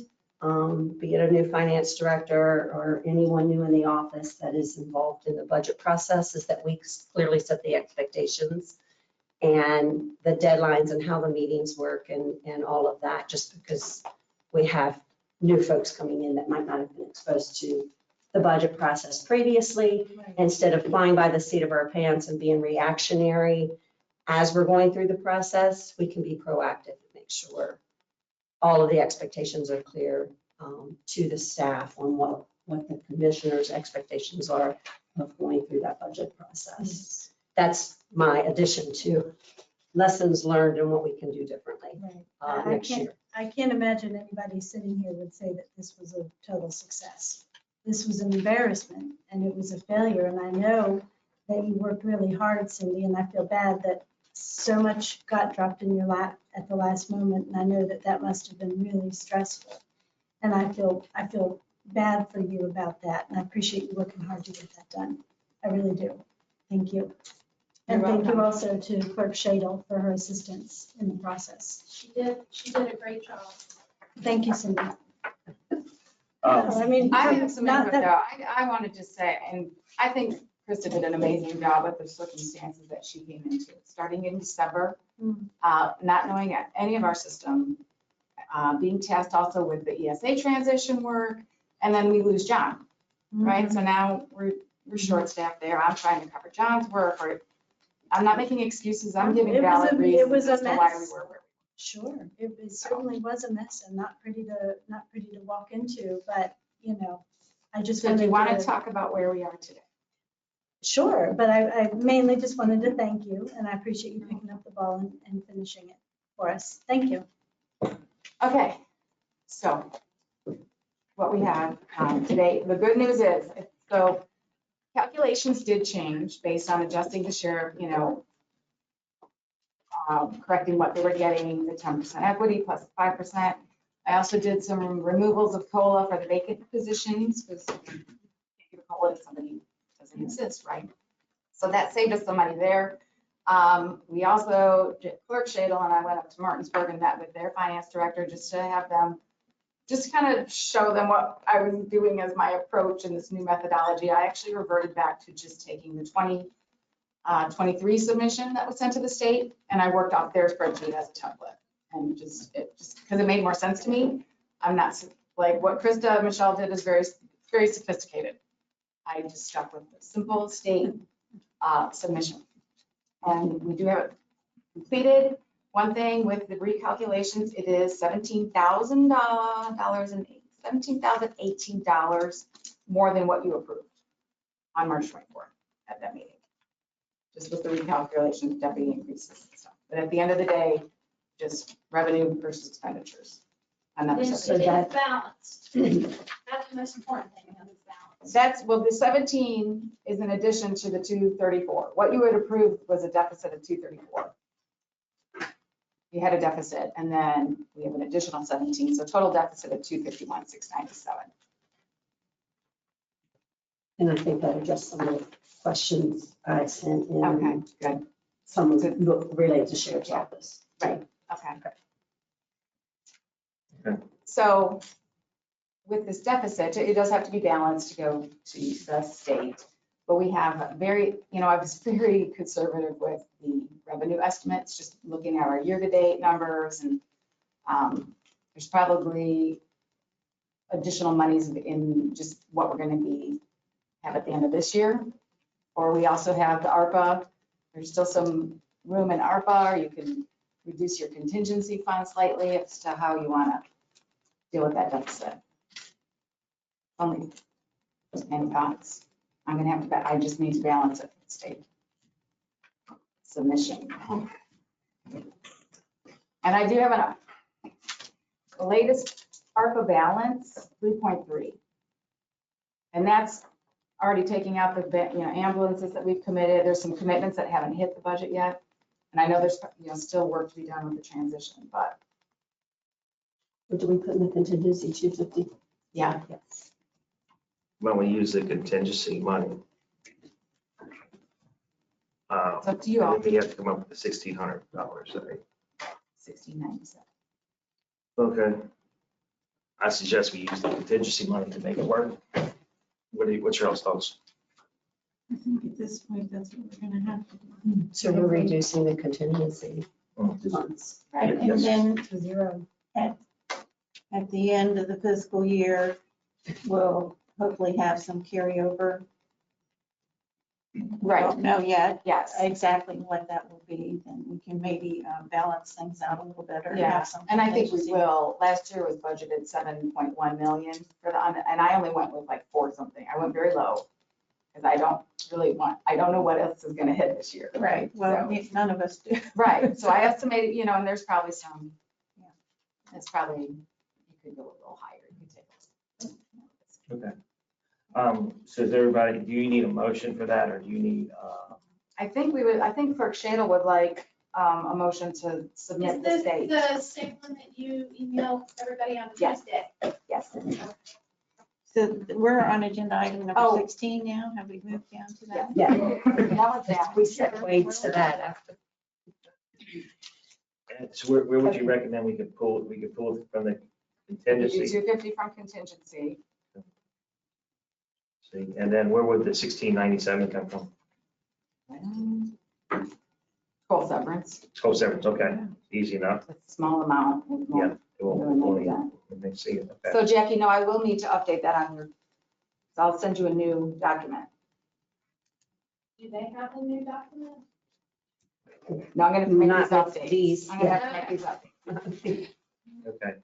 be it a new finance director or anyone new in the office that is involved in the budget process, is that we clearly set the expectations and the deadlines and how the meetings work and all of that, just because we have new folks coming in that might not have been exposed to the budget process previously. Instead of flying by the seat of our pants and being reactionary as we're going through the process, we can be proactive and make sure all of the expectations are clear to the staff on what the commissioner's expectations are of going through that budget process. That's my addition to lessons learned and what we can do differently next year. I can't imagine anybody sitting here would say that this was a total success. This was an embarrassment and it was a failure. And I know that you worked really hard, Cindy, and I feel bad that so much got dropped in your lap at the last moment. And I know that that must have been really stressful. And I feel bad for you about that. And I appreciate you working hard to get that done. I really do. Thank you. And thank you also to Clerk Shadle for her assistance in the process. She did a great job. Thank you, Cindy. I mean, I have some not input that- though. I want to just say, and I think Krista did an amazing job with the circumstances that she came into, starting in December, not knowing any of our system, being tasked also with the ESA transition work, and then we lose John, right? So now we're short-staffed there. I'm trying to cover John's work, or I'm not making excuses. I'm giving valid reasons as to why we were where we were. Sure, it certainly was a mess and not pretty to walk into, but, you know, I just So do wanted you want to to. talk about where we are today? Sure, but I mainly just wanted to thank you, and I appreciate you picking up the ball and finishing it for us. Thank you. Okay, so what we have today, the good news is, so calculations did change based on adjusting the share, you know, correcting what they were getting, the 10% equity plus 5%. I also did some removals of COLA for the vacant positions, because you can't give a COLA if somebody doesn't exist, right? So that saved us some money there. We also, Clerk Shadle and I went up to Martinsburg and met with their finance director just to have them, just kind of show them what I was doing as my approach in this new methodology. I actually reverted back to just taking the 2023 submission that was sent to the state, and I worked off their spreadsheet as a template. And just because it made more sense to me. I'm not, like what Krista Michelle did is very, very sophisticated. I just stuck with the simple state submission. And we do have it completed. One thing with the recalculations, it is $17,018 more than what you approved on March 24th at that meeting. Just with the recalculations, deputy increases and stuff. But at the end of the day, just revenue versus expenditures. Another So that's balanced. That's the most important thing, is balance. That's, well, the 17 is in addition to the 234. What you had approved was a deficit of 234. You had a deficit, and then we have an additional 17, so total deficit of 251,697. And I think that addressed some of the questions I sent in. Okay, good. Some related to Sheriff's Office. Right, okay. So with this deficit, it does have to be balanced to go to the state. But we have a very, you know, I was very conservative with the revenue estimates, just looking at our year-to-date numbers, and there's probably additional monies in just what we're going to have at the end of this year. Or we also have the ARPA. There's still some room in ARPA, or you can reduce your contingency fund slightly as to how you want to deal with that deficit. Only many pots. I'm going to have to, I just need to balance it for the state submission. And I do have the latest ARPA balance, 3.3. And that's already taking out the, you know, ambulances that we've committed. There's some commitments that haven't hit the budget yet. And I know there's, you know, still work to be done with the transition, but. What do we put in the contingency, 250? Yeah. Yes. When we use the contingency money. It's up to you all. We have to come up with the $1,600, right? 1697. Okay. I suggest we use the contingency money to make it work. What's your all's thoughts? I think at this point, that's what we're gonna have to do. So we're reducing the contingency funds. Right, and Yes. then To zero. at the end of the fiscal year, we'll hopefully have some carryover. Right. Don't know yet Yes. exactly what that will be, then we can maybe balance things out a little better. Yeah, have some and I think we contingency. will. Last year was budgeted 7.1 million for the, and I only went with like 4 something. I went very low. Because I don't know what else is gonna hit this year. Right, well, So- none of us do. Right, so I estimated, and there's probably some, it's probably, you could go a little higher. You could take Okay. So does everybody, do you need a motion for that or do you need, I think Clerk Shadle would like a motion to submit the state. the same one that you emailed everybody on Yes. Tuesday? Yes. So we're on agenda item number Oh. 16 now. Have we moved down to that? Yeah, Now it's down. we set weights to that after. so where would you recommend we could pull from the We do contingency? 250 from contingency. See, and then where would the 1697 come from? Full severance, School severance, okay, easy enough. it's a small amount. It won't Yeah. It won't- really make that. Let me see it, okay. So Jackie, no, I will need to update that on your, so I'll send you a new document. Do they have a new document? No, I'm gonna make Not these with updates. these, I'm gonna have to make these updates. Okay,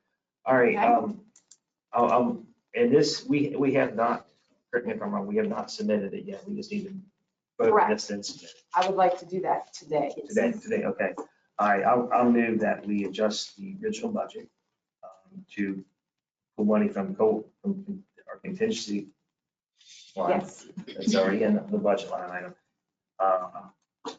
all right, and this, we have not, correct me if I'm wrong, we have not submitted it yet, we just need to vote on this and submit it. I would like to do that today. Today, okay. All right, I'll move that we adjust the original budget to pull money from our contingency line. Yes. It's already in the budget line item.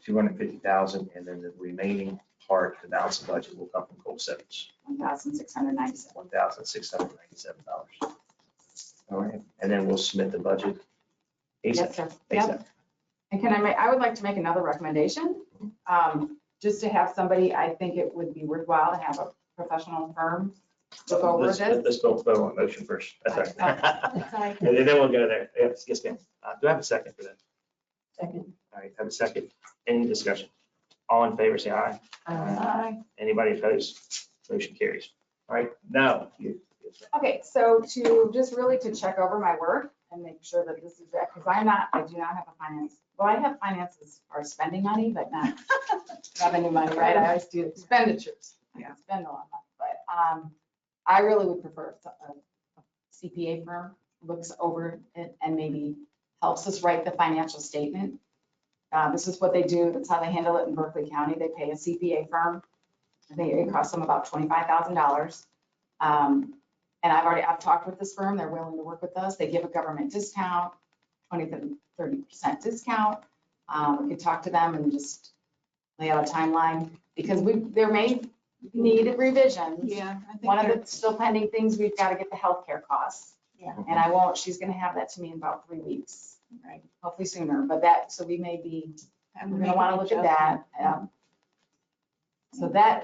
250,000, and then the remaining part, the balance of budget will come from coal severance, $1,697. $1,697. All right, and then we'll submit the budget. Yes, sir. Yep. And I would like to make another recommendation, just to have somebody, I think it would be worthwhile to have a professional firm look over Let's this. vote on motion first. That's all right. Sorry. And then we'll go there. Yes, ma'am. Do I have a second for that? Second. All right, have a second. Any discussion? All in favor, say aye. Aye. Anybody opposed? Motion carries. All right, now, Okay, so just really to check over my work and make sure that this is, because I do not have a finance. Well, I have finances for spending money, but not revenue money, right? I always do expenditures. I can spend a lot of money, but I really would prefer a CPA firm looks over it and maybe helps us write the financial statement. This is what they do. That's how they handle it in Berkeley County. They pay a CPA firm. I think it costs them about $25,000. And I've talked with this firm. They're willing to work with us. They give a government discount, 20 to 30% discount. We could talk to them and just lay out a timeline because there may need revisions. Yeah. I think One of they're- the still pending things, we've got to get the healthcare costs. Yeah. And she's going to have that to me in about 3 weeks, Right. hopefully sooner. So we may be, And we're we going to want to make look at that. adjustments.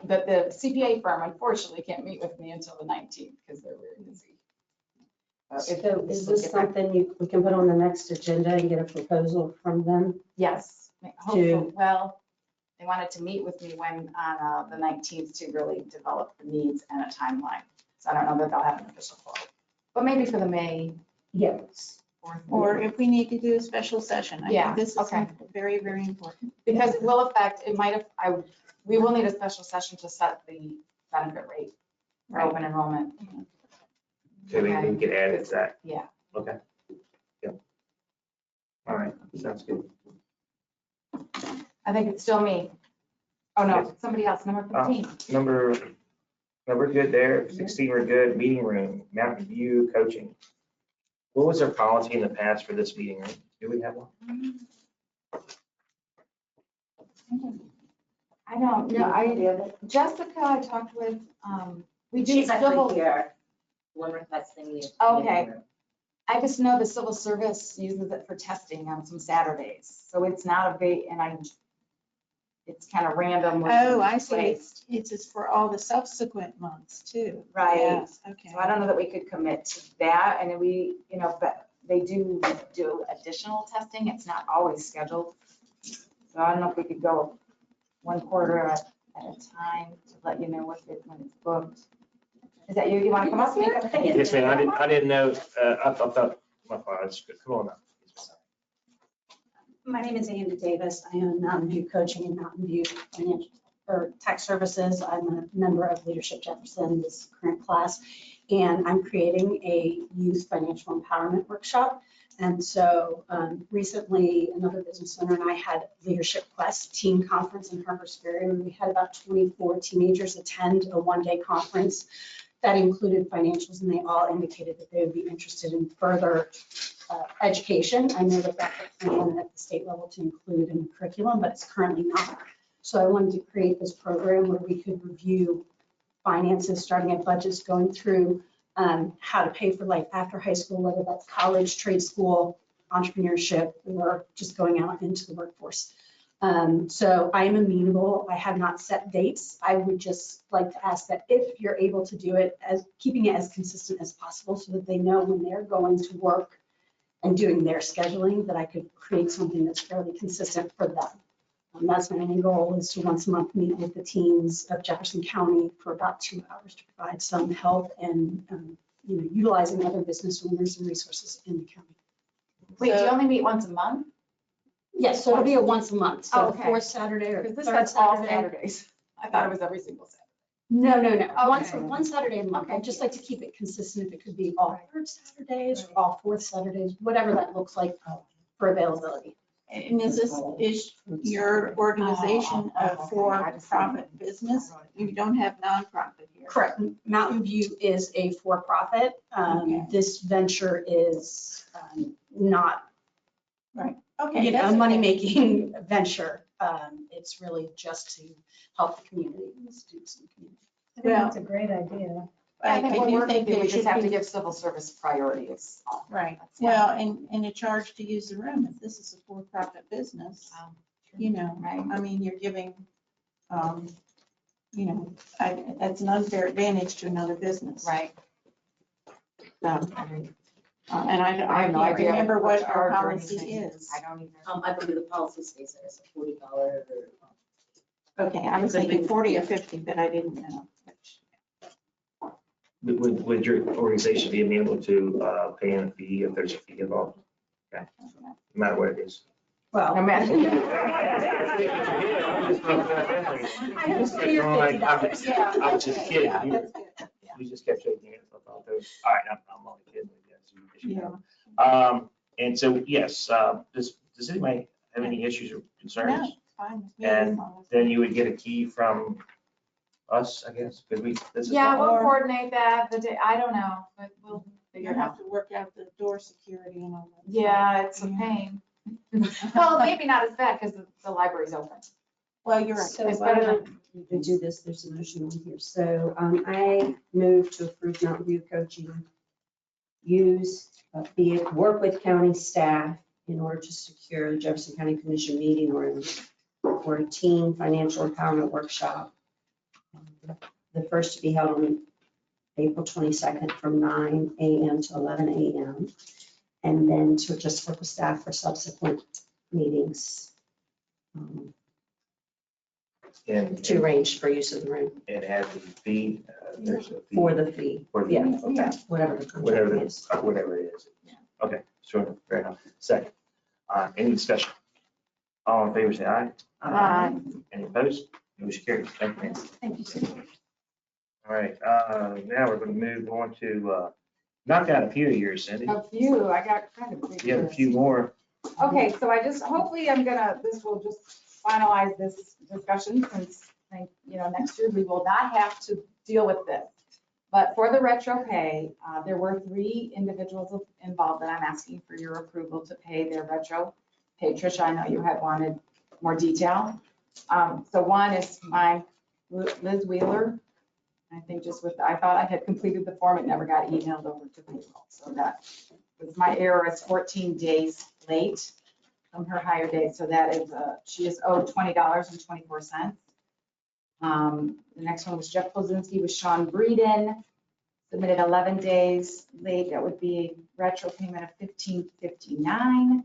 But the CPA firm unfortunately can't meet with me until the 19th because they're very busy. So is this something we can put on the next agenda and get a proposal from them? Yes, hopefully. Well, they wanted to meet with me on the 19th to really develop the needs and a timeline. So I don't know that they'll have an official call, but maybe for the May. Yes. Or if we need to do a special session. I Yeah, think this is okay. very, very important. Because it will affect, we will need a special session to set the benefit rate for open enrollment. okay, we can get added to that. Yeah. Okay. Yep. All right, sounds good. I think it's still me. Oh, no, somebody else, number 15. No, we're good there. 16, we're good. Meeting room, Mountain View coaching. What was our policy in the past for this meeting room? Do we have one? I don't know. Jessica, I talked with, we do She's actually civil. here, one requesting the. Okay. I just know the civil service uses it for testing on some Saturdays. So it's not and it's kind of random. when Oh, I it's see. placed. It's just for all the subsequent months too. Right. Yes, okay. So I don't know that we could commit to that, and then we, but they do additional testing. It's not always scheduled. So I don't know if we could go one quarter at a time to let you know when it's booked. Is that you? You want to come up here? Yes, ma'am. I didn't know, I thought, my fault. Come on up. My name is Andy Davis. I own Mountain View Coaching and Mountain View Financial or Tax Services. I'm a member of Leadership Jefferson, this current class, and I'm creating a youth financial empowerment workshop. And so recently, another business owner and I had Leadership Quest team conference in Harper's Ferry, and we had about 24 teenagers attend a one-day conference that included financials, and they all indicated that they would be interested in further education. I know that that's a plan at the state level to include in the curriculum, but it's currently not. So I wanted to create this program where we could review finances, starting at budgets, going through how to pay for like after high school, whether that's college, trade school, entrepreneurship, or just going out into the workforce. So I am amenable. I have not set dates. I would just like to ask that if you're able to do it, as keeping it as consistent as possible so that they know when they're going to work and doing their scheduling, that I could create something that's fairly consistent for them. That's my main goal, is to once a month meet with the teams of Jefferson County for about 2 hours to provide some help and utilizing other business owners and resources in the county. Wait, do you only meet once a month? Yes, so it'll be a once a month, so Okay. the fourth Saturday or Because this third says all Saturday. Saturdays. I thought it was every single Saturday. No, Okay. one Saturday a month. I'd just like to keep it consistent. If it could be all third Saturdays or all fourth Saturdays, whatever that looks like for availability. And is your organization a for-profit business? You don't have nonprofit here? Correct. Mountain View is a for-profit. This venture is not Right. Okay. a money-making venture. It's really just to help the community and the students in the community. I think that's a great idea. I think what do we're think thinking, we it just should have to be- give civil service priority. It's all. Right. That's Well, and a charge to use the room. If this is a for-profit business, Right. I mean, you're giving, that's an unfair advantage to another business. Right. So, and I I have no can't idea remember what our charge or policy anything. is. I don't either. I believe the policy states that it's a $40 Okay, I was thinking 40 or 50, but I didn't know. Would your organization be amenable to paying a fee if there's a fee involved? Okay, no matter what it is. Well, No matter. I don't see your $50. Yeah. I was just kidding. Yeah, that's good. We just kept shaking hands. I thought that was, all right, I'm only kidding. Yes, you know. And so, yes, does anybody have any issues or No, concerns? it's fine with me. And then you would get a key from us, I guess, because this is. Yeah, we'll Or- coordinate that the day, I don't know, but we'll figure You it out. have to work out the door security and all that. Yeah, it's a pain. Well, maybe not as bad because the library's open. Well, you're right. So It's why better don't we do this, there's a motion on here. So I move to approve Mountain View Coaching. Work with county staff in order to secure the Jefferson County Commission meeting room for a teen financial empowerment workshop. The first to be held on April 22nd from 9 a.m. to 11 a.m. And then to just work with staff for subsequent meetings And to arrange for use of the room it has a fee, there's a fee. for the fee. For the- Yeah, okay. whatever the Whatever contract it is. is, whatever it is. Okay, sure, fair enough. Second, any discussion? All in favor, say aye. Aye. Any opposed? Motion carries. Thank you, ma'am. Thank you, sir. All right, now we're going to move on to, knock out a few of yours, Cindy. A few, I got kind of big. You have a list. few more. Okay, so hopefully this will just finalize this discussion since, next year we will not have to deal with this. But for the retro pay, there were 3 individuals involved that I'm asking for your approval to pay their retro pay. Tricia, I know you had wanted more detail. So one is Liz Wheeler. I think I thought I had completed the form, it never got emailed over to payroll. So that was my error, it's 14 days late. from her hire date, so that is, she is owed $20.24. The next one was Jeff Plazinski with Sean Breeden, submitted 11 days late. That would be retro payment of $15.59.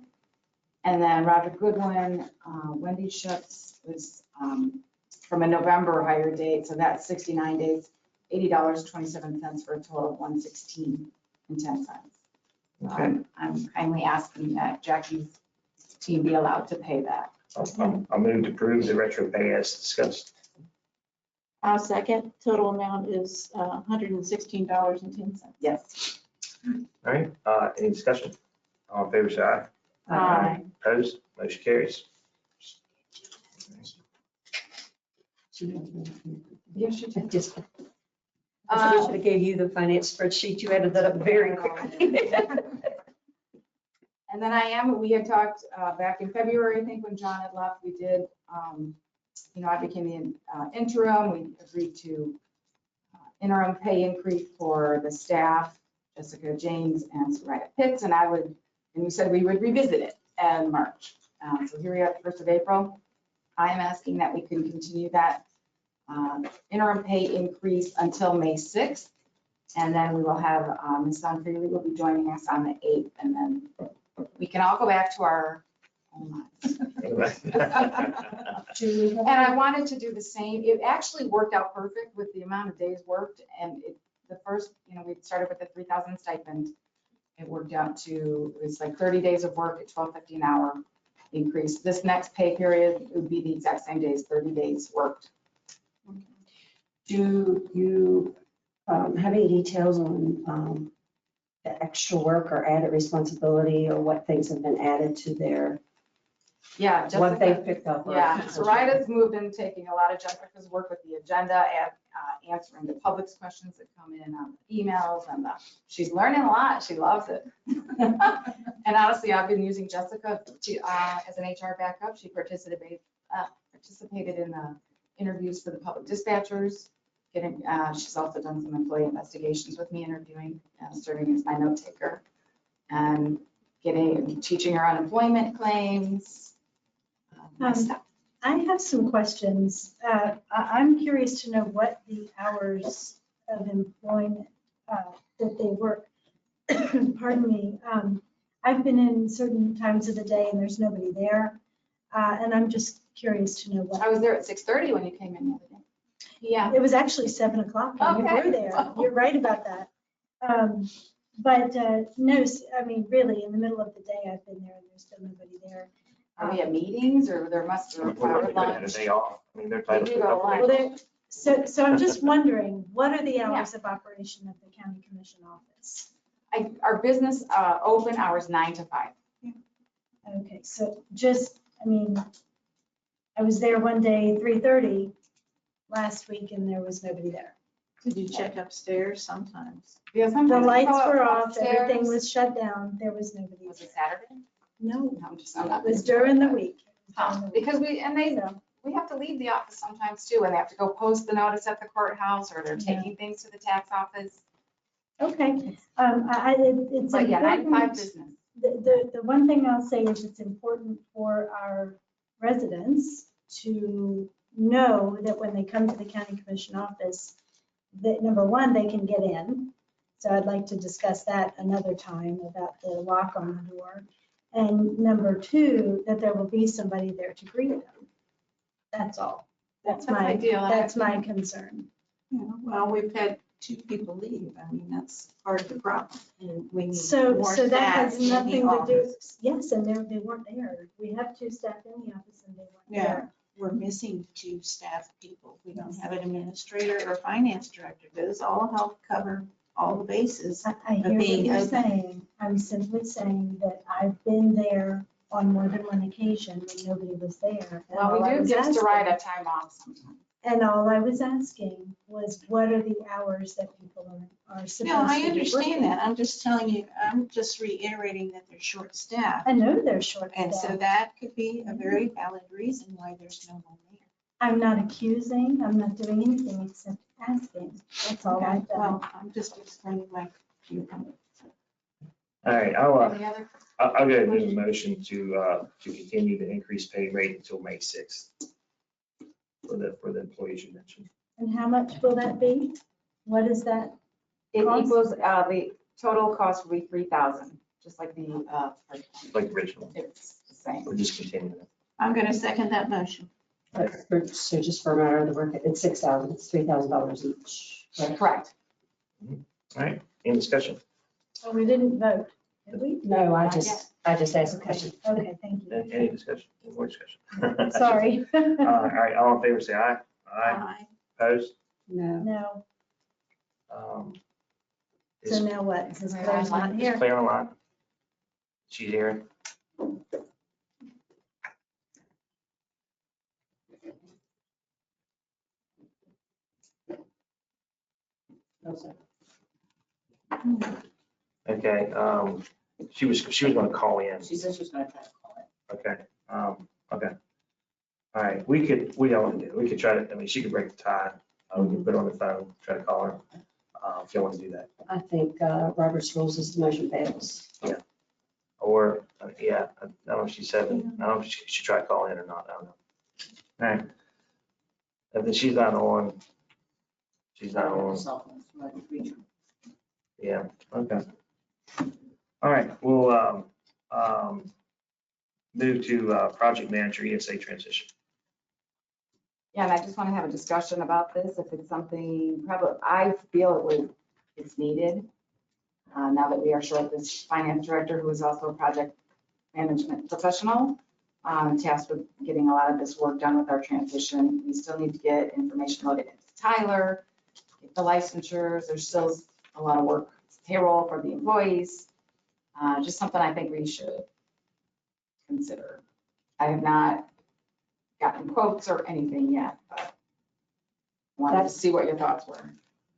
And then Roger Goodwin, Wendy Schutz was from a November hire date, so that's 69 days, $80.27 for a total of $116.10. Okay. I'm kindly asking that Jackie's team be allowed to pay that. I'll move to approve the retro pay as discussed. I'll second. Total amount is $116.10. Yes. All right, any discussion? All in favor, say aye. Aye. Opposed? Motion carries. Yes, she did. I should have gave you the finance spreadsheet. You added that up very quickly. And then we had talked back in February, I think, when John had left, we did, I became the interim. We agreed to interim pay increase for the staff, Jessica James and Soraya Pitts, and we said we would revisit it in March. So here we are at the 1st of April. I am asking that we can continue that interim pay increase until May 6th. And then we will have Ms. Sonfreely will be joining us on the 8th, and then we can all go back to our own lives. And I wanted to do the same. It actually worked out perfect with the amount of days worked. And the first, we started with the 3,000 stipend. It worked out to, it was like 30 days of work at $12.50 an hour increase. This next pay period would be the exact same days, 30 days worked. Do you have any details on the extra work or added responsibility or what things have been added to their, Yeah, what they Jessica, picked up? yeah, Soraya's moved in, taking a lot of Jessica's work with the agenda and answering the public's questions that come in on emails, and she's learning a lot. She loves it. And honestly, I've been using Jessica as an HR backup. She participated in the interviews for the public dispatchers. She's also done some employee investigations with me, interviewing, serving as my note taker, and teaching her unemployment claims. I have some questions. I'm curious to know what the hours of employment that they work. Pardon me. I've been in certain times of the day and there's nobody there. And I'm just curious to know what. I was there at 6:30 when you came in the other day. Yeah. It was actually 7 o'clock when you Okay. were there. You're right about that. But no, I mean, really, in the middle of the day, I've been there and there's still nobody there. Are we at meetings, or there must be required Had a lunch? day off. I mean, they're They titled. do go Well, lunch. so I'm just wondering, what are the hours of operation of the county commission office? Our business open hours 9 to 5. Okay, so I was there one day, 3:30 last week, and there was nobody there. Did you check upstairs sometimes? Yeah, The sometimes we lights go were off, everything upstairs. was shut down, there was nobody. Was it Saturday? No, I'm not. it was during the week. Because we have to leave the office sometimes too, and they have to go post the notice at the courthouse, or they're taking things to the tax office. Okay, it's But yeah, 9 to 5 important. business. The one thing I'll say is it's important for our residents to know that when they come to the county commission office, that number one, they can get in. So I'd like to discuss that another time about the lock on the door. And number two, that there will be somebody there to greet them. That's all. That's my concern. Yeah, well, we've had 2 people leave. I mean, that's part of the problem. And we need So more that staff has in the nothing to do, office. yes, and they weren't there. We have 2 staff in the office and they weren't Yeah, there. we're missing 2 staff people. We don't have an administrator or finance director. Those all help cover all the bases. I hear what being you're open. saying. I'm simply saying that I've been there on more than one occasion when nobody was there. And Well, all I we do was give asking- Soraya time off sometimes. And all I was asking was, what are the hours that people are supposed to be No, I working? understand that. I'm just telling you, I'm just reiterating that they're short-staffed. I know they're short And so staffed. that could be a very valid reason why there's no one there. I'm not accusing, I'm not doing anything except asking. That's all Okay, I've done. well, I'm just explaining my viewpoint. All right, Any other? I'll go ahead and do a motion to continue the increased pay rate until May 6th for the employees you mentioned. And how much will that be? What is that? It Cost? equals, the total cost will be 3,000, just like the, Like original, it's the same. we're just continuing it. I'm going to second that motion. So just for a matter of the work, it's $6,000, it's $3,000 each. Correct. All right, any discussion? Oh, we didn't vote, did we? No, I Not just asked a question. Okay, thank you. Any discussion? Any more discussion? Sorry. All right, all in favor, say aye. Aye. Opposed? No. No, Is so now what? Since Claire's not is here. Claire online? She's here. Okay, she was gonna call in. She said she was gonna try to call it. Okay, okay. All right, we could try to, I mean, she could break the tie. We can put her on the phone, try to call her, if you want to do that. I think Robert's rules is the motion fails. Or, yeah, I don't know if she said, I don't know if she should try to call in or not, I don't know. All right. If then she's not on, she's not on, yeah, okay. All right, we'll move to project manager ESA transition. Yeah, and I just want to have a discussion about this, if it's something, probably, I feel it's needed. Now that we are short this finance director, who is also a project management professional, tasked with getting a lot of this work done with our transition. We still need to get information loaded into Tyler, get the licensures, there's still a lot of work, payroll for the employees. Just something I think we should consider. I have not gotten quotes or anything yet, but wanted to see what your thoughts were.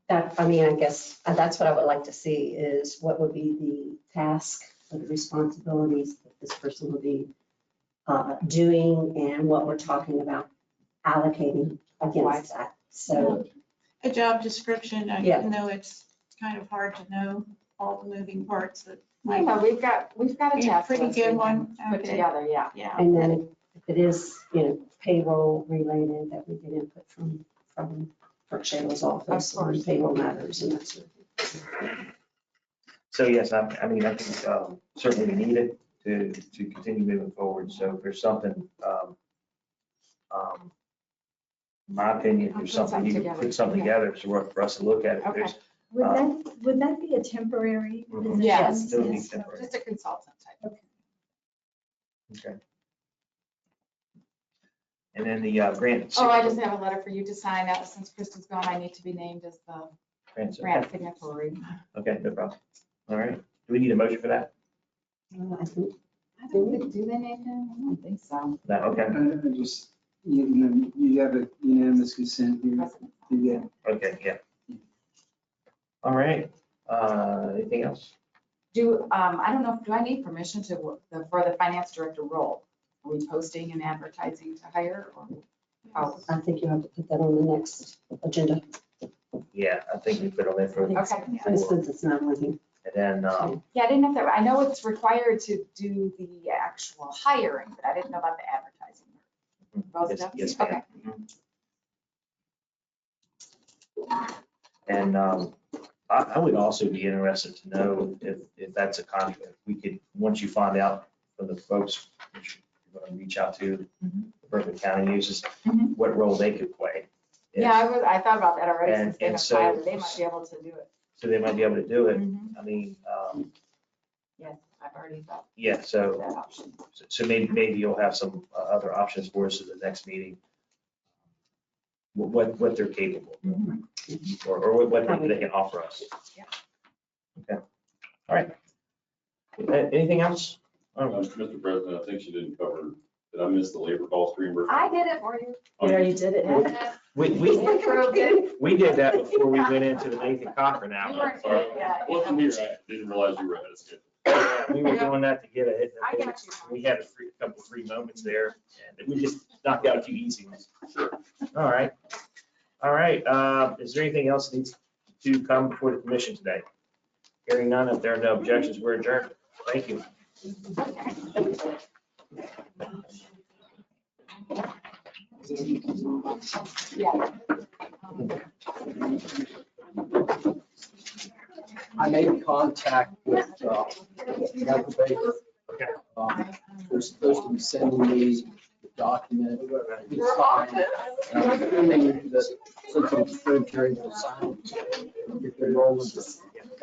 That, I mean, I guess that's what I would like to see is what would be the task or the responsibilities that this person would be doing and what we're talking about allocating against that. So, A job description, Yeah. even though it's kind of hard to know all the moving parts that I might. know, we've got a Yeah, task pretty list good we one. can put Okay. together, yeah. Yeah. and then if it is, payroll related, that we get input from Kirk Shayla's office on payroll matters and that sort of thing. So yes, I mean, I think certainly we need it to continue moving forward. So if there's something, in my opinion, if there's something, you can put something together, it's worth for us to look at it. Okay. There's, Would that be a temporary position? Yes. It would be Yes. temporary. Just a consultant type. Okay. And then the grant. Oh, I just have a letter for you to sign. Since Kristen's gone, I need to be named as the grant signatory. Okay, no problem. All right. Do we need a motion for that? I think I don't think, do they name him? I don't think so. No, okay. I just, you have a unanimous consent here. Yeah. Okay, yeah. All right. Anything else? I don't know, do I need permission for the finance director role? Are we posting and advertising to hire or? Oh, I think you have to put that on the next agenda. Yeah, I think we put on there for. Okay. Since it's not on here. And then, yeah, I didn't know if that, I know it's required to do the actual hiring, but I didn't know about the advertising. Both yes, steps? yes, ma'am. Okay. And I would also be interested to know if that's a contract. We could, once you find out from the folks which you're going to reach out to, Berkeley County uses, what role they could play. Yeah, I thought about that already, And- since they've and so- applied, they might be able to do it. So they might be able to do it. Mhm. I mean, Yes, I've already thought yeah, so, that option. so maybe you'll have some other options for us at the next meeting. What they're capable of, or what they can offer us. Yeah. Okay. All right. Anything else? Mr. President, I think she didn't cover, did I miss the labor cost reimbursement? I did it for you. Yeah, you did it. We did that before we went into the Nathan Cochran hour. You weren't here yet. Wasn't here, I didn't realize you were ahead of schedule. We were doing that to get it. I got you. We had a couple free moments there, and we just knocked out a few easy ones. Sure. All right. All right. Is there anything else that needs to come before the commission today? Hearing none, if there are no objections, we're adjourned. Thank you. I made contact with Michael Baker. Okay. They're supposed to be sending me the document. He signed. And I'm assuming that since it's third carry, they'll sign. If they're rolling.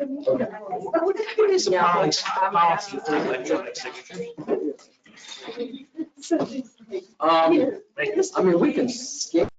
Okay. What is the policy for electronic signatures? I mean, we can skip